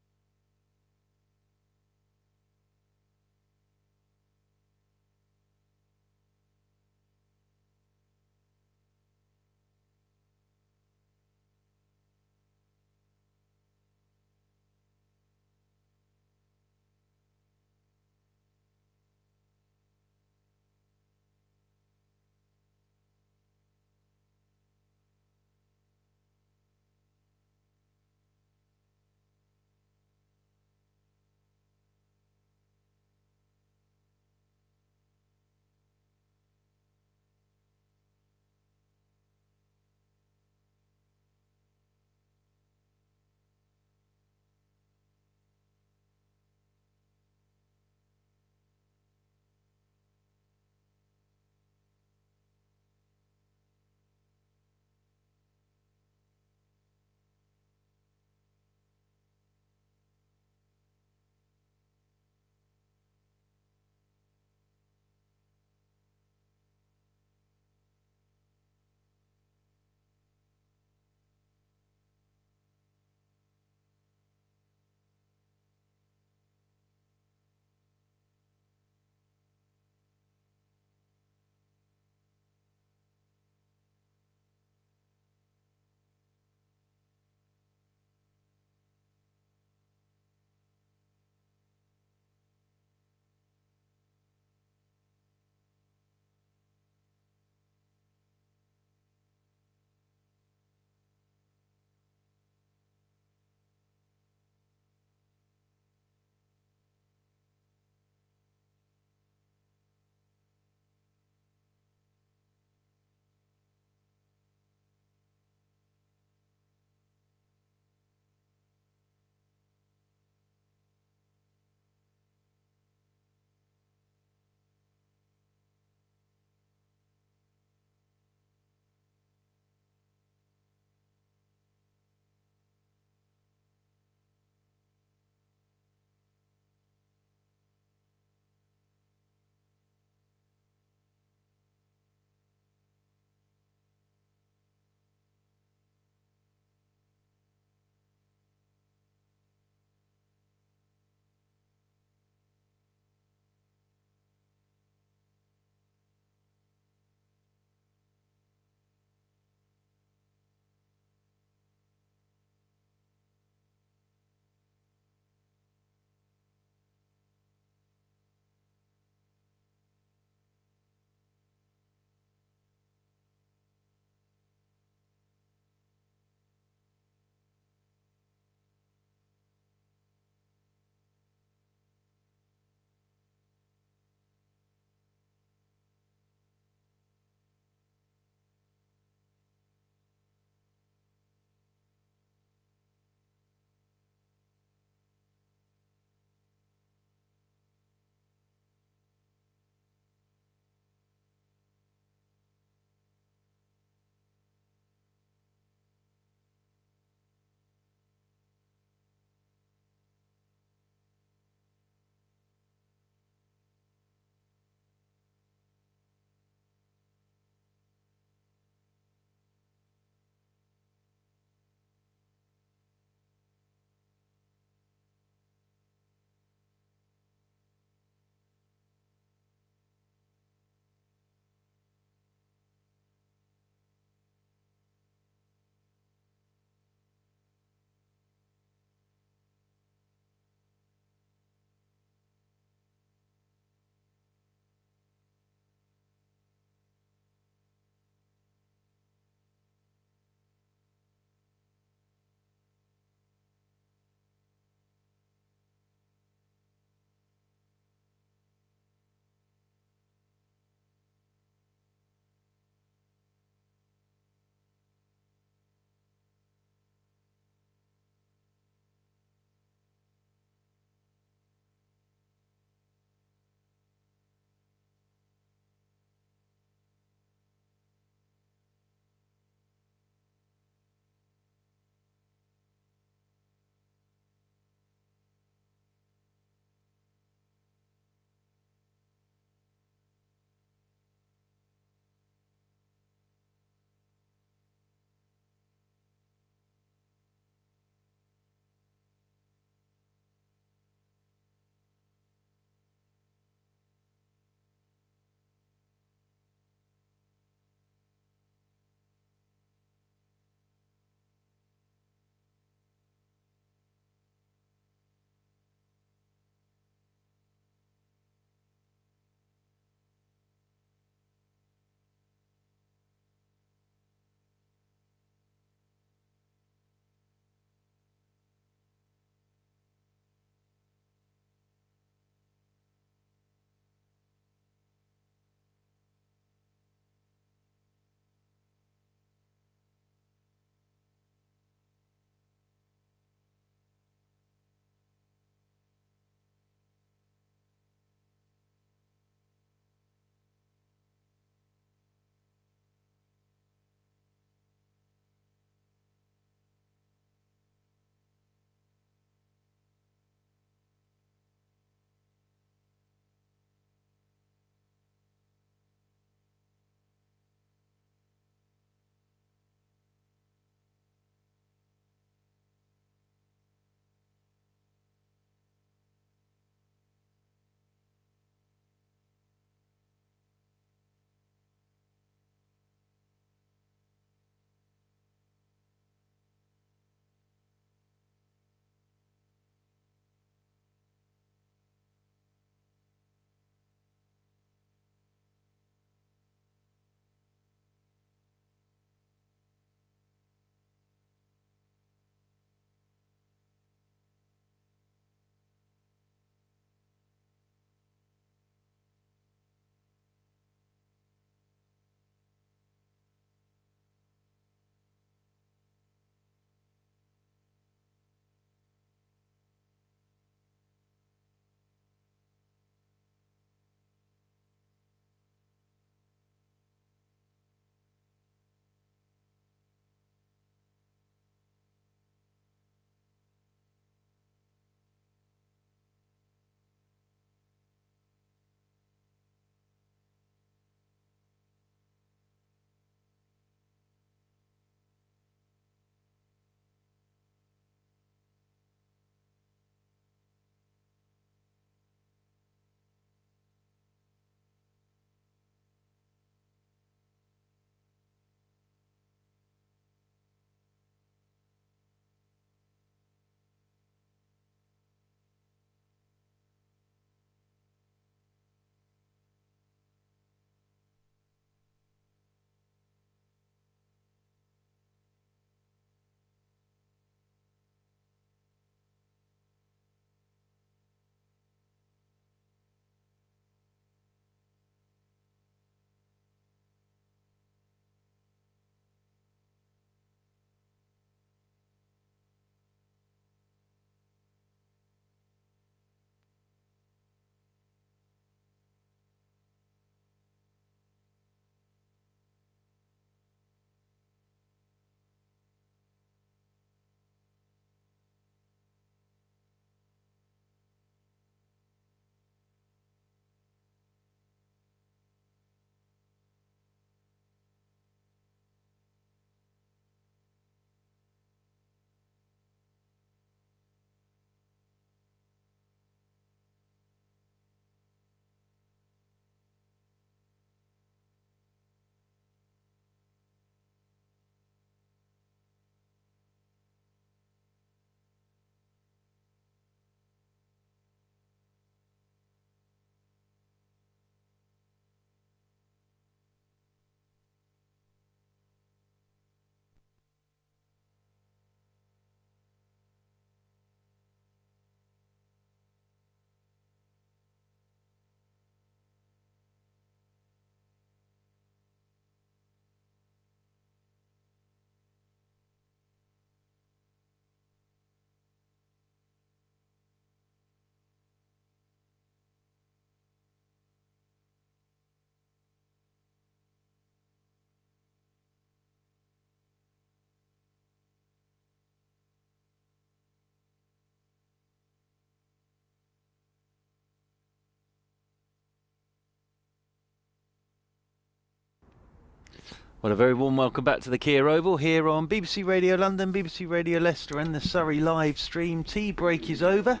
Well, a very warm welcome back to the Kia Oval here on BBC Radio London, BBC Radio Leicester and the Surrey live stream. Tea break is over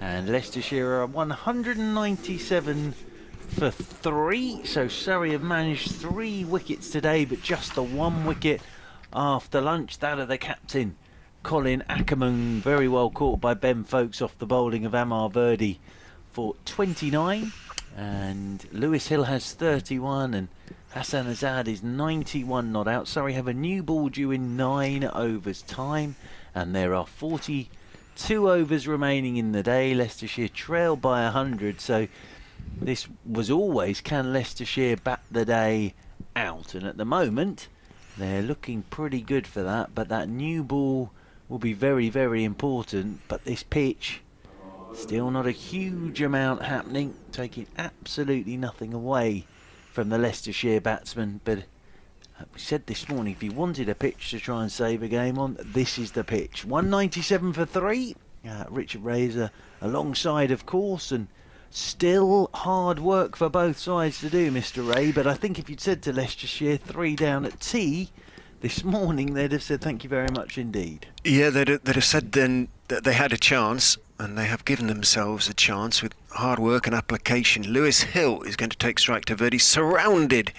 and Leicestershire are 197 for 3. So Surrey have managed 3 wickets today, but just the 1 wicket after lunch. That of the captain, Colin Ackerman, very well caught by Ben Folkes off the bowling of Verdi for 29. And Lewis Hill has 31 and Hassan Azad is 91 not out. Surrey have a new ball due in 9 overs time, and there are 42 overs remaining in the day. Leicestershire trail by 100, so this was always, can Leicestershire bat the day out? And at the moment they're looking pretty good for that, but that new ball will be very, very important. But this pitch, still not a huge amount happening, taking absolutely nothing away from the Leicestershire batsmen. But we said this morning, if you wanted a pitch to try and save a game on, this is the pitch. 197 for 3. Richard Razor alongside, of course, and still hard work for both sides to do, Mr. Ray. But I think if you'd said to Leicestershire 3 down at tea this morning, they'd have said thank you very much indeed. Yeah, they'd have said then that they had a chance, and they have given themselves a chance with hard work and application. Lewis Hill is going to take strike to Verdi, surrounded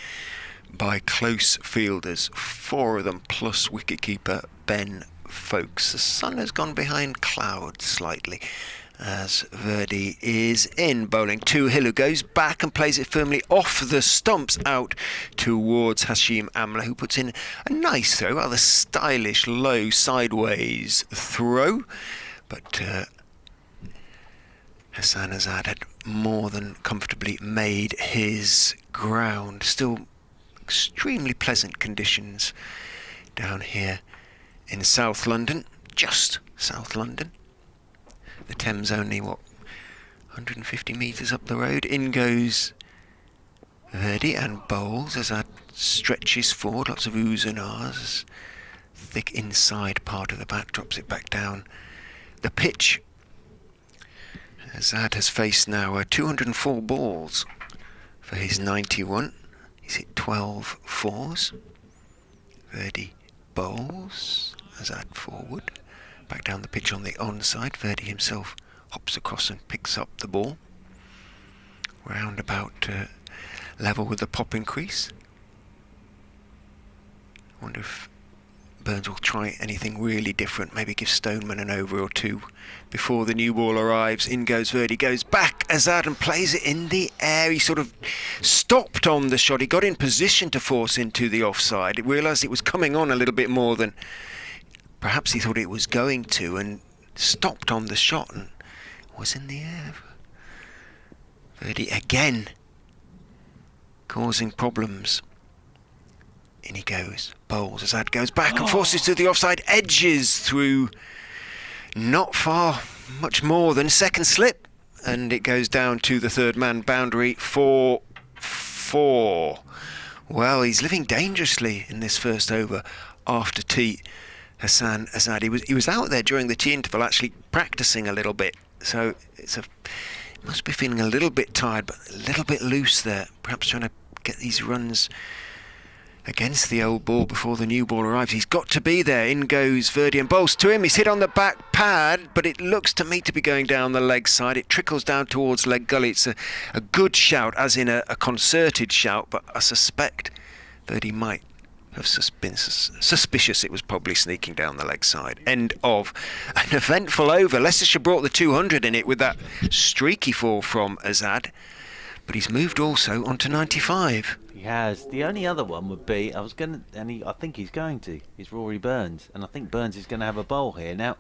by close fielders, 4 of them plus wicketkeeper Ben Folkes. The sun has gone behind clouds slightly as Verdi is in. Bowling to Hill, who goes back and plays it firmly off the stumps out towards Hashim Amla, who puts in a nice throw, rather stylish low sideways throw. But Hassan Azad had more than comfortably made his ground. Still extremely pleasant conditions down here in South London, just South London. The Thames only, 150 metres up the road. In goes Verdi and bowls. Azad stretches forward, lots of oohs and ahs. Thick inside part of the bat, drops it back down the pitch. Azad has faced now 204 balls for his 91. He's hit 12 fours. Verdi bowls. Azad forward. Back down the pitch on the onside. Verdi himself hops across and picks up the ball. Round about level with the popping crease. I wonder if Burns will try anything really different, maybe give Stoneman an over or 2 before the new ball arrives. In goes Verdi, goes back Azad and plays it in the air. He sort of stopped on the shot. He got in position to force into the offside. He realised it was coming on a little bit more than perhaps he thought it was going to, and stopped on the shot and was in the air. Verdi again causing problems. In he goes, bowls. Azad goes back and forces to the offside, edges through not far, much more than second slip, and it goes down to the third man boundary for 4. Well, he's living dangerously in this first over after tea. Hassan Azad, he was out there during the tea interval actually practicing a little bit, so must be feeling a little bit tired, but a little bit loose there, perhaps trying to get these runs against the old ball before the new ball arrives. He's got to be there. In goes Verdi and bowls to him. He's hit on the back pad, but it looks to me to be going down the leg side. It trickles down towards leg gully. It's a good shout, as in a concerted shout, but I suspect Verdi might have been suspicious it was probably sneaking down the leg side. End of an eventful over. Leicestershire brought the 200 in it with that streaky fall from Azad, but he's moved also onto 95. He has. The only other one would be, I think he's going to, is Rory Burns, and I think Burns is going to have a bowl here. Now,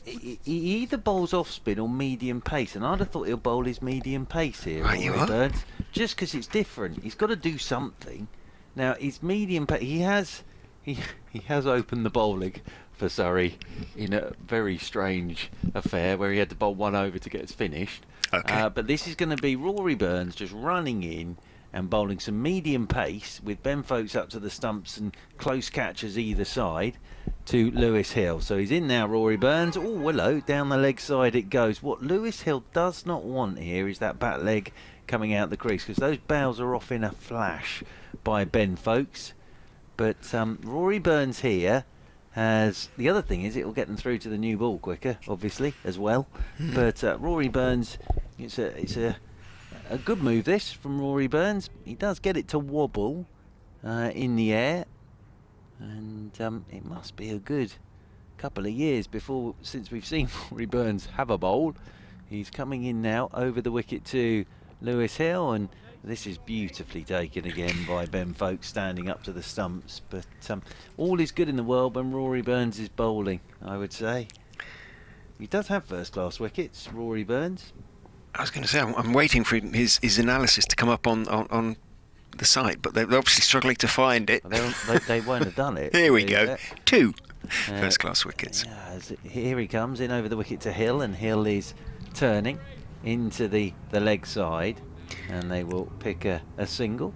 he either bowls off spin or medium pace, and I'd have thought he'll bowl his medium pace here, right, Rory Burns, just because it's different. He's got to do something. Now, his medium pace, he has opened the bowling for Surrey in a very strange affair where he had to bowl 1 over to get us finished. Okay. But this is going to be Rory Burns just running in and bowling some medium pace with Ben Folkes up to the stumps and close catches either side to Lewis Hill. So he's in now, Rory Burns. Oh, hello, down the leg side it goes. What Lewis Hill does not want here is that bat leg coming out the crease, because those bails are off in a flash by Ben Folkes. But Rory Burns here has... The other thing is it will get them through to the new ball quicker, obviously, as well. But Rory Burns, it's a good move, this, from Rory Burns. He does get it to wobble in the air. And it must be a good couple of years since we've seen Rory Burns have a bowl. He's coming in now over the wicket to Lewis Hill, and this is beautifully taken again by Ben Folkes standing up to the stumps. But all is good in the world when Rory Burns is bowling, I would say. He does have first-class wickets, Rory Burns. I was going to say, I'm waiting for his analysis to come up on the site, but they're obviously struggling to find it. They won't have done it. Here we go. 2 first-class wickets. Here he comes in over the wicket to Hill, and Hill is turning into the leg side, and they will pick a single.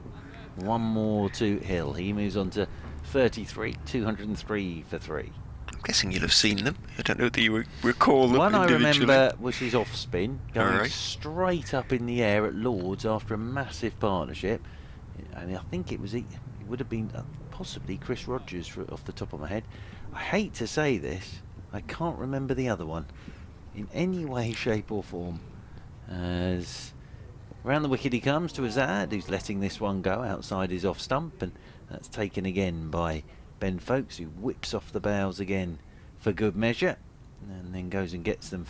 One more to Hill. He moves on to 33, 203 for 3. I'm guessing you'll have seen them. I don't know whether you recall them One I individually. remember was his off spin, going Right. straight up in the air at Lord's after a massive partnership. I mean, I think it would have been possibly Chris Rogers off the top of my head. I hate to say this, I can't remember the other one in any way, shape or form. As round the wicket he comes to Azad, who's letting this one go outside his off stump, and that's taken again by Ben Folkes, who whips off the bows again for good measure, and then goes and gets them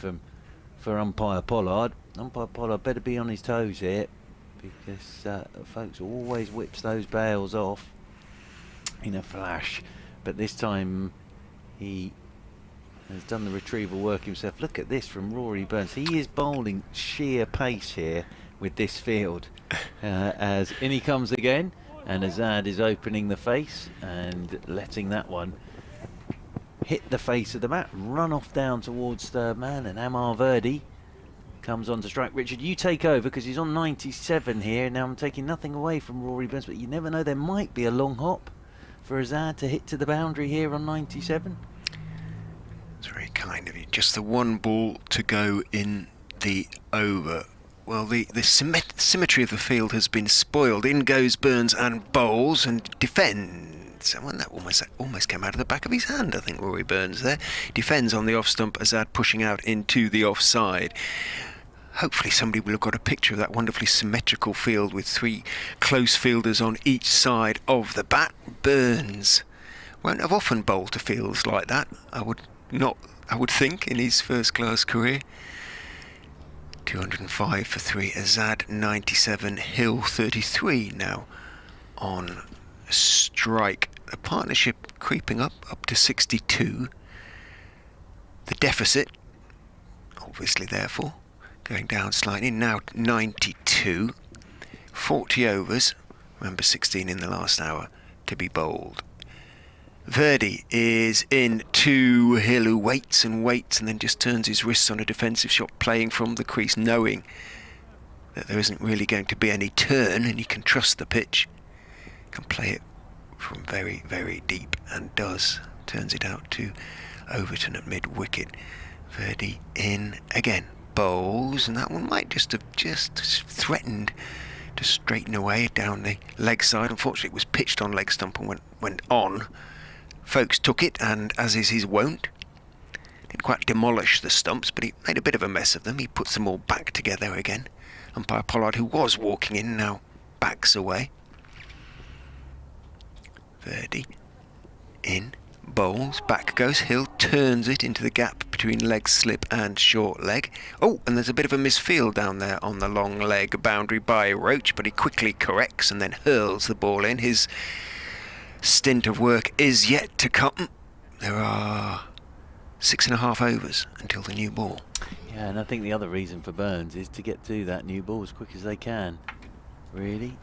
for umpire Pollard. Umpire Pollard better be on his toes here, because Folkes always whips those bails off in a flash, but this time he has done the retrieval work himself. Look at this from Rory Burns. He is bowling sheer pace here with this field. As in he comes again, and Azad is opening the face and letting that one hit the face of the mat, run off down towards third man, and Verdi comes on to strike. Richard, you take over, because he's on 97 here. Now I'm taking nothing away from Rory Burns, but you never know, there might be a long hop for Azad to hit to the boundary here on 97. It's very kind of you. Just the one ball to go in the over. Well, the symmetry of the field has been spoiled. In goes Burns and bowls and defends. And that almost came out of the back of his hand, I think, Rory Burns there. Defends on the off stump, Azad pushing out into the offside. Hopefully somebody will have got a picture of that wonderfully symmetrical field with 3 close fielders on each side of the bat. Burns won't have often bowled to fields like that, I would think, in his first-class career. 205 for 3, Azad 97, Hill 33 now on strike. The partnership creeping up to 62. The deficit, obviously therefore, going down slightly, now 92. 40 overs, remember 16 in the last hour to be bowled. Verdi is in to Hill, who waits and then just turns his wrists on a defensive shot, playing from the crease, knowing that there isn't really going to be any turn and he can trust the pitch. Can play it from very, very deep, and does. Turns it out to Overton at mid-wicket. Verdi in again. Bowls, and that one might just have threatened to straighten away down the leg side. Unfortunately, it was pitched on leg stump and went on. Folkes took it, and as is his wont, didn't quite demolish the stumps, but he made a bit of a mess of them. He puts them all back together again. Umpire Pollard, who was walking in, now backs away. Verdi in, bowls, back goes Hill, turns it into the gap between leg slip and short leg. Oh, and there's a bit of a misfield down there on the long leg boundary by Roach, but he quickly corrects and then hurls the ball in. His stint of work is yet to come. There are 6.5 overs until the new ball. Yeah, and I think the other reason for Burns is to get to that new ball as quick as they can. Really.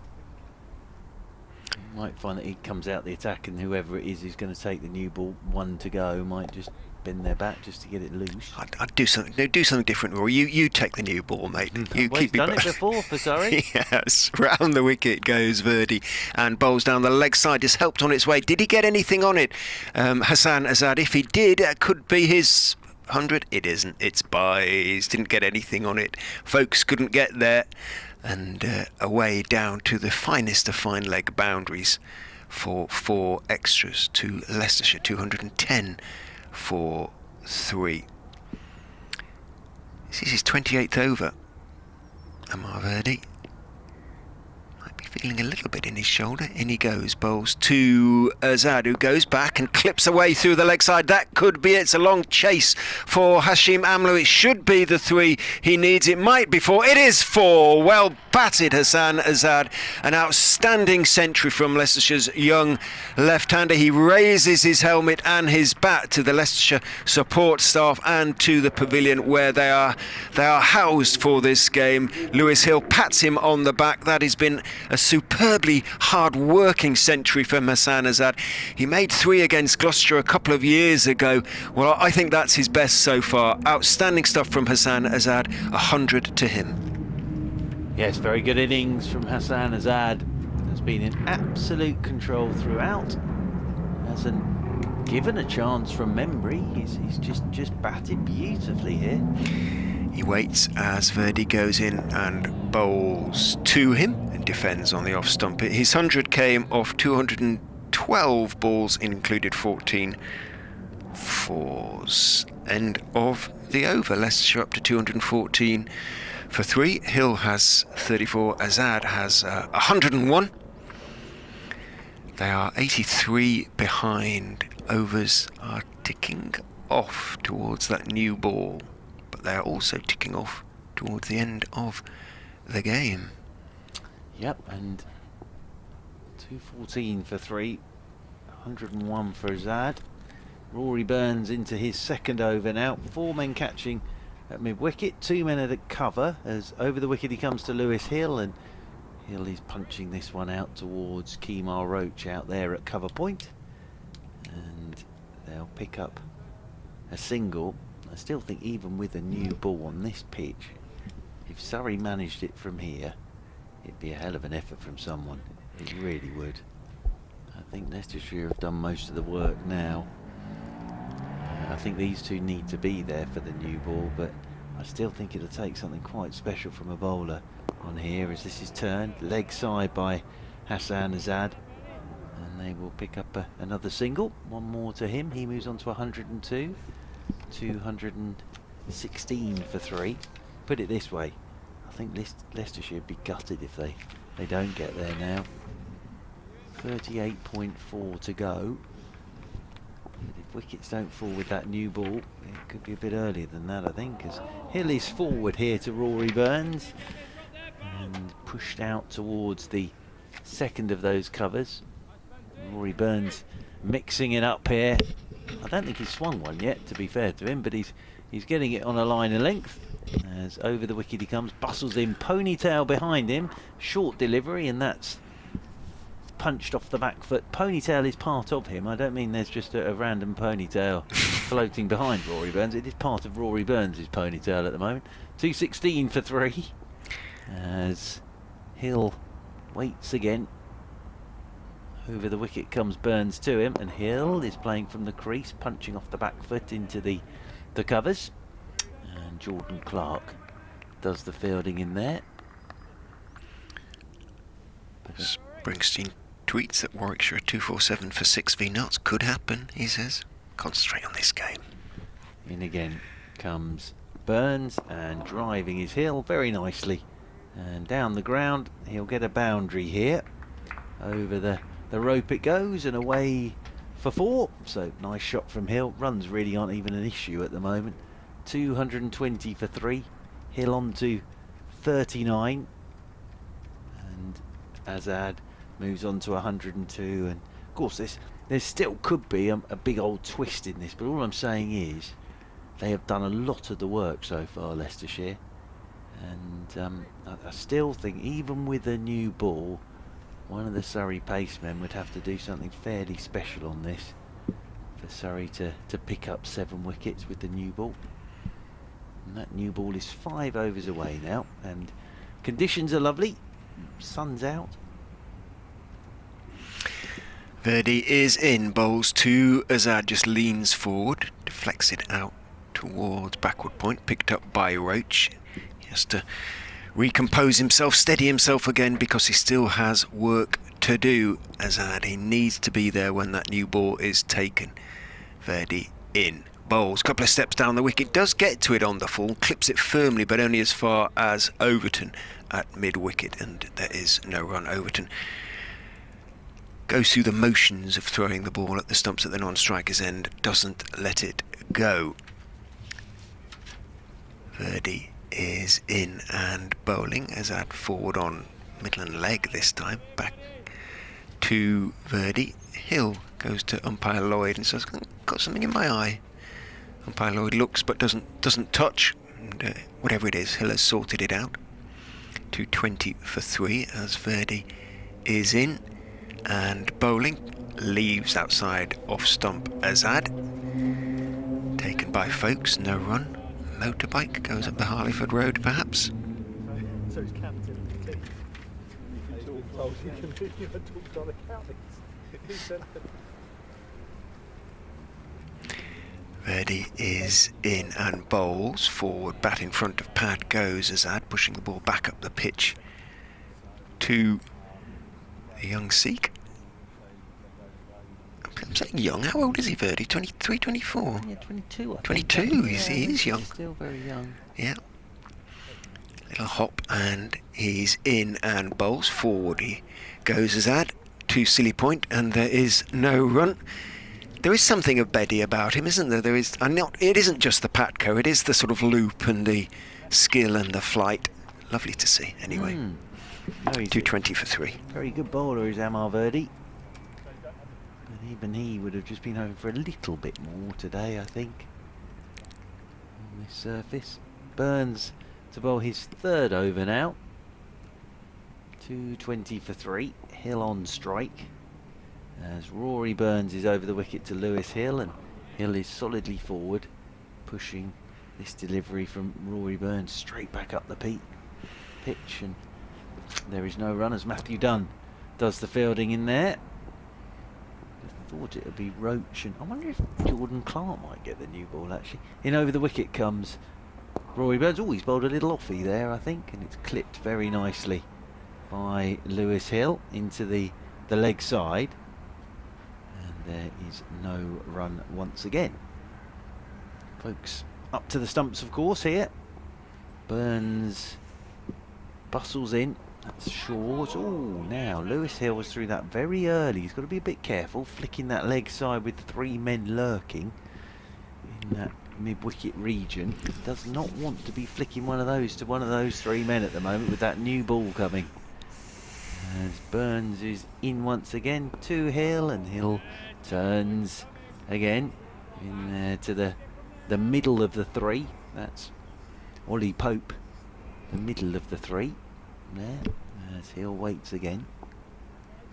You might find that he comes out the attack, and whoever it is who's going to take the new ball, one to go, might just bend their back just to get it loose. I'd do something. No, do something different, Rory. You take the new ball, mate. You Well, he's done it before for Surrey. Yes, round the wicket goes Verdi and bowls down the leg side. Is helped on its way. Did he get anything on it? Hassan Azad, if he did, could be his 100. It isn't. It's byes. Didn't get anything on it. Folkes couldn't get there, and away down to the finest of fine leg boundaries for 4 extras to Leicestershire, 210 for 3. This is his 28th over. Amar Verdi might be feeling a little bit in his shoulder. In he goes, bowls to Azad, who goes back and clips away through the leg side. That could be it. It's a long chase for Hashim Amla. It should be the 3 he needs. It might be 4. It is 4. Well batted, Hassan Azad. An outstanding century from Leicestershire's young left-hander. He raises his helmet and his bat to the Leicestershire support staff and to the pavilion where they are housed for this game. Lewis Hill pats him on the back. That has been a superbly hard-working century from Hassan Azad. He made 3 against Gloucestershire a couple of years ago. Well, I think that's his best so far. Outstanding stuff from Hassan Azad. 100 to him. Yes, very good innings from Hassan Azad. Has been in absolute control throughout. Hasn't given a chance from memory. He's just batted beautifully here. He waits as Verdi goes in and bowls to him and defends on the off stump. His 100 came off 212 balls, included 14 fours. End of the over. Leicestershire up to 214 for 3. Hill has 34. Azad has 101. They are 83 behind. Overs are ticking off towards that new ball, but they are also ticking off towards the end of the game. Yep, and 214 for 3, 101 for Azad. Rory Burns into his second over now. 4 men catching at mid-wicket, 2 men at cover, as over the wicket he comes to Lewis Hill, and Hill is punching this one out towards Kemar Roach out there at cover point, and they'll pick up a single. I still think even with a new ball on this pitch, if Surrey managed it from here, it'd be a hell of an effort from someone. It really would. I think Leicestershire have done most of the work now. I think these 2 need to be there for the new ball, but I still think it'll take something quite special from a bowler on here as this is turned leg side by Hassan Azad, and they will pick up another single. 1 more to him. He moves on to 102. 216 for 3. Put it this way, I think Leicestershire would be gutted if they don't get there now. 38.4 to go. But if wickets don't fall with that new ball, it could be a bit earlier than that, I think, as Hill is forward here to Rory Burns and pushed out towards the second of those covers. Rory Burns mixing it up here. I don't think he's swung one yet, to be fair to him, but he's getting it on a line of length. As over the wicket he comes, bustles in, ponytail behind him, short delivery, and that's punched off the back foot. Ponytail is part of him. I don't mean there's just a random ponytail floating behind Rory Burns. It is part of Rory Burns' ponytail at the moment. 216 for 3 as Hill waits again. Over the wicket comes Burns to him, and Hill is playing from the crease, punching off the back foot into the covers, and Jordan Clark does the fielding in there. Springsteen tweets that Warwickshire are 247 for 6 V knots. Could happen, he says. Concentrate on this game. In again comes Burns, and driving is Hill very nicely, and down the ground. He'll get a boundary here. Over the rope it goes, and away for 4. So nice shot from Hill. Runs really aren't even an issue at the moment. 220 for 3. Hill on to 39, and Azad moves on to 102. And of course there still could be a big old twist in this, but all I'm saying is they have done a lot of the work so far, Leicestershire, and I still think even with a new ball, one of the Surrey pacemen would have to do something fairly special on this for Surrey to pick up 7 wickets with the new ball. And that new ball is 5 overs away now, and conditions are lovely. Sun's out. Verdi is in, bowls to Azad, just leans forward, deflects it out towards backward point, picked up by Roach. He has to recompose himself, steady himself again, because he still has work to do, Azad. He needs to be there when that new ball is taken. Verdi in. Bowls, couple of steps down the wicket, does get to it on the full, clips it firmly, but only as far as Overton at mid-wicket, and there is no run. Overton goes through the motions of throwing the ball at the stumps at the non-striker's end, doesn't let it go. Verdi is in and bowling. Azad forward on middle and leg this time, back to Verdi. Hill goes to umpire Lloyd and says, got something in my eye. Umpire Lloyd looks but doesn't touch, and whatever it is, Hill has sorted it out. 220 for 3 as Verdi is in and bowling, leaves outside off stump Azad, taken by Folkes, no run. Motorbike goes up the Harleyford Road perhaps. So it's captain of the team. You told you had talked on accountants. Verdi is in and bowls. Forward, bat in front of pad goes Azad, pushing the ball back up the pitch to the young Sikh. I'm saying young, how old is he, Verdi? 23, 24? Yeah, 22. 22, he is young. Still very young. Yeah. Little hop and he's in and bowls. Forward he goes Azad to silly point, and there is no run. There is something of Verdi about him, isn't there? It isn't just the Patco, it is the sort of loop and the skill and the flight. Lovely to see, anyway. No, he's 220 for 3. very good bowler is Amar Verdi. And even he would have just been hoping for a little bit more today, I think, on this surface. Burns to bowl his 3rd over now. 220 for 3. Hill on strike, as Rory Burns is over the wicket to Lewis Hill, and Hill is solidly forward, pushing this delivery from Rory Burns straight back up the pitch, and there is no run as Matthew Dunn does the fielding in there. I thought it would be Roach, and I wonder if Jordan Clark might get the new ball actually. In over the wicket comes Rory Burns. Oh, he's bowled a little offie there, I think, and it's clipped very nicely by Lewis Hill into the leg side, and there is no run once again. Folks up to the stumps of course here. Burns bustles in, that's short. Oh, now Lewis Hill was through that very early. He's got to be a bit careful flicking that leg side with 3 men lurking in that mid-wicket region. He does not want to be flicking one of those to one of those 3 men at the moment with that new ball coming. As Burns is in once again to Hill, and Hill turns again in there to the middle of the 3. That's Ollie Pope, the middle of the 3 there, as Hill waits again,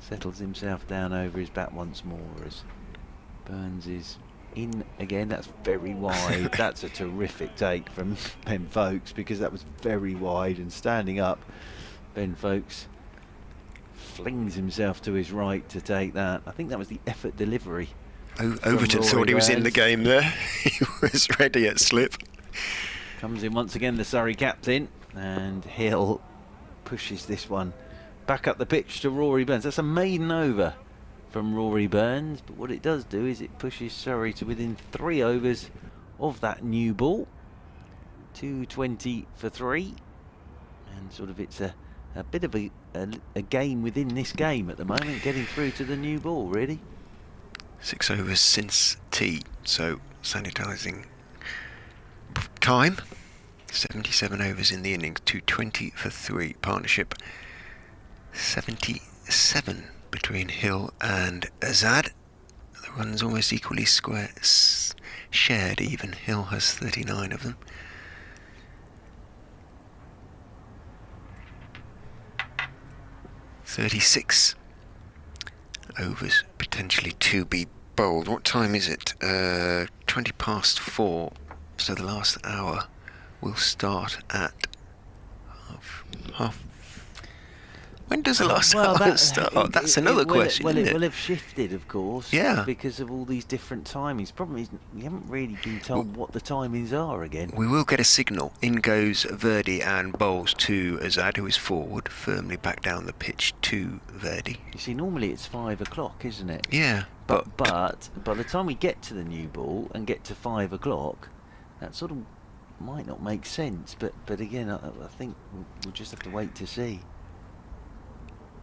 settles himself down over his bat once more as Burns is in again. That's very wide. That's a terrific take from Ben Folkes, because that was very wide, and standing up Ben Folkes flings himself to his right to take that. I think that was the effort delivery. Overton thought he was in the game there. He was ready at slip. Comes in once again the Surrey captain, and Hill pushes this one back up the pitch to Rory Burns. That's a maiden over from Rory Burns, but what it does do is it pushes Surrey to within 3 overs of that new ball. 220 for 3, and sort of it's a bit of a game within this game at the moment, getting through to the new ball really. 6 overs since tea, so sanitising time. 77 overs in the innings, 220 for 3. Partnership 77 between Hill and Azad. The runs almost equally shared even. Hill has 39 of them. (36) overs potentially to be bowled. What time is it? 20 past 4. So the last hour will start at When does the last hour start? That's another question, well, isn't it it? will have shifted, of course, Yeah. because of all these different timings. Problem is, we haven't really been told what the timings are again. We will get a signal. In goes Verdi and bowls to Azad, who is forward, firmly back down the pitch to Verdi. You see, normally it's 5 o'clock, isn't it? Yeah, But by the time we get to the new ball and get to 5 o'clock, that sort of might not make sense. But again, I think we'll just have to wait to see.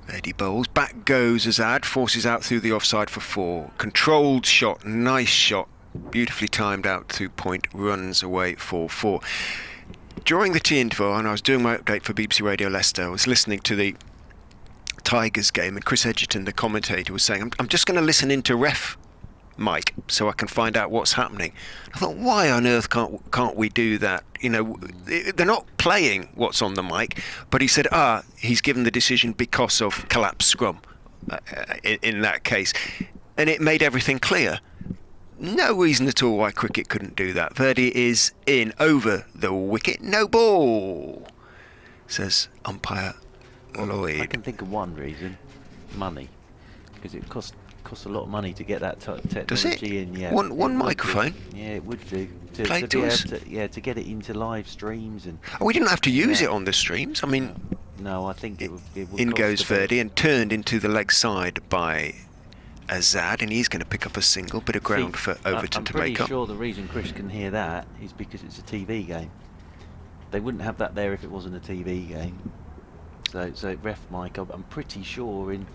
Verdi bowls. Back goes Azad, forces out through the offside for 4. Controlled shot, nice shot, beautifully timed out to point, runs away for 4. During the tea interval, and I was doing my update for BBC Radio Leicester, I was listening to the Tigers game, and Chris Edgerton, the commentator, was saying, I'm just going to listen into ref Mike so I can find out what's happening. I thought, why on earth can't we do that? You know, they're not playing what's on the mic, but he said, he's given the decision because of collapsed scrum in that case, and it made everything clear. No reason at all why cricket couldn't do that. Verdi is in over the wicket, no ball, says umpire Lloyd. I can think of one reason: money, because it costs a lot of money to get that technology Does it? in. Yeah, One microphone? Yeah, it would do. To Play be to us? able to get it into live streams and. Oh, we didn't have to use it on the streams. I mean, no, I think it would. in cost goes a bit. Verdi and turned into the leg side by Azad, and he's going to pick up a single bit of ground for Overton to make up. I'm pretty sure the reason Chris can hear that is because it's a TV game. They wouldn't have that there if it wasn't a TV game. So ref Mike, I'm pretty sure in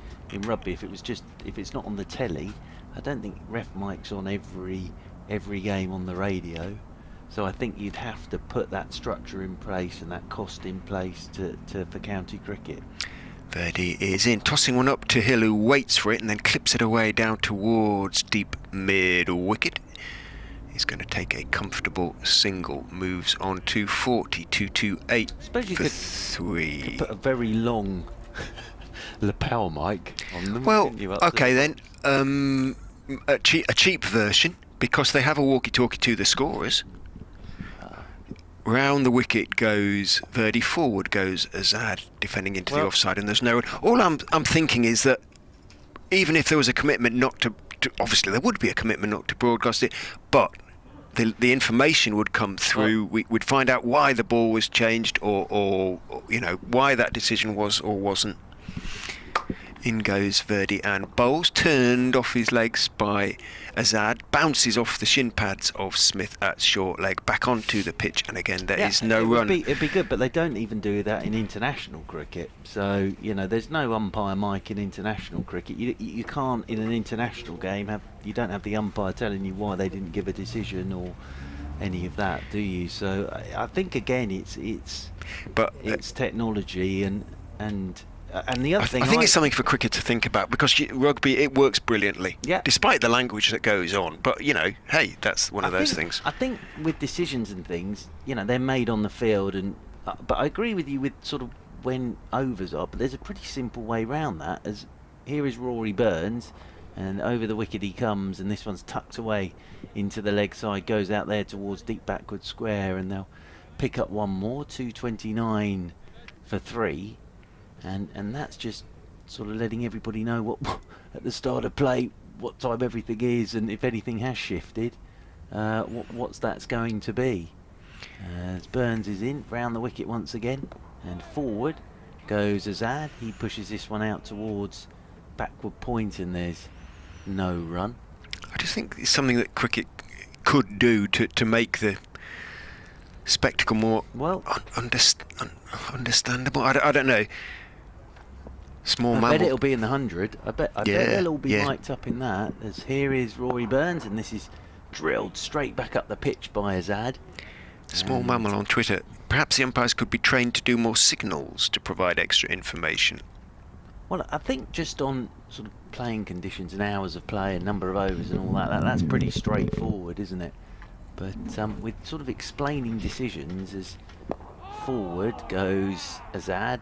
rugby, if it's not on the telly, I don't think ref Mike's on every game on the radio. So I think you'd have to put that structure in place and that cost in place for county cricket. Verdi is in, tossing one up to Hill, who waits for it and then clips it away down towards deep mid wicket. He's going to take a comfortable single, moves on to 42-8 Suppose you for could 3. put a very long lapel mic on them. Well, couldn't you, up okay there? then, a cheap version, because they have a walkie-talkie to the scorers. Round the wicket goes Verdi, forward goes Azad, defending into the offside, and there's no. All I'm thinking is that even if there was a commitment not to, obviously there would be a commitment not to broadcast it, but the information would come through. We'd find out why the ball was changed, or you know, why that decision was or wasn't. In goes Verdi and bowls, turned off his legs by Azad, bounces off the shin pads of Smith at short leg, back onto the pitch, and again there is no run. It'd be good, but they don't even do that in international cricket. So you know, there's no umpire mic in international cricket. You can't in an international game you don't have the umpire telling you why they didn't give a decision or any of that, do you? So I think again it's technology and the other thing I think it's something for cricket to think about, because rugby, it works brilliantly, despite the language that goes on. But you know, hey, that's one of those things. I think with decisions and things, you know, they're made on the field, and but I agree with you with sort of when overs are. But there's a pretty simple way round that. As here is Rory Burns, and over the wicket he comes, and this one's tucked away into the leg side, goes out there towards deep backward square, and they'll pick up one more, 229 for 3. And that's just sort of letting everybody know what at the start of play what time everything is, and if anything has shifted, what's that's going to be. As Burns is in, round the wicket once again, and forward goes Azad. He pushes this one out towards backward point, and there's no run. I just think it's something that cricket could do to make the spectacle more understandable. I don't know. I bet it'll be in the 100. I bet they'll all be mic'd up in that. As here is Rory Burns, and this is drilled straight back up the pitch by Azad. Small Mammal on Twitter. Perhaps the umpires could be trained to do more signals to provide extra information. Well, I think just on sort of playing conditions and hours of play and number of overs and all that's pretty straightforward, isn't it? But with sort of explaining decisions, as forward goes Azad,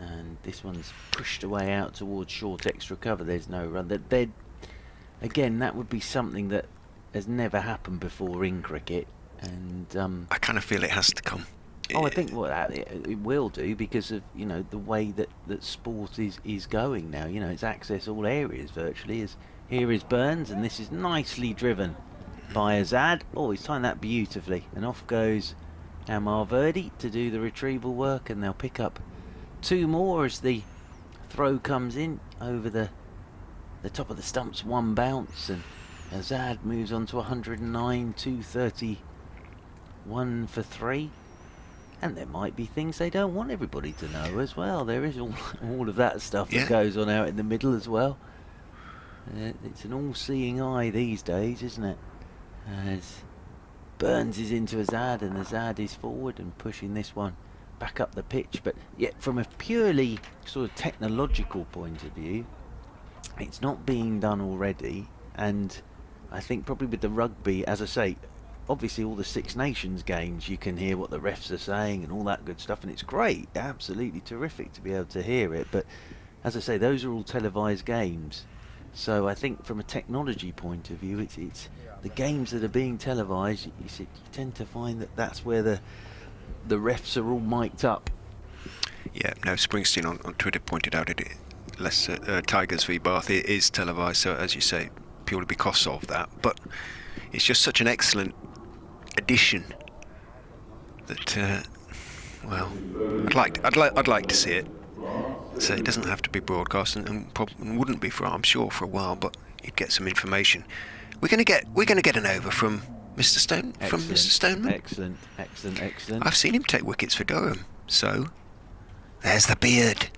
and this one's pushed away out towards short extra cover. There's no run. Again, that would be something that has never happened before in cricket, and I kind of feel it has to come. Oh, I think it will do because of the way that sport is going now. It's access all areas virtually. Here is Burns, and this is nicely driven by Azad. Oh, he's timed that beautifully, and off goes Verdi to do the retrieval work, and they'll pick up 2 more as the throw comes in over the top of the stumps. 1 bounce, and Azad moves on to 109, 231 for 3. And there might be things they don't want everybody to know as well. There is all of that stuff that goes on out in the middle as well. It's an all-seeing eye these days, isn't it? As Burns is into Azad, and Azad is forward and pushing this one back up the pitch. But yet, from a purely sort of technological point of view, it's not being done already. And I think probably with the rugby, as I say, obviously all the Six Nations games, you can hear what the refs are saying and all that good stuff, and it's great, absolutely terrific to be able to hear it. But as I say, those are all televised games. So I think from a technology point of view, it's the games that are being televised. You tend to find that that's where the refs are all mic'd up. Yeah, no, Springsteen on Twitter pointed out Tigers v Bath is televised, so as you say, purely because of that. But it's just such an excellent addition that well, I'd like to see it. So it doesn't have to be broadcast, and probably wouldn't be I'm sure for a while, but you'd get some information. We're gonna get an over from Mr. Stoneman. Excellent. I've seen him take wickets for Durham. So there's the beard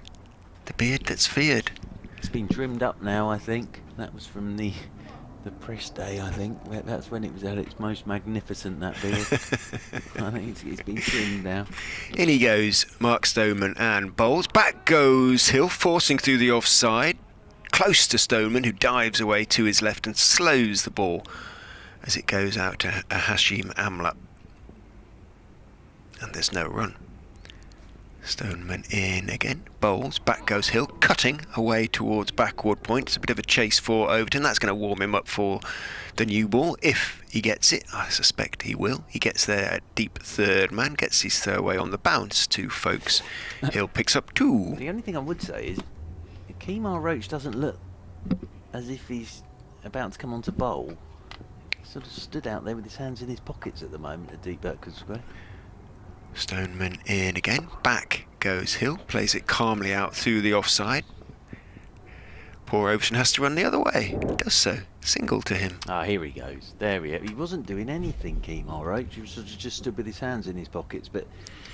that's feared. It's been trimmed up now, I think. That was from the press day, I think. That's when it was at its most magnificent, that beard. I think it's been trimmed now. In he goes, Mark Stoneman, and bowls. Back goes Hill, forcing through the offside. Close to Stoneman, who dives away to his left and slows the ball as it goes out to Hashim Amla. And there's no run. Stoneman in again, bowls, back goes Hill, cutting away towards backward point. It's a bit of a chase for Overton. That's going to warm him up for the new ball, if he gets it. I suspect he will. He gets there at deep third man, gets his throwaway on the bounce to Folkes. Hill picks up 2. The only thing I would say is Kemar Roach doesn't look as if he's about to come on to bowl. He sort of stood out there with his hands in his pockets at the moment at deep backward square. Stoneman in again, back goes Hill, plays it calmly out through the offside. Poor Overton has to run the other way, does so, single to him. Ah, here he goes, there he is. He wasn't doing anything, Kemar Roach, he was sort of just stood with his hands in his pockets, but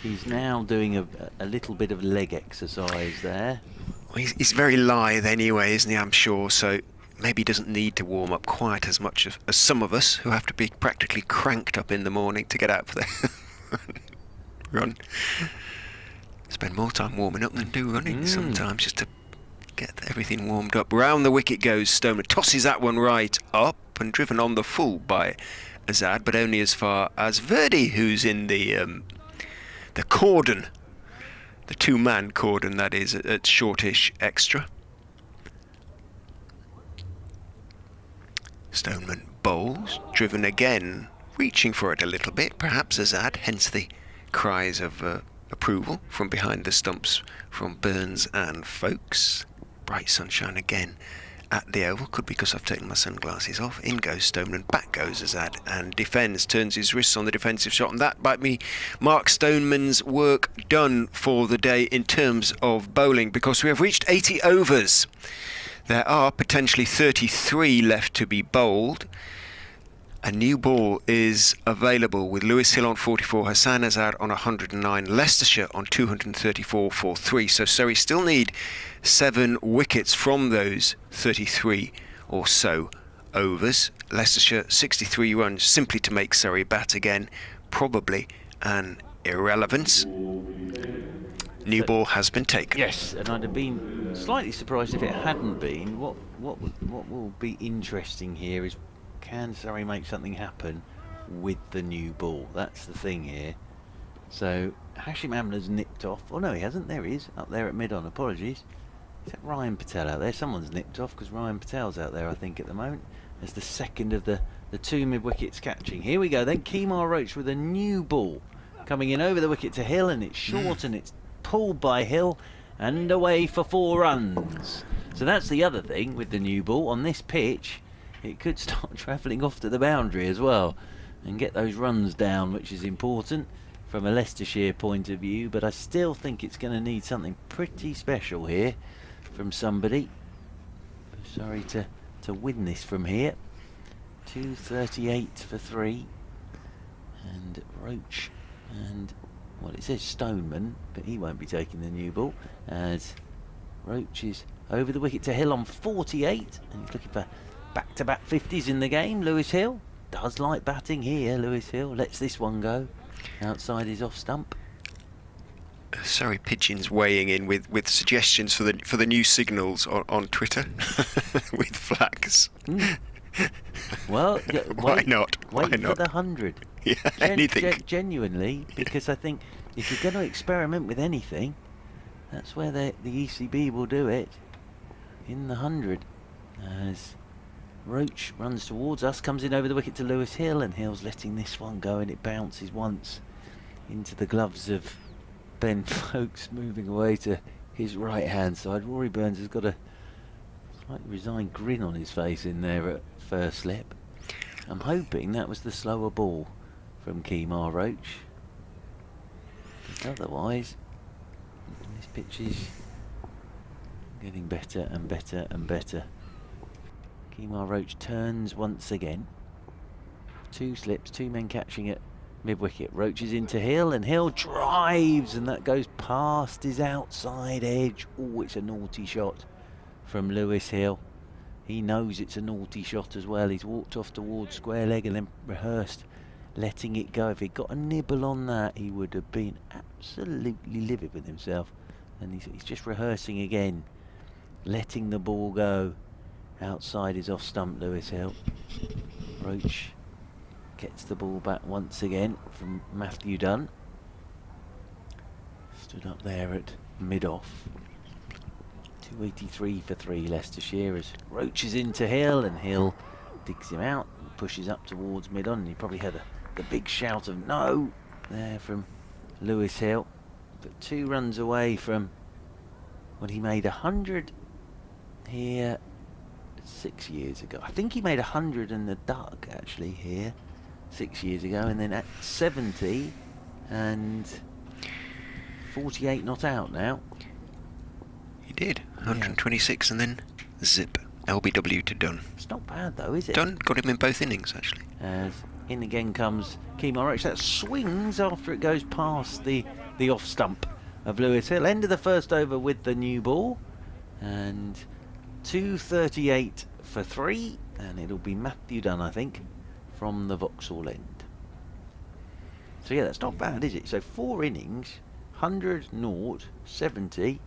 he's now doing a little bit of leg exercise there. Well, he's very lithe anyway, isn't he, I'm sure, so maybe he doesn't need to warm up quite as much as some of us who have to be practically cranked up in the morning to get out for the run. Spend more time warming up than do running sometimes, just to get everything warmed up. Round the wicket goes Stoneman, tosses that one right up and driven on the full by Azad, but only as far as Verdi, who's in the cordon, the 2-man cordon, that is, at shortish extra. Stoneman bowls, driven again, reaching for it a little bit, perhaps Azad, hence the cries of approval from behind the stumps from Burns and Folkes. Bright sunshine again at the oval, could be because I've taken my sunglasses off. In goes Stoneman, back goes Azad, and defends, turns his wrists on the defensive shot, and that might be Mark Stoneman's work done for the day in terms of bowling, because we have reached 80 overs. There are potentially 33 left to be bowled. A new ball is available with Lewis Hill on 44, Hassan Azad on 109, Leicestershire on 234 for 3. So Surrey still need 7 wickets from those 33 or so overs. Leicestershire 63 runs simply to make Surrey bat again, probably an irrelevance. New ball has been taken. Yes, and I'd have been slightly surprised if it hadn't been. What will be interesting here is, can Surrey make something happen with the new ball? That's the thing here. So Hashim Amla's nipped off. Oh no, he hasn't. There he is, up there at mid-on. Apologies. Is that Ryan Patel out there? Someone's nipped off, because Ryan Patel's out there, I think, at the moment. As the second of the 2 mid-wickets catching. Here we go then. Kemar Roach with a new ball. coming in over the wicket to Hill, and it's short and it's pulled by Hill and away for 4 runs. So that's the other thing with the new ball. On this pitch, it could start travelling off to the boundary as well and get those runs down, which is important from a Leicestershire point of view, but I still think it's going to need something pretty special here from somebody. Sorry to win this from here. 238 for 3, and Roach, and well, it says Stoneman, but he won't be taking the new ball, as Roach is over the wicket to Hill on 48, and he's looking for back-to-back 50s in the game. Lewis Hill does like batting here. Lewis Hill lets this one go outside his off stump. Surrey Pigeons weighing in with suggestions for the new signals on Twitter with flags. Well, yeah, why not? Wait for the 100. Yeah, anything. Genuinely, because I think if you're going to experiment with anything, that's where the ECB will do it, in the 100. As Roach runs towards us, comes in over the wicket to Lewis Hill, and Hill's letting this one go, and it bounces once into the gloves of Ben Folkes, moving away to his right hand side. Rory Burns has got a slightly resigned grin on his face in there at first slip. I'm hoping that was the slower ball from Kemar Roach, otherwise this pitch is getting better and better and better. Kemar Roach turns once again. 2 slips, 2 men catching it mid-wicket. Roach is into Hill, and Hill drives, and that goes past his outside edge. Oh, it's a naughty shot from Lewis Hill. He knows it's a naughty shot as well. He's walked off towards square leg and then rehearsed letting it go. If he'd got a nibble on that, he would have been absolutely livid with himself. And he's just rehearsing again, letting the ball go outside his off stump. Lewis Hill. Roach gets the ball back once again from Matthew Dunn. Stood up there at mid-off. 283 for 3 Leicestershire, as Roach is into Hill, and Hill digs him out and pushes up towards mid-on, and he probably had the big shout of no there from Lewis Hill. But 2 runs away from, well, he made 100 here 6 years ago. I think he made 100 in the duck actually here 6 years ago, and then at 70 and 48 not out now. He did 126, yeah. And then zip, LBW to Dunn. It's not bad though, is it? Dunn got him in both innings actually. As in again comes Kemar Roach. That swings after it goes past the off stump of Lewis Hill. End of the first over with the new ball, and 238 for 3, and it'll be Matthew Dunn, I think, from the Vauxhall end. So yeah, that's not bad, is it? So 4 innings, 100, 0, 70,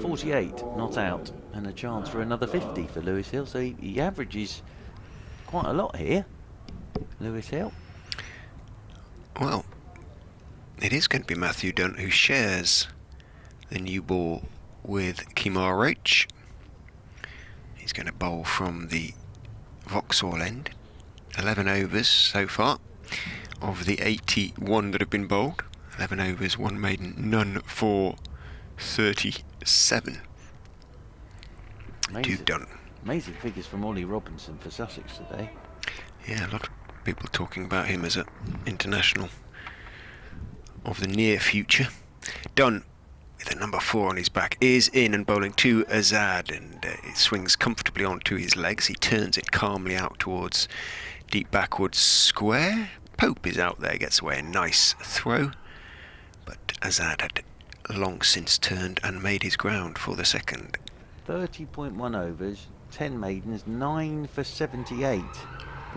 48 not out, and a chance for another 50 for Lewis Hill. So he averages quite a lot here, Lewis Hill. Well, it is going to be Matthew Dunn who shares the new ball with Kemar Roach. He's going to bowl from the Vauxhall end. 11 overs so far of the 81 that have been bowled. 11 overs, 1 maiden, none for 37. Amazing. To Dunn. Amazing figures from Ollie Robinson for Sussex today. Yeah, a lot of people talking about him as an international of the near future. Dunn, with a number 4 on his back, is in and bowling to Azad, and it swings comfortably onto his legs. He turns it calmly out towards deep backwards square. Pope is out there, gets away a nice throw, but Azad had long since turned and made his ground for the second. 30.1 overs, 10 maidens, 9 for 78.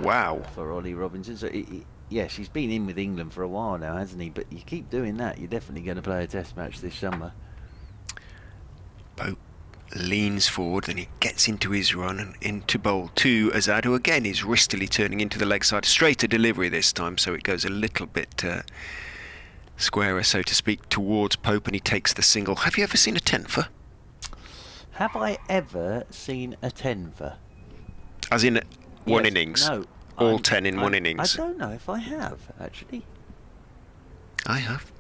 Wow. For Ollie Robinson. So yes, he's been in with England for a while now, hasn't he? But you keep doing that, you're definitely going to play a test match this summer. Pope leans forward, then he gets into his run and into bowl to Azad, who again is wristily turning into the leg side. Straighter delivery this time, so it goes a little bit squarer, so to speak, towards Pope, and he takes the single. Have you ever seen a 10-for? Have I ever seen a 10-for? As in one Yes, innings? No. All 10 in one innings? I don't know if I have, actually. I have.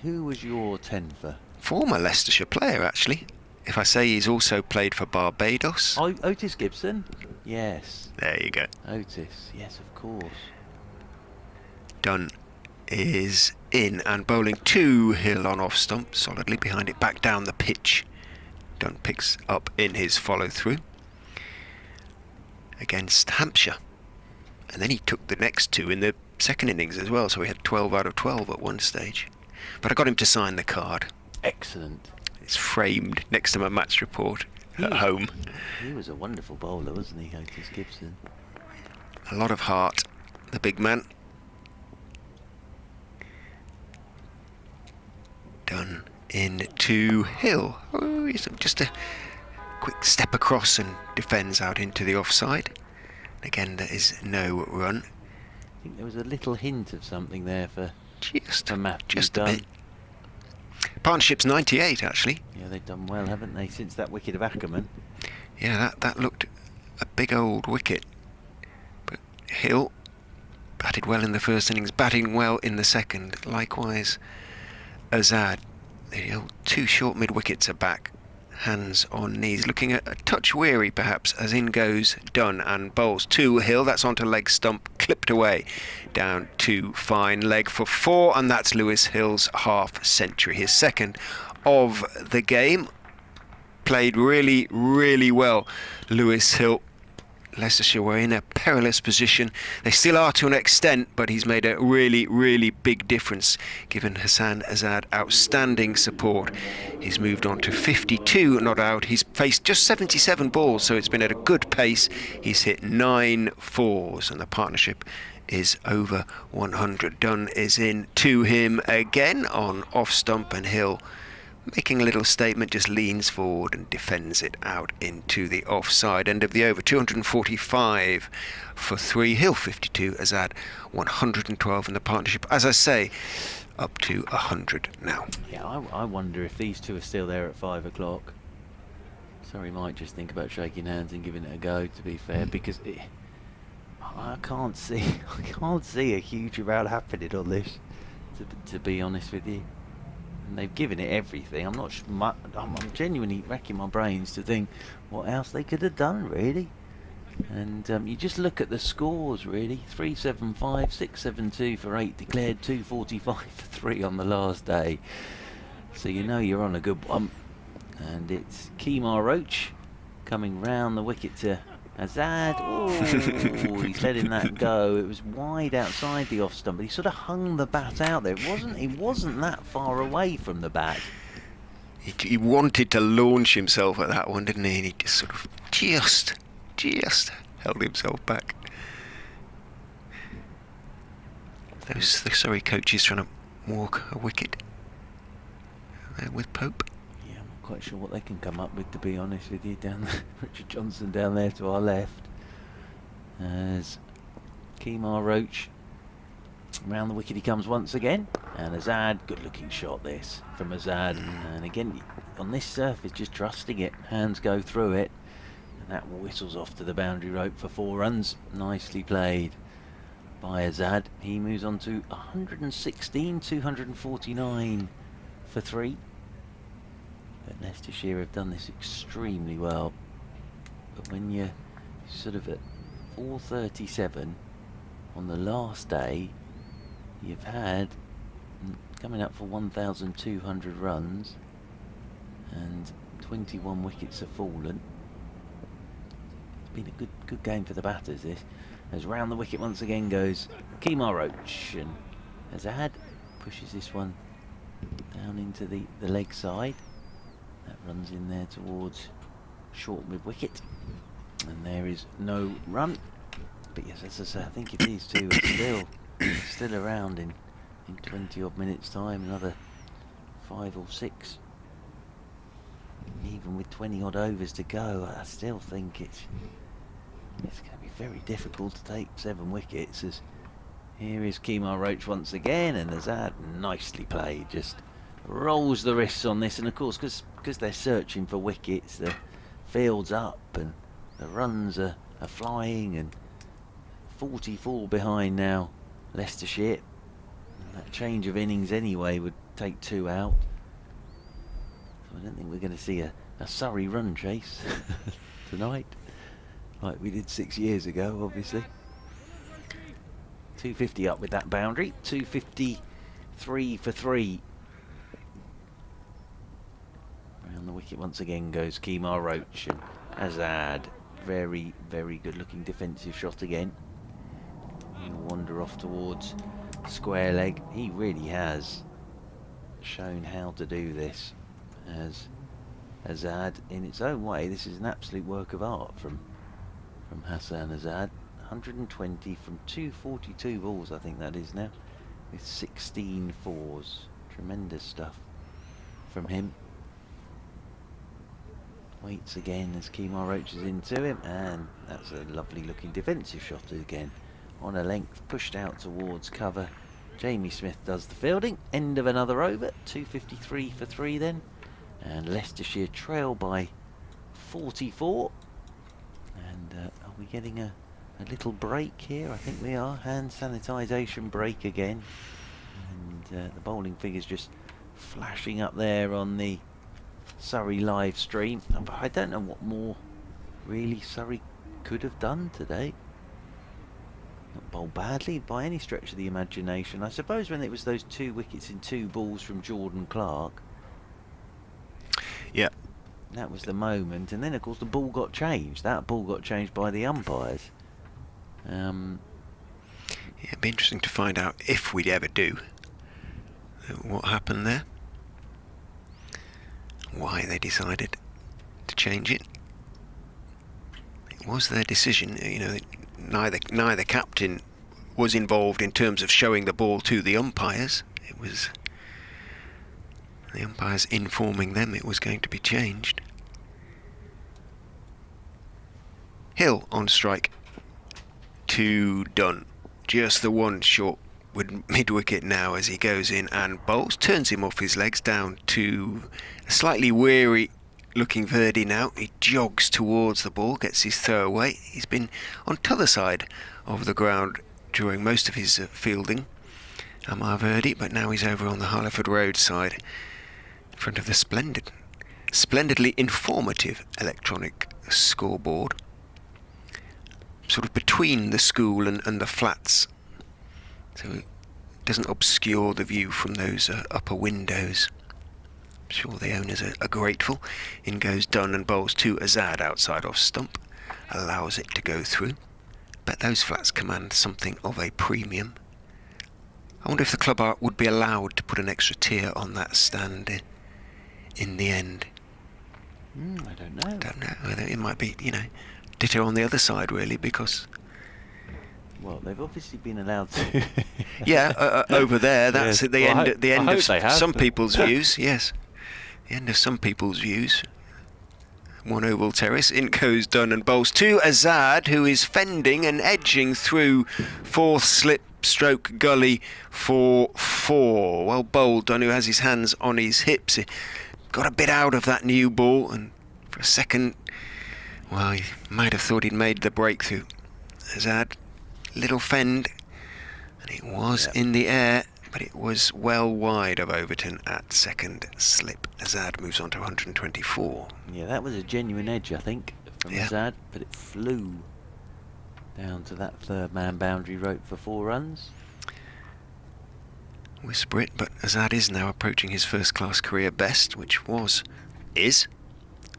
Who was your tenfer? Former Leicestershire player, actually. If I say he's also played for Barbados. Oh, Otis Gibson? Yes. There you go. Otis, yes, of course. Dunn is in and bowling to Hill on off stump, solidly behind it, back down the pitch. Dunn picks up in his follow through against Hampshire. And then he took the next 2 in the second innings as well, so he had 12 out of 12 at one stage. But I got him to sign the card. Excellent. It's framed next to my match report at home. He was a wonderful bowler, wasn't he, Otis Gibson? A lot of heart, the big man. Dunn in to Hill. Oh, he's just a quick step across and defends out into the offside. Again, there is no run. I think there was a little hint of something there for Matthew just Dunn. a bit. Partnership's 98, actually. Yeah, they've done well, haven't they, since that wicket of Ackerman? Yeah, that looked a big old wicket. But Hill batted well in the first innings, batting well in the second. Likewise, Azad. The old 2 short mid-wickets are back. Hands on knees, looking a touch weary perhaps, as in goes Dunn and bowls to Hill. That's onto leg stump, clipped away down to fine leg for 4, and that's Lewis Hill's half century, his second of the game. Played really, really well, Lewis Hill. Leicestershire were in a perilous position. They still are to an extent, but he's made a really, really big difference, given Hassan Azad outstanding support. He's moved on to 52 not out. He's faced just 77 balls, so it's been at a good pace. He's hit 9 fours, and the partnership is over 100. Dunn is in to him again on off stump, and Hill, making a little statement, just leans forward and defends it out into the offside. End of the over, 245 for 3. Hill 52, Azad 112 in the partnership. As I say, up to 100 now. Yeah, I wonder if these 2 are still there at 5 o'clock. Surrey might just think about shaking hands and giving it a go, to be fair, because I can't see a huge amount happening on this, to be honest with you. And they've given it everything. I'm genuinely racking my brains to think what else they could have done, really. And you just look at the scores, really. 375, 672 for 8 declared, 245 for 3 on the last day. So you know you're on a good one. And it's Kemar Roach coming round the wicket to Azad. Oh, he's letting that go. It was wide outside the off stump, but he sort of hung the bat out there. He wasn't that far away from the bat. He wanted to launch himself at that one, didn't he? And he just sort of just held himself back. The Surrey coaches trying to walk a wicket there with Pope. Yeah, I'm not quite sure what they can come up with, to be honest with you. Down there, Richard Johnson down there to our left, as Kemar Roach round the wicket he comes once again, and Azad, good looking shot this from Azad, and again on this surface just trusting it, hands go through it, and that whistles off to the boundary rope for 4 runs. Nicely played by Azad. He moves on to 116, 249 for 3. But Leicestershire have done this extremely well. But when you're sort of at 437 on the last day, you've had coming up for 1,200 runs, and 21 wickets have fallen. It's been a good game for the batters, this. As round the wicket once again goes Kemar Roach, and Azad pushes this one down into the leg side. That runs in there towards short mid-wicket, and there is no run. But yes, as I say, I think if these 2 are still around in 20 odd minutes time, another 5 or 6, even with 20 odd overs to go, I still think it's going to be very difficult to take 7 wickets. As here is Kemar Roach once again, and Azad, nicely played, just rolls the wrists on this. And of course, because they're searching for wickets, the field's up and the runs are flying, and 44 behind now Leicestershire. That change of innings anyway would take 2 out. So I don't think we're going to see a Surrey run chase tonight, like we did 6 years ago, obviously. 250 up with that boundary. 253 for 3. Round the wicket once again goes Kemar Roach, and Azad, very, very good looking defensive shot again. He'll wander off towards square leg. He really has shown how to do this as Azad in its own way. This is an absolute work of art from Hassan Azad. 120 from 242 balls, I think that is now, with 16 fours. Tremendous stuff from him. Waits again as Kemar Roach is into him, and that's a lovely looking defensive shot again. On a length, pushed out towards cover. Jamie Smith does the fielding. End of another over. 253 for 3 then. And Leicestershire trail by 44. And are we getting a little break here? I think we are. Hand sanitisation break again. And the bowling figures just flashing up there on the Surrey live stream. But I don't know what more really Surrey could have done today. Not bowled badly by any stretch of the imagination. I suppose when it was those 2 wickets in 2 balls from Jordan Clark. Yeah. That was the moment. And then of course the ball got changed. That ball got changed by the umpires. Yeah, it'd be interesting to find out if we'd ever do what happened there. Why they decided to change it. It was their decision, you know. Neither captain was involved in terms of showing the ball to the umpires. It was the umpires informing them it was going to be changed. Hill on strike. 2 done. Just the one short with mid-wicket now as he goes in and bowls. Turns him off his legs down to a slightly weary looking Verdi now. He jogs towards the ball, gets his throw away. He's been on t'other side of the ground during most of his fielding, Amar Verdi, but now he's over on the Harleford Road side in front of the splendidly informative electronic scoreboard, sort of between the school and the flats, so it doesn't obscure the view from those upper windows. Sure the owners are grateful. In goes Dunn and bowls to Azad outside off stump. Allows it to go through. Bet those flats command something of a premium. I wonder if the club would be allowed to put an extra tier on that stand in the end. I don't know. Don't know. It might be, you know, ditto on the other side really, because... Well, they've obviously been allowed to. Yeah, over there. That's Yes. at the Well, end. The end I of hope they have, some but- people's views. Yes, the end of some people's views. One oval terrace. In goes Dunn and bowls to Azad, who is fending and edging through 4th slip stroke gully for 4. Well bowled, Dunn, who has his hands on his hips. He got a bit out of that new ball, and for a second, well, he might have thought he'd made the breakthrough. Azad. Little fend, and it was in the air, but it was well wide of Overton at 2nd slip. Azad moves on to 124. Yeah, that was a genuine edge, I think, from Azad, but it flew down to that 3rd man boundary rope for 4 runs. Whisper it, but Azad is now approaching his first-class career best, which is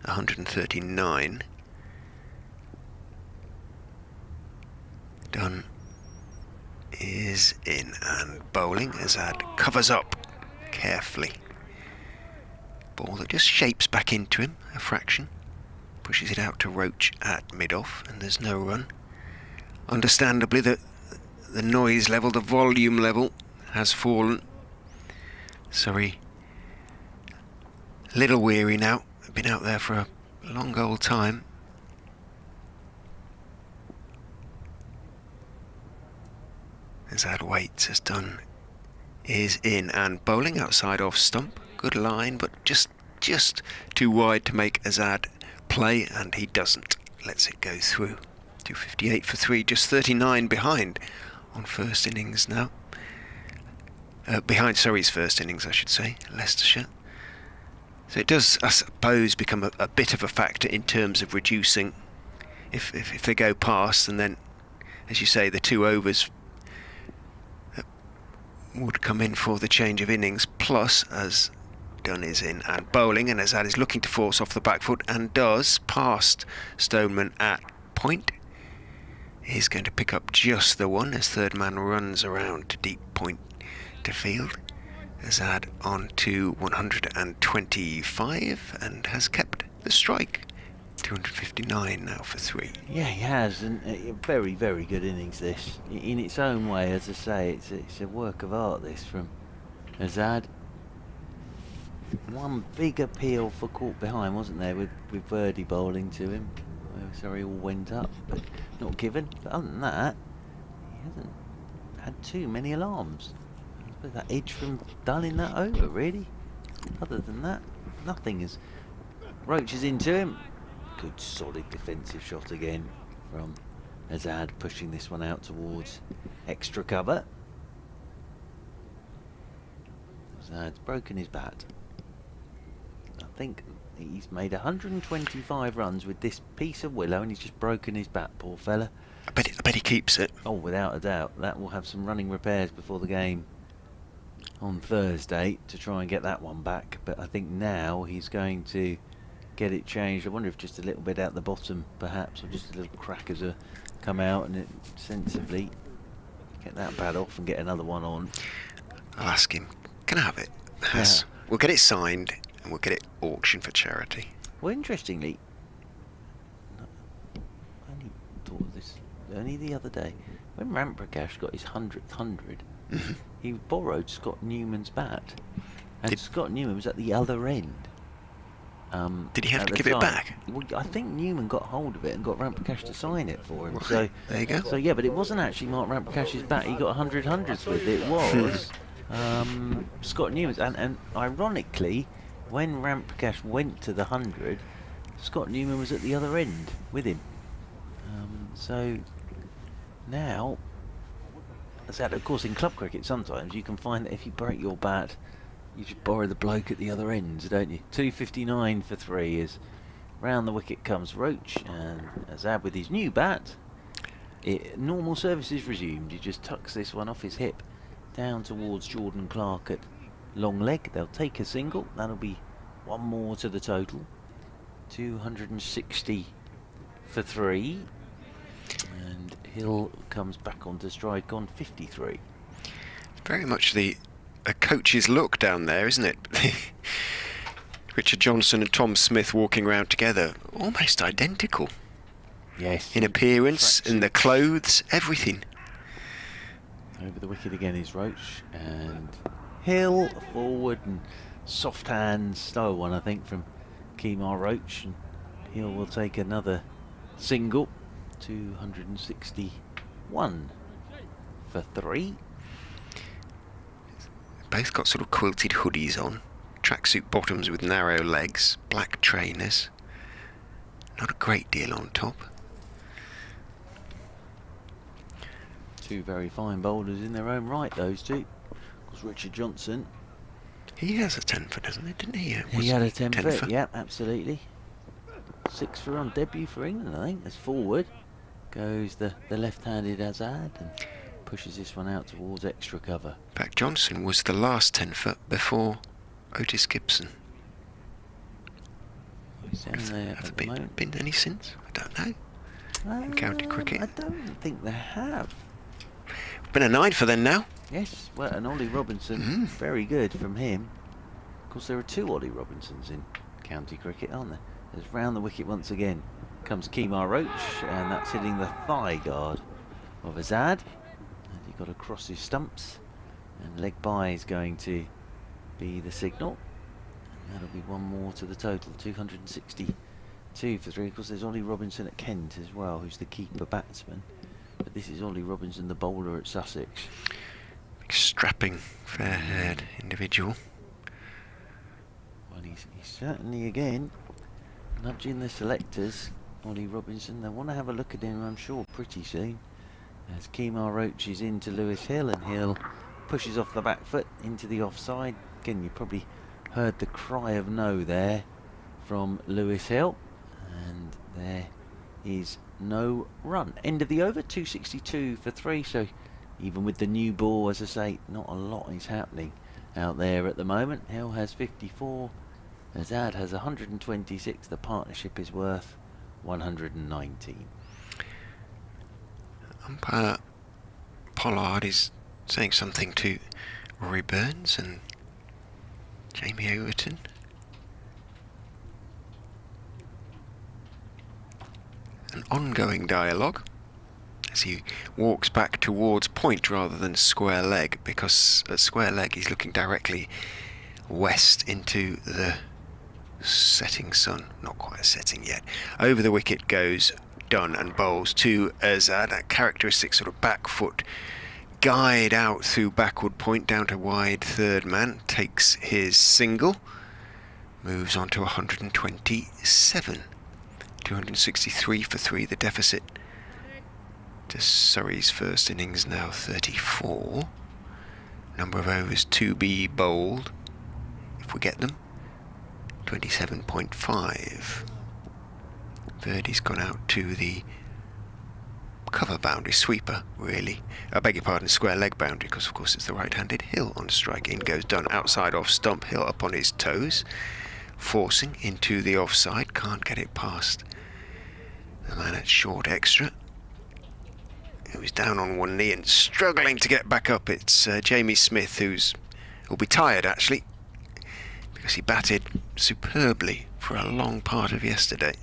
139. Dunn is in and bowling. Azad covers up carefully. Ball that just shapes back into him a fraction. Pushes it out to Roach at mid-off, and there's no run. Understandably, the noise level, the volume level has fallen. Surrey, a little weary now. Been out there for a long old time. Azad waits as Dunn is in and bowling outside off stump. Good line, but just too wide to make Azad play, and he doesn't. Lets it go through. 258 for 3, just 39 behind on first innings now. behind Surrey's first innings, I should say, Leicestershire. So it does, I suppose, become a bit of a factor in terms of reducing if they go past, and then, as you say, the 2 overs would come in for the change of innings, plus as Dunn is in and bowling, and Azad is looking to force off the back foot and does, past Stoneman at point. He's going to pick up just the one as third man runs around to deep point to field. Azad on to 125 and has kept the strike. 259 now for 3. Yeah, he has, and a very, very good innings this. In its own way, as I say, it's a work of art this from Azad. One big appeal for caught behind, wasn't there, with Verdi bowling to him. Surrey all went up, but not given. But other than that, he hasn't had too many alarms. I suppose that edge from Dunn in that over, really. Other than that, nothing is. Roach is into him. Good solid defensive shot again from Azad, pushing this one out towards extra cover. Azad's broken his bat. I think he's made 125 runs with this piece of willow, and he's just broken his bat, poor fella. I bet he keeps it. Oh, without a doubt. That will have some running repairs before the game on Thursday to try and get that one back. But I think now he's going to get it changed. I wonder if just a little bit out the bottom, perhaps, or just a little crack as a come out, and it sensibly get that bat off and get another one on. I'll ask him. Can I have it? Yes. Yeah. We'll get it signed and we'll get it auctioned for charity. Well, interestingly, I only thought of this only the other day. When Ramprakash got his 100th 100, he borrowed Scott Newman's bat, and Scott Newman was at the other end. Did he have to give it back? Well, I think Newman got hold of it and got Ramprakash to sign it for him. Right. So there you go. So yeah, but it wasn't actually Mark Ramprakash's bat. He got 100 hundreds with it. It was Scott Newman's, and ironically, when Ramprakash went to the 100, Scott Newman was at the other end with him. So now, as that, of course, in club cricket sometimes you can find that if you break your bat, you just borrow the bloke at the other end, don't you? 259 for 3 is round the wicket comes Roach, and Azad with his new bat. Normal service is resumed. He just tucks this one off his hip down towards Jordan Clark at long leg. They'll take a single. That'll be one more to the total. 260 for 3. And Hill comes back onto stride, gone 53. Very much a coach's look down there, isn't it? Richard Johnson and Tom Smith walking around together, almost identical. Yes. In appearance, in the clothes, everything. Over the wicket again is Roach, and Hill forward, and soft hands, slow one I think from Kemar Roach, and Hill will take another single. 261 for 3. Both got sort of quilted hoodies on, tracksuit bottoms with narrow legs, black trainers. Not a great deal on top. Two very fine bowlers in their own right, those two. Of course, Richard Johnson. He has a 10 foot, hasn't he? Didn't he? He had a 10 foot, yeah, absolutely. 6 for on debut for England, I think. As forward goes the left-handed Azad and pushes this one out towards extra cover. In fact, Johnson was the last 10 foot before Otis Gibson. He's down there Have there been any since? I don't know. In county cricket. I don't think there have. Been a 9 for them now. Yes, well, and Ollie Robinson, very good from him. Of course, there are 2 Ollie Robinsons in county cricket, aren't there? There's round the wicket once again comes Kemar Roach, and that's hitting the thigh guard of Azad. And he got across his stumps, and leg by is going to be the signal. And that'll be one more to the total, 262 for 3. Of course, there's Ollie Robinson at Kent as well, who's the keeper batsman. But this is Ollie Robinson, the bowler at Sussex. Big strapping, fair-haired individual. Well, he's certainly, again, nudging the selectors. Ollie Robinson, they want to have a look at him, I'm sure, pretty soon. As Kemar Roach is into Lewis Hill, and Hill pushes off the back foot into the offside. Again, you probably heard the cry of no there from Lewis Hill, and there is no run. End of the over, 262 for 3. So even with the new ball, as I say, not a lot is happening out there at the moment. Hill has 54, Azad has 126. The partnership is worth 119. Umpire Pollard is saying something to Rory Burns and Jamie Overton. An ongoing dialogue as he walks back towards point rather than square leg, because at square leg he's looking directly west into the setting sun. Not quite setting yet. Over the wicket goes Dunn and bowls to Azad. That characteristic sort of back foot guide out through backward point down to wide third man. Takes his single. Moves on to 127. 263 for 3. The deficit to Surrey's first innings now 34. Number of overs to be bowled, if we get them, 27.5. Verdi's gone out to the cover boundary, sweeper really. I beg your pardon, square leg boundary, because of course it's the right-handed. Hill on strike. In goes Dunn, outside off stump. Hill up on his toes, forcing into the offside. Can't get it past the man at short extra, who was down on one knee and struggling to get back up. It's Jamie Smith, who'll be tired actually, because he batted superbly for a long part of yesterday.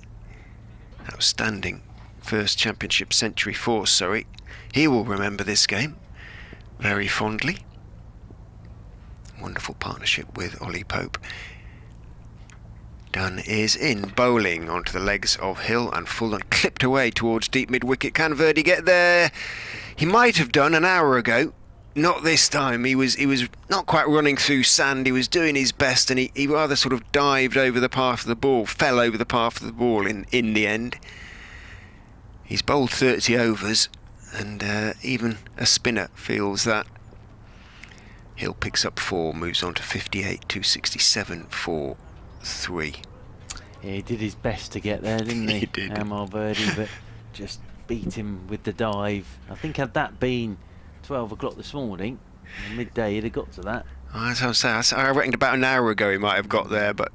Outstanding first championship century for Surrey. He will remember this game very fondly. Wonderful partnership with Ollie Pope. Dunn is in, bowling onto the legs of Hill and full and clipped away towards deep mid-wicket. Can Verdi get there? He might have done an hour ago. Not this time. He was not quite running through sand. He was doing his best, and he rather sort of dived over the path of the ball, fell over the path of the ball in the end. He's bowled 30 overs, and even a spinner feels that. Hill picks up 4, moves on to 58, 267 for 3. Yeah, he did his best to get there, didn't he? He did. Verdi, but just beat him with the dive. I think had that been 12 o'clock this morning, midday, he'd have got to that. As I was saying, I reckoned about an hour ago he might have got there, but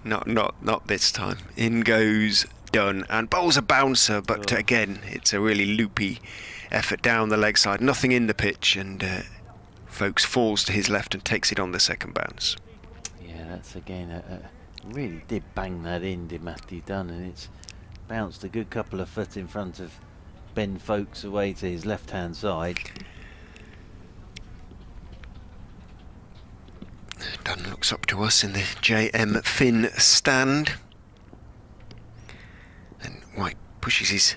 not this time. In goes Dunn and bowls a bouncer, but again, it's a really loopy effort down the leg side. Nothing in the pitch, and Folkes falls to his left and takes it on the second bounce. Yeah, that's again, really did bang that in, did Matthew Dunn, and it's bounced a good couple of foot in front of Ben Folkes away to his left-hand side. Dunn looks up to us in the JM Finn stand, and White pushes his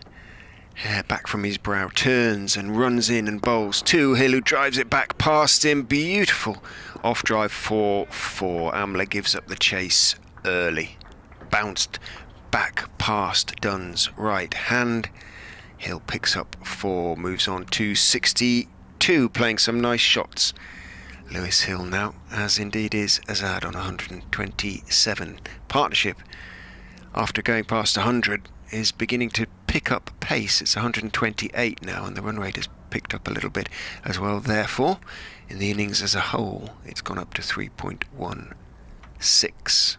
hair back from his brow, turns and runs in and bowls to Hill, who drives it back past him. Beautiful off drive for 4. Amler gives up the chase early. Bounced back past Dunn's right hand. Hill picks up 4, moves on to 62, playing some nice shots. Lewis Hill now, as indeed is Azad, on 127. Partnership, after going past 100, is beginning to pick up pace. It's 128 now, and the run rate has picked up a little bit as well. Therefore, in the innings as a whole, it's gone up to 3.16.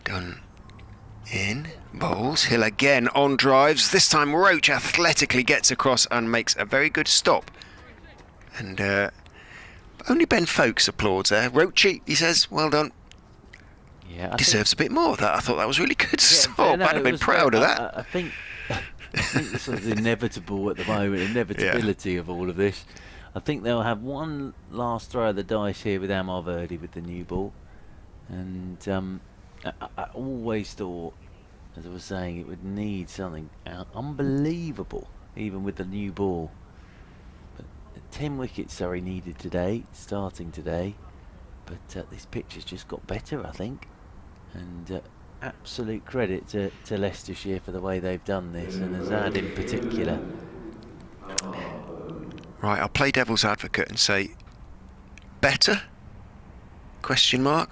Dunn in, bowls. Hill again on drives. This time Roach athletically gets across and makes a very good stop. And only Ben Folkes applauds there. Roachy, he says, well done. Yeah, Deserves a bit more of that. I thought that was really good stop. I'd have been proud of that. I think the sort of inevitable at the moment, inevitability of all of this. I think they'll have one last throw of the dice here with Amar Verdi with the new ball. And I always thought, as I was saying, it would need something unbelievable, even with the new ball. But 10 wickets Surrey needed today, starting today. But this pitch has just got better, I think. And absolute credit to Leicestershire for the way they've done this, and Azad in particular. Right, I'll play devil's advocate and say, better? Question mark?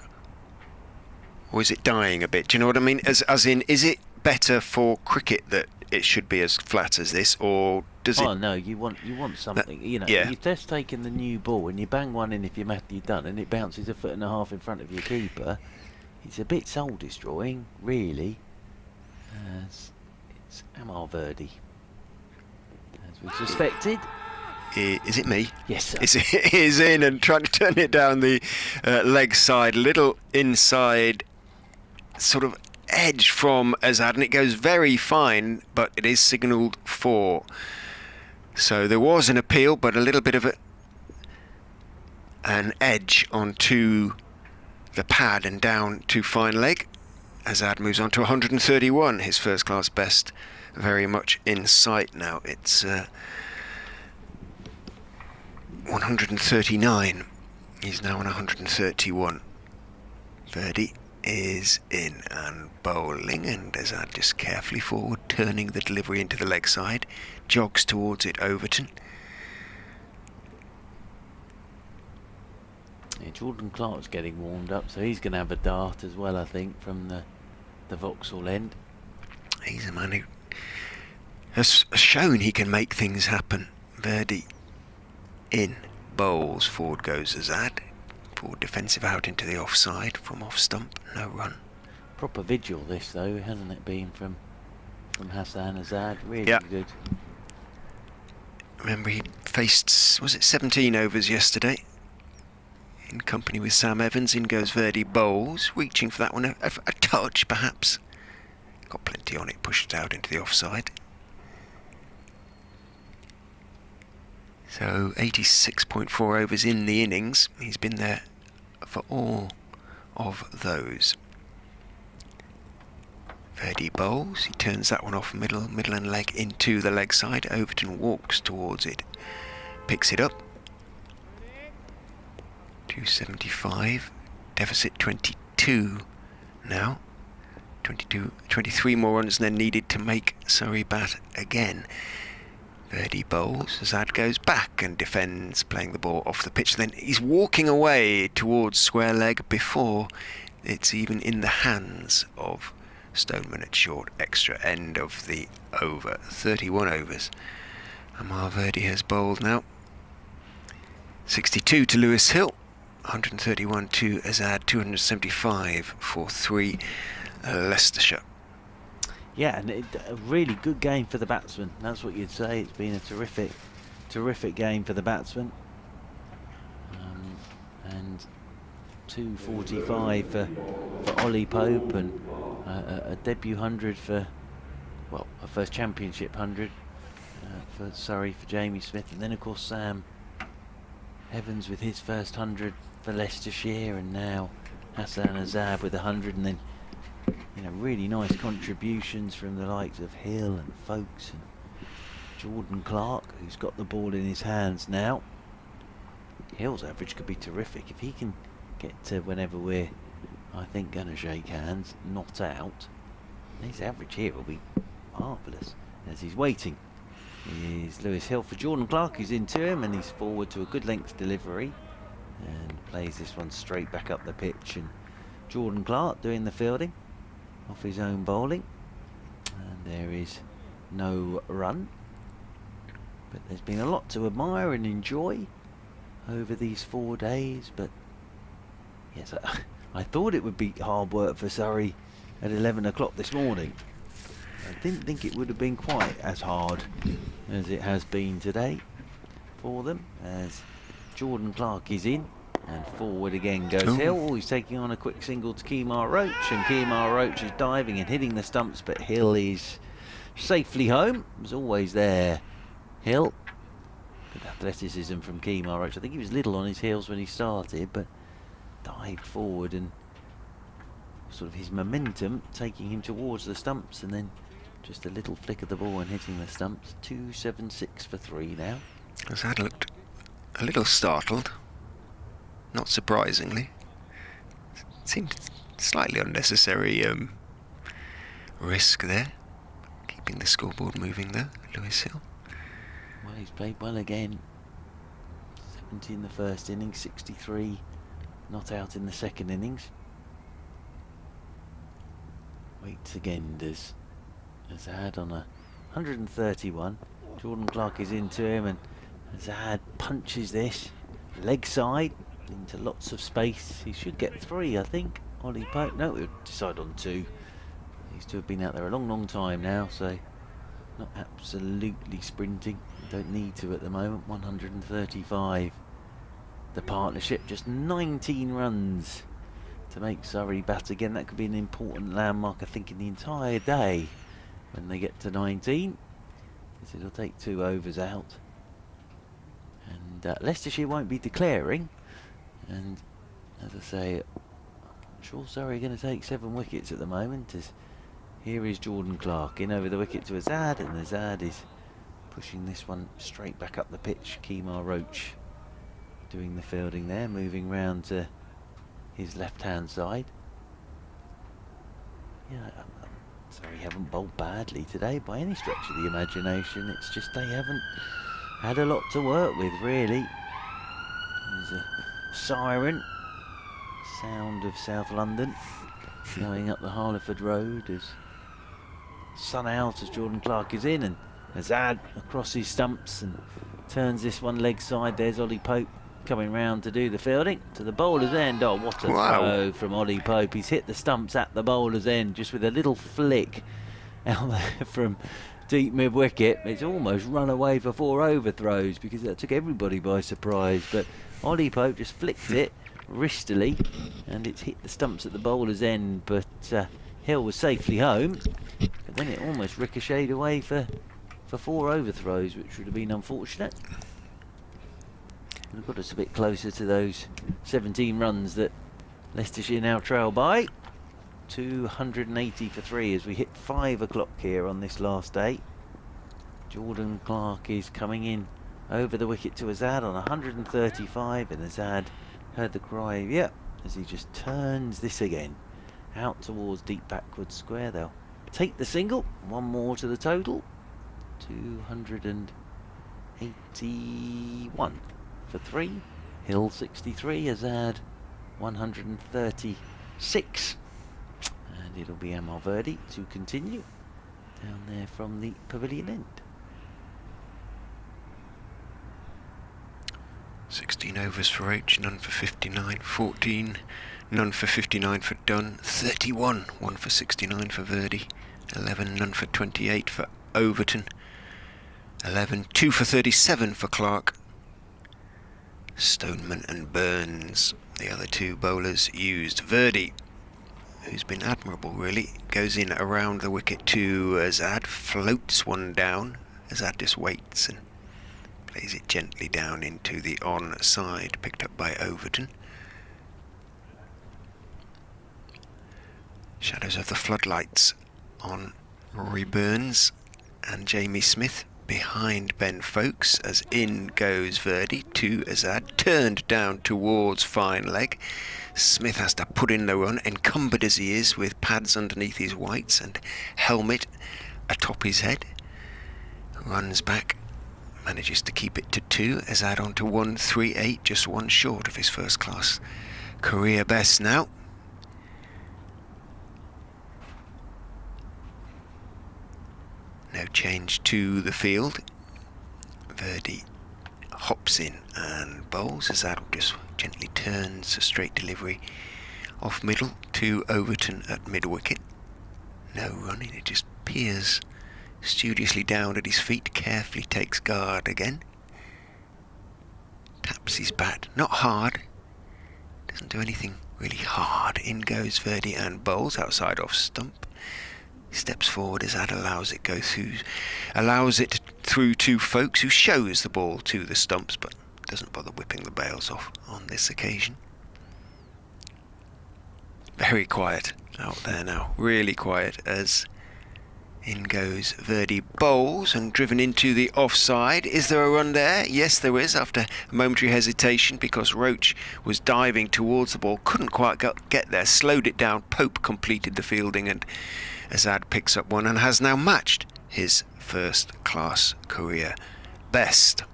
Or is it dying a bit? Do you know what I mean? As in, is it better for cricket that it should be as flat as this, or does it? Oh no, you want something. You know, yeah. you're just taking the new ball and you bang one in if you're madly done, and it bounces 1.5 foot in front of your keeper. It's a bit soul destroying, really. It's Verdi, as we suspected. Is it me? Yes, sir. It is in and trying to turn it down the leg side, little inside sort of edge from Azad, and it goes very fine, but it is signalled for. So there was an appeal, but a little bit of an edge onto the pad and down to fine leg. Azad moves on to 131, his first class best, very much in sight now. It's 139. He's now on 131. Verdi is in and bowling, and Azad just carefully forward, turning the delivery into the leg side, jogs towards it, Overton. Yeah, Jordan Clark's getting warmed up, so he's going to have a dart as well, I think, from the Vauxhall end. He's a man who has shown he can make things happen. Verdi in, bowls, forward goes Azad. Forward defensive out into the offside from off stump, no run. Proper vigil this though, hasn't it been from Hassan Azad? Really good. Remember he faced, was it 17 overs yesterday? In company with Sam Evans. In goes Verdi, bowls, reaching for that one, a touch perhaps. Got plenty on it, pushed it out into the offside. So 86.4 overs in the innings. He's been there for all of those. Verdi bowls. He turns that one off middle and leg into the leg side. Overton walks towards it, picks it up. 275. Deficit 22 now. 23 more runs than needed to make Surrey bat again. Verdi bowls, Azad goes back and defends, playing the ball off the pitch. Then he's walking away towards square leg before it's even in the hands of Stoneman at short extra end of the over. 31 overs. Amar Verdi has bowled now. 62 to Lewis Hill, 131 to Azad, 275 for 3 Leicestershire. Yeah, and a really good game for the batsman. That's what you'd say. It's been a terrific game for the batsman. And 245 for Ollie Pope, and a debut 100 for, well, a first championship 100 for Surrey for Jamie Smith, and then of course Sam Evans with his first 100 for Leicestershire, and now Hassan Azad with 100, and then, you know, really nice contributions from the likes of Hill and Folkes and Jordan Clark, who's got the ball in his hands now. Hill's average could be terrific if he can get to whenever we're, I think, going to shake hands, not out. His average here will be marvellous. As he's waiting is Lewis Hill for Jordan Clark, who's into him, and he's forward to a good length delivery and plays this one straight back up the pitch. And Jordan Clark doing the fielding off his own bowling, and there is no run, but there's been a lot to admire and enjoy over these 4 days. But yes, I thought it would be hard work for Surrey at 11 o'clock this morning. I didn't think it would have been quite as hard as it has been today for them, as Jordan Clark is in. And forward again goes Hill. He's taking on a quick single to Kemar Roach, and Kemar Roach is diving and hitting the stumps, but Hill is safely home. Was always there, Hill. Good athleticism from Kemar Roach. I think he was little on his heels when he started, but dived forward, and sort of his momentum taking him towards the stumps, and then just a little flick of the ball and hitting the stumps. 276 for 3 now. Azad looked a little startled. Not surprisingly. Seemed slightly unnecessary risk there. Keeping the scoreboard moving there, Lewis Hill. Well, he's played well again 70 in the first innings, 63 not out in the second innings. Waits again, does Azad on a 131. Jordan Clark is into him, and Azad punches this leg side into lots of space. He should get 3, I think. Ollie Pope, no, we'll decide on 2. These two have been out there a long time now, so not absolutely sprinting. Don't need to at the moment. 135. The partnership, just 19 runs to make Surrey bat again. That could be an important landmark, I think, in the entire day when they get to 19. Because it'll take 2 overs out. And Leicestershire won't be declaring. And as I say, I'm sure Surrey are going to take 7 wickets at the moment. As here is Jordan Clark in over the wicket to Azad, and Azad is pushing this one straight back up the pitch. Kemar Roach doing the fielding there, moving round to his left-hand side. Yeah, Surrey haven't bowled badly today by any stretch of the imagination. It's just they haven't had a lot to work with, really. There's a siren, sound of South London, going up the Harleford Road as sun out as Jordan Clark is in, and Azad across his stumps and turns this one leg side. There's Ollie Pope coming round to do the fielding to the bowler's end. Oh, what a throw from Ollie Pope. He's hit the stumps at the bowler's end just with a little flick out there from deep mid-wicket. It's almost run away for 4 overthrows because that took everybody by surprise, but Ollie Pope just flicked it wristily and it's hit the stumps at the bowler's end, but Hill was safely home, but then it almost ricocheted away for 4 overthrows, which would have been unfortunate. Would have got us a bit closer to those 17 runs that Leicestershire now trail by. 280 for 3 as we hit 5 o'clock here on this last day. Jordan Clark is coming in over the wicket to Azad on 135, and Azad heard the cry, yep, as he just turns this again out towards deep backward square. They'll take the single, 1 more to the total. 281 for 3. Hill 63, Azad 136, and it'll be Verdi to continue down there from the pavilion end. 16 overs for Roach, none for 59, 14, none for 59 for Dunn, 31, 1 for 69 for Verdi, 11, none for 28 for Overton, 11, 2 for 37 for Clark. Stoneman and Burns, the other 2 bowlers used. Verdi, who's been admirable really, goes in around the wicket to Azad, floats one down. Azad just waits and plays it gently down into the on side, picked up by Overton. Shadows of the floodlights on Rory Burns and Jamie Smith behind Ben Folkes as in goes Verdi to Azad, turned down towards fine leg. Smith has to put in the run, encumbered as he is with pads underneath his whites and helmet atop his head. Runs back, manages to keep it to 2. Azad on to 138, just 1 short of his first class career best now. No change to the field. Verdi hops in and bowls. Azad just gently turns a straight delivery off middle to Overton at mid-wicket. No running, it just peers studiously down at his feet, carefully takes guard again. Taps his bat, not hard, doesn't do anything really hard. In goes Verdi and bowls outside off stump. Steps forward as Azad allows it through to Folkes, who shows the ball to the stumps but doesn't bother whipping the bails off on this occasion. Very quiet out there now, really quiet as in goes Verdi bowls and driven into the offside. Is there a run there? Yes, there is, after a momentary hesitation because Roach was diving towards the ball, couldn't quite get there, slowed it down. Pope completed the fielding and Azad picks up 1 and has now matched his first class career best.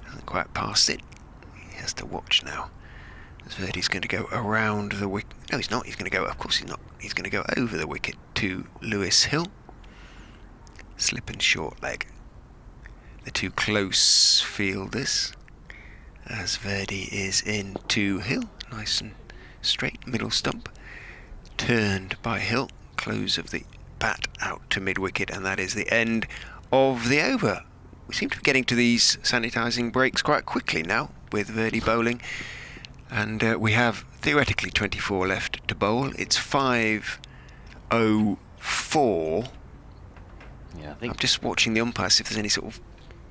Hasn't quite quite past it. He has to watch now. As Verdi's going to go around the wicket. No, he's not. He's going to go, of course he's not. He's going to go over the wicket to Lewis Hill. Slip and short leg. The two close fielders. As Verdi is in to Hill. Nice and straight, middle stump. Turned by Hill. Close of the bat out to mid-wicket, and that is the end of the over. We seem to be getting to these sanitising breaks quite quickly now with Verdi bowling, and we have theoretically 24 left to bowl. It's 5:04. Yeah, I think. I'm just watching the umpires if there's any sort of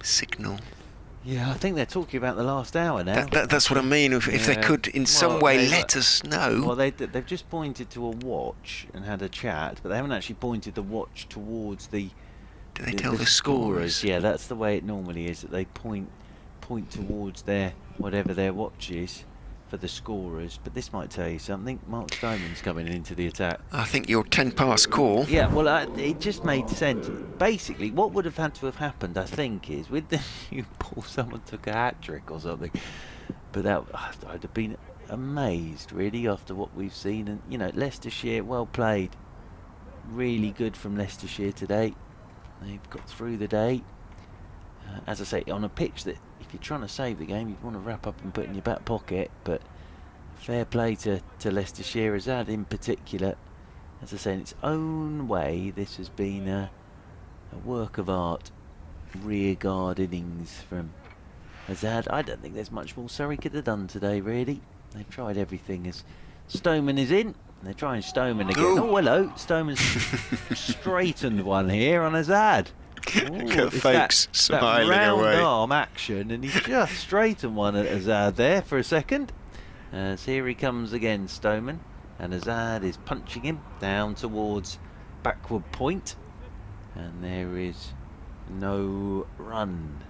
signal. Yeah, I think they're talking about the last hour now. That's what I mean. If they could in some way let us know. Well, they've just pointed to a watch and had a chat, but they haven't actually pointed the watch towards the. Do they tell the scorers? Yeah, that's the way it normally is. That they point towards their whatever their watch is for the scorers. But this might tell you something. Mark Stoneman's coming into the attack. I think your 10 past call. Yeah, well, it just made sense. Basically, what would have had to have happened, I think, is with the new ball, someone took a hat-trick or something. But that I'd have been amazed, really, after what we've seen. And, you know, Leicestershire, well played. Really good from Leicestershire today. They've got through the day. As I say, on a pitch that, if you're trying to save the game, you'd want to wrap up and put in your back pocket. But fair play to Leicestershire, Azad in particular. As I say, in its own way, this has been a work of art. Rearguard innings from Azad. I don't think there's much more Surrey could have done today, really. They've tried everything. As Stoneman is in, they're trying Stoneman again. Ooh. Oh, hello. Stoneman's straightened one here on Azad. Look at folks smiling that round away. arm action, and he's just straightened one at Azad there for a second. As here he comes again, Stoneman, and Azad is punching him down towards backward point, and there is no run.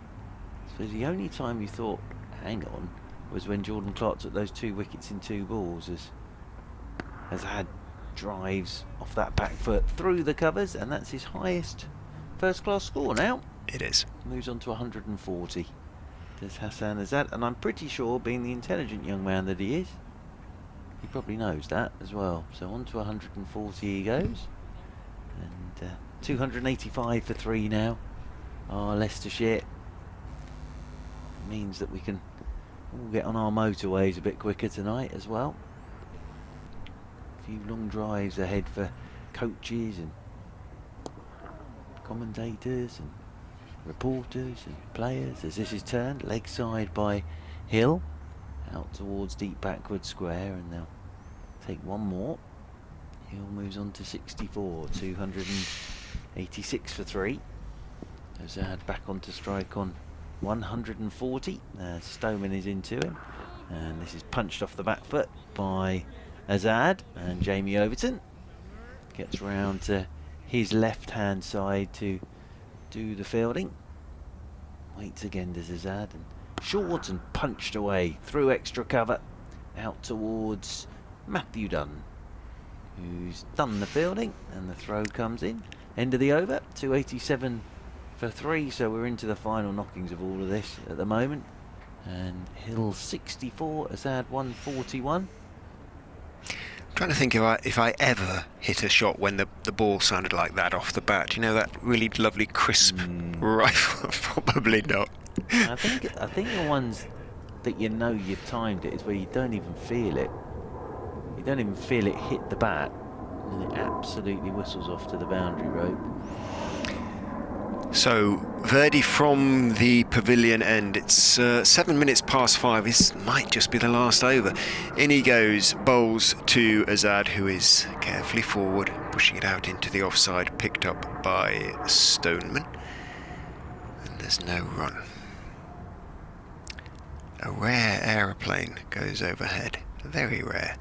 So the only time you thought, hang on, was when Jordan Clark took those 2 wickets in 2 balls, as Azad drives off that back foot through the covers, and that's his highest first-class score now. It is. Moves on to 140. Does Hassan Azad, and I'm pretty sure, being the intelligent young man that he is, he probably knows that as well. So on to 140 he goes, and 285 for 3 now. Leicestershire means that we can all get on our motorways a bit quicker tonight as well. A few long drives ahead for coaches and commentators and reporters and players, as this is turned leg side by Hill out towards deep backward square, and they'll take one more. Hill moves on to 64, 286 for 3. Azad back onto strike on 140. Stoneman is into him, and this is punched off the back foot by Azad, and Jamie Overton gets round to his left hand side to do the fielding. Waits again, does Azad, and short and punched away through extra cover out towards Matthew Dunn, who's done the fielding, and the throw comes in. End of the over, 287 for 3, so we're into the final knockings of all of this at the moment. And Hill 64, Azad 141. I'm trying to think if I ever hit a shot when the ball sounded like that off the bat. You know, that really lovely crisp rifle. Probably not. I think the ones that you know you've timed it is where you don't even feel it. You don't even feel it hit the bat, and it absolutely whistles off to the boundary rope. So Verdi from the pavilion end. It's 7 minutes past 5. This might just be the last over. In he goes, bowls to Azad, who is carefully forward, pushing it out into the offside, picked up by Stoneman, and there's no run. A rare aeroplane goes overhead, very rare,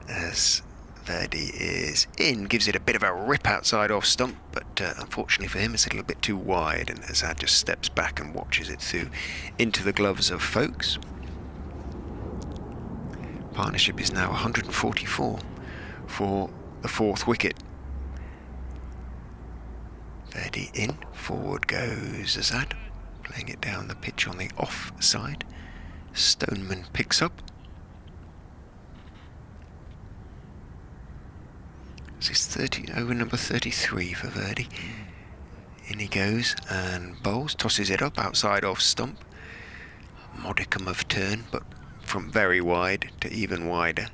as Verdi is in, gives it a bit of a rip outside off stump, but unfortunately for him it's a little bit too wide, and Azad just steps back and watches it through into the gloves of folks. Partnership is now 144 for the 4th wicket. Verdi in, forward goes Azad, playing it down the pitch on the off side. Stoneman picks up. This is over number 33 for Verdi. In he goes and bowls, tosses it up outside off stump. Modicum of turn, but from very wide to even wider,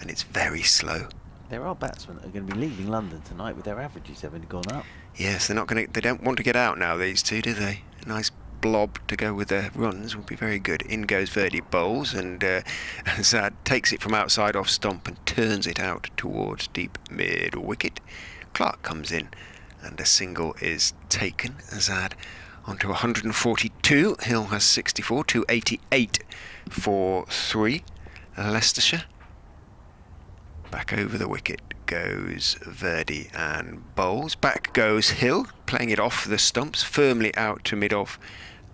and it's very slow. There are batsmen that are going to be leaving London tonight with their averages having gone up. Yes, they're not going to. They don't want to get out now, these two, do they? A nice blob to go with their runs would be very good. In goes Verdi, bowls, and Azad takes it from outside off stump and turns it out towards deep mid wicket. Clark comes in, and a single is taken. Azad onto 142. Hill has 64. 288 for 3. Leicestershire. Back over the wicket goes Verdi and bowls. Back goes Hill, playing it off the stumps, firmly out to mid-off,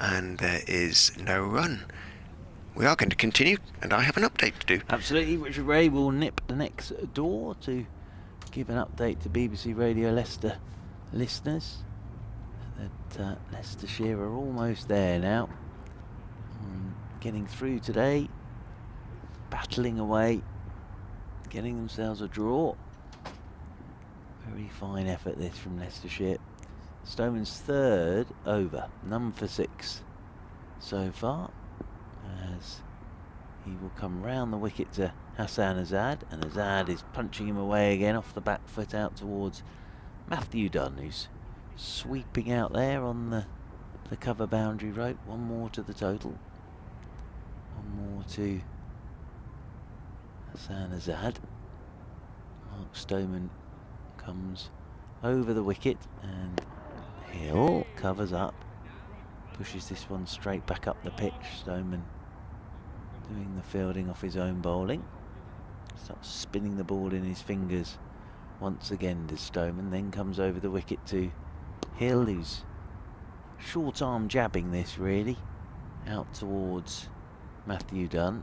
and there is no run. We are going to continue, and I have an update to do. Absolutely. Richard Ray will nip the next door to give an update to BBC Radio Leicester listeners that Leicestershire are almost there now. Getting through today, battling away, getting themselves a draw. Very fine effort this from Leicestershire. Stoneman's third over, none for 6 so far, as he will come round the wicket to Hassan Azad, and Azad is punching him away again off the back foot out towards Matthew Dunn, who's sweeping out there on the cover boundary rope. One more to the total. One more to Hassan Azad. Mark Stoneman comes over the wicket, and Hill covers up, pushes this one straight back up the pitch. Stoneman doing the fielding off his own bowling. Starts spinning the ball in his fingers once again does Stoneman, then comes over the wicket to Hill, who's short arm jabbing this really out towards Matthew Dunn,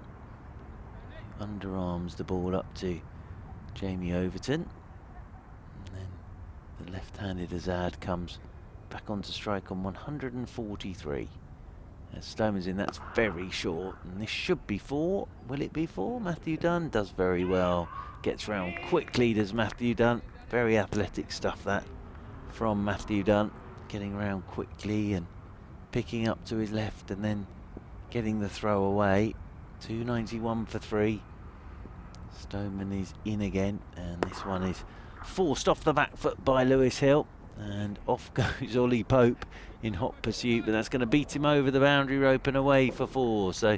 who underarms the ball up to Jamie Overton, and then the left-handed Azad comes back onto strike on 143. As Stoneman's in, that's very short, and this should be 4. Will it be 4? Matthew Dunn does very well, gets round quickly, does Matthew Dunn. Very athletic stuff that from Matthew Dunn, getting round quickly and picking up to his left and then getting the throw away. 291 for 3. Stoneman is in again, and this one is forced off the back foot by Lewis Hill, and off goes Ollie Pope in hot pursuit, but that's going to beat him over the boundary rope and away for 4. So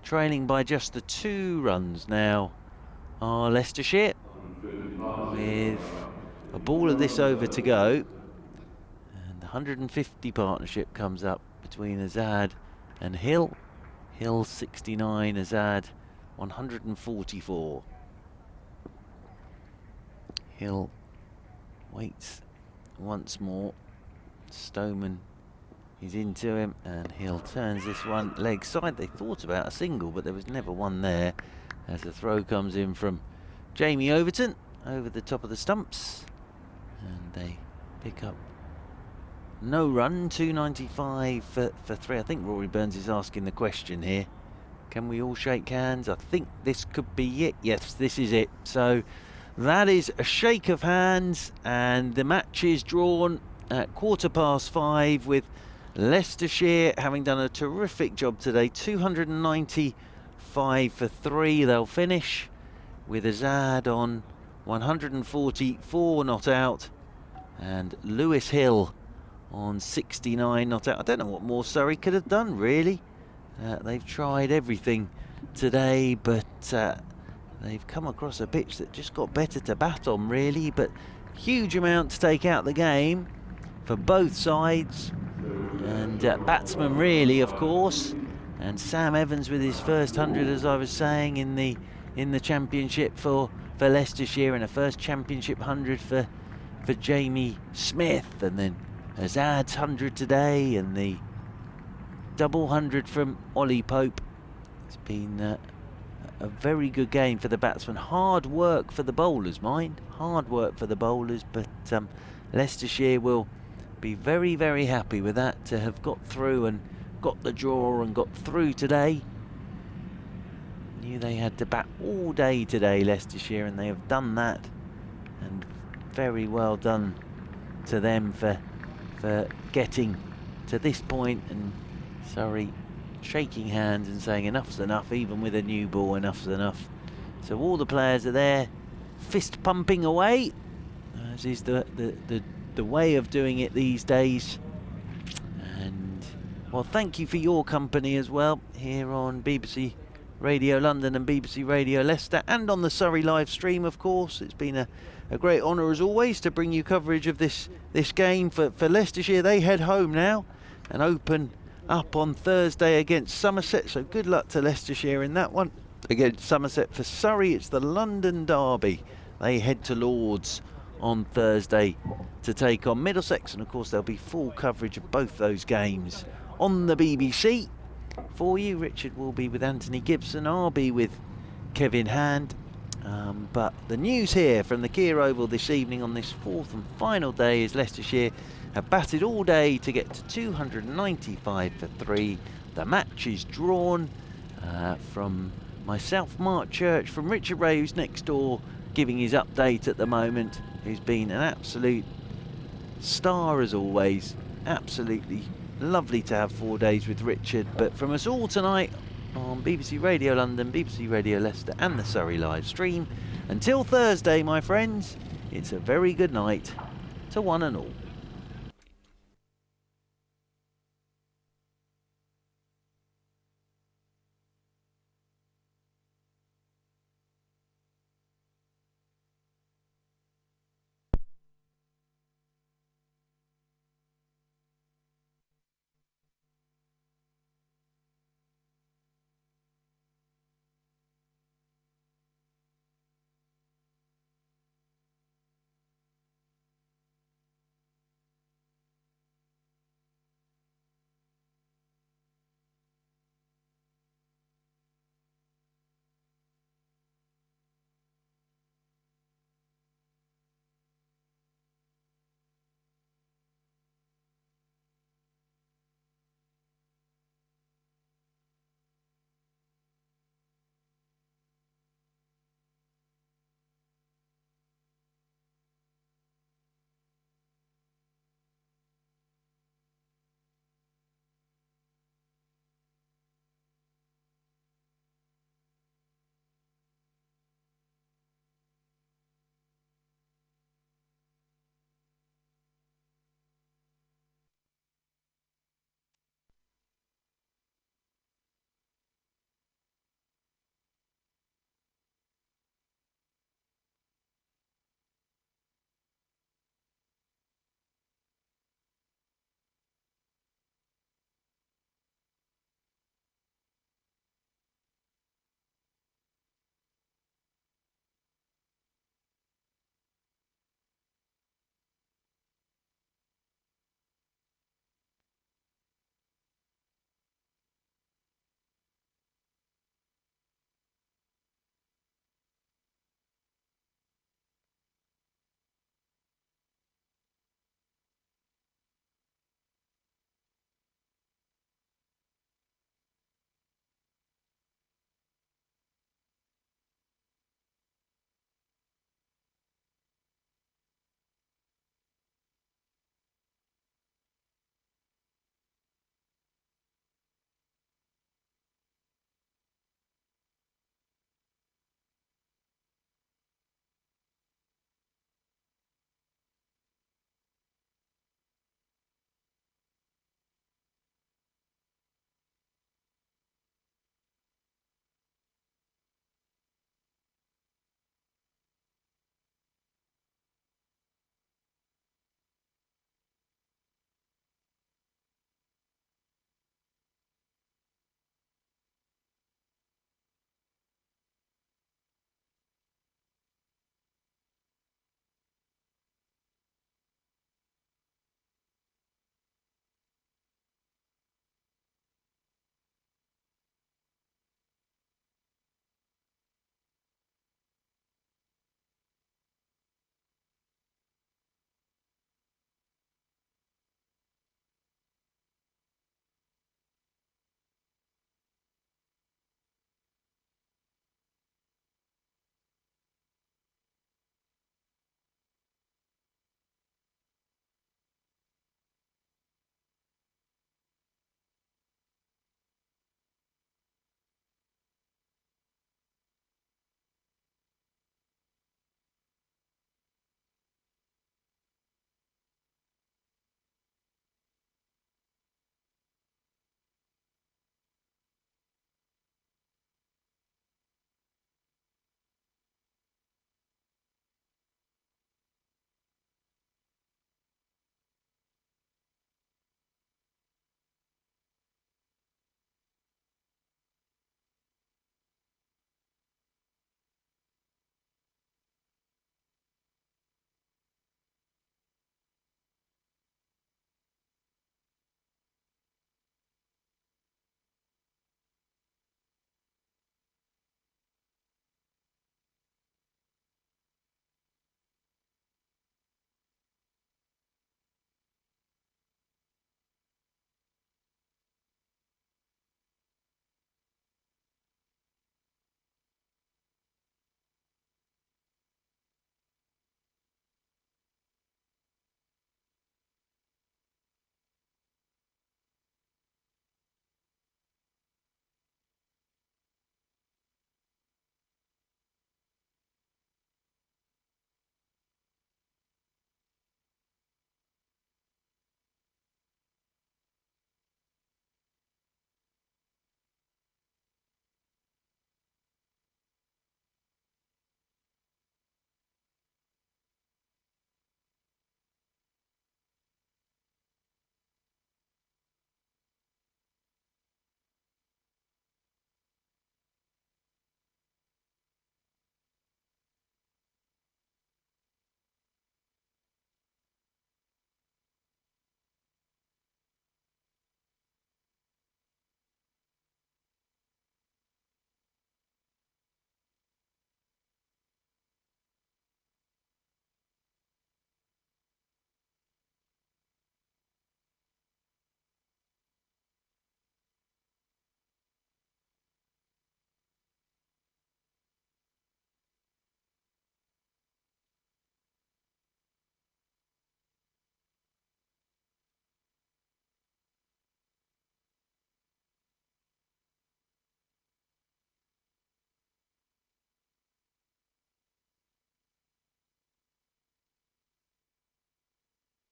trailing by just the 2 runs now are Leicestershire, with a ball of this over to go, and the 150 partnership comes up between Azad and Hill. Hill 69, Azad 144. Hill waits once more. Stoneman is into him, and Hill turns this one leg side. They thought about a single, but there was never one there, as the throw comes in from Jamie Overton over the top of the stumps, and they pick up no run. 295 for 3. I think Rory Burns is asking the question here. Can we all shake hands? I think this could be it. Yes, this is it. So that is a shake of hands, and the match is drawn at 5:15, with Leicestershire having done a terrific job today. 295 for 3 they'll finish, with Azad on 144 not out, and Lewis Hill on 69 not out. I don't know what more Surrey could have done really. They've tried everything today, but they've come across a pitch that just got better to bat on really, but huge amount to take out the game for both sides, and batsmen really, of course, and Sam Evans with his first 100, as I was saying, in the championship for Leicestershire, and a first championship 100 for Jamie Smith, and then Azad's 100 today, and the double 100 from Ollie Pope. It's been a very good game for the batsmen. Hard work for the bowlers, mind. Hard work for the bowlers, but Leicestershire will be very, very happy with that, to have got through and got the draw and got through today. Knew they had to bat all day today, Leicestershire, and they have done that. And very well done to them for getting to this point, and Surrey shaking hands and saying enough's enough, even with a new ball, enough's enough. So all the players are there, fist pumping away, as is the way of doing it these days. And well, thank you for your company as well here on BBC Radio London and BBC Radio Leicester, and on the Surrey live stream, of course. It's been a great honour as always to bring you coverage of this game for Leicestershire. They head home now and open up on Thursday against Somerset, so good luck to Leicestershire in that one against Somerset. For Surrey, it's the London derby. They head to Lords on Thursday to take on Middlesex, and of course there'll be full coverage of both those games on the BBC for you. Richard will be with Anthony Gibson, I'll be with Kevin Hand. But the news here from the Kia Oval this evening on this fourth and final day is Leicestershire have batted all day to get to 295 for 3. The match is drawn. From myself, Mark Church, from Richard Ray, who's next door giving his update at the moment, who's been an absolute star as always. Absolutely lovely to have 4 days with Richard. But from us all tonight on BBC Radio London, BBC Radio Leicester and the Surrey live stream, until Thursday, my friends, it's a very good night to one and all.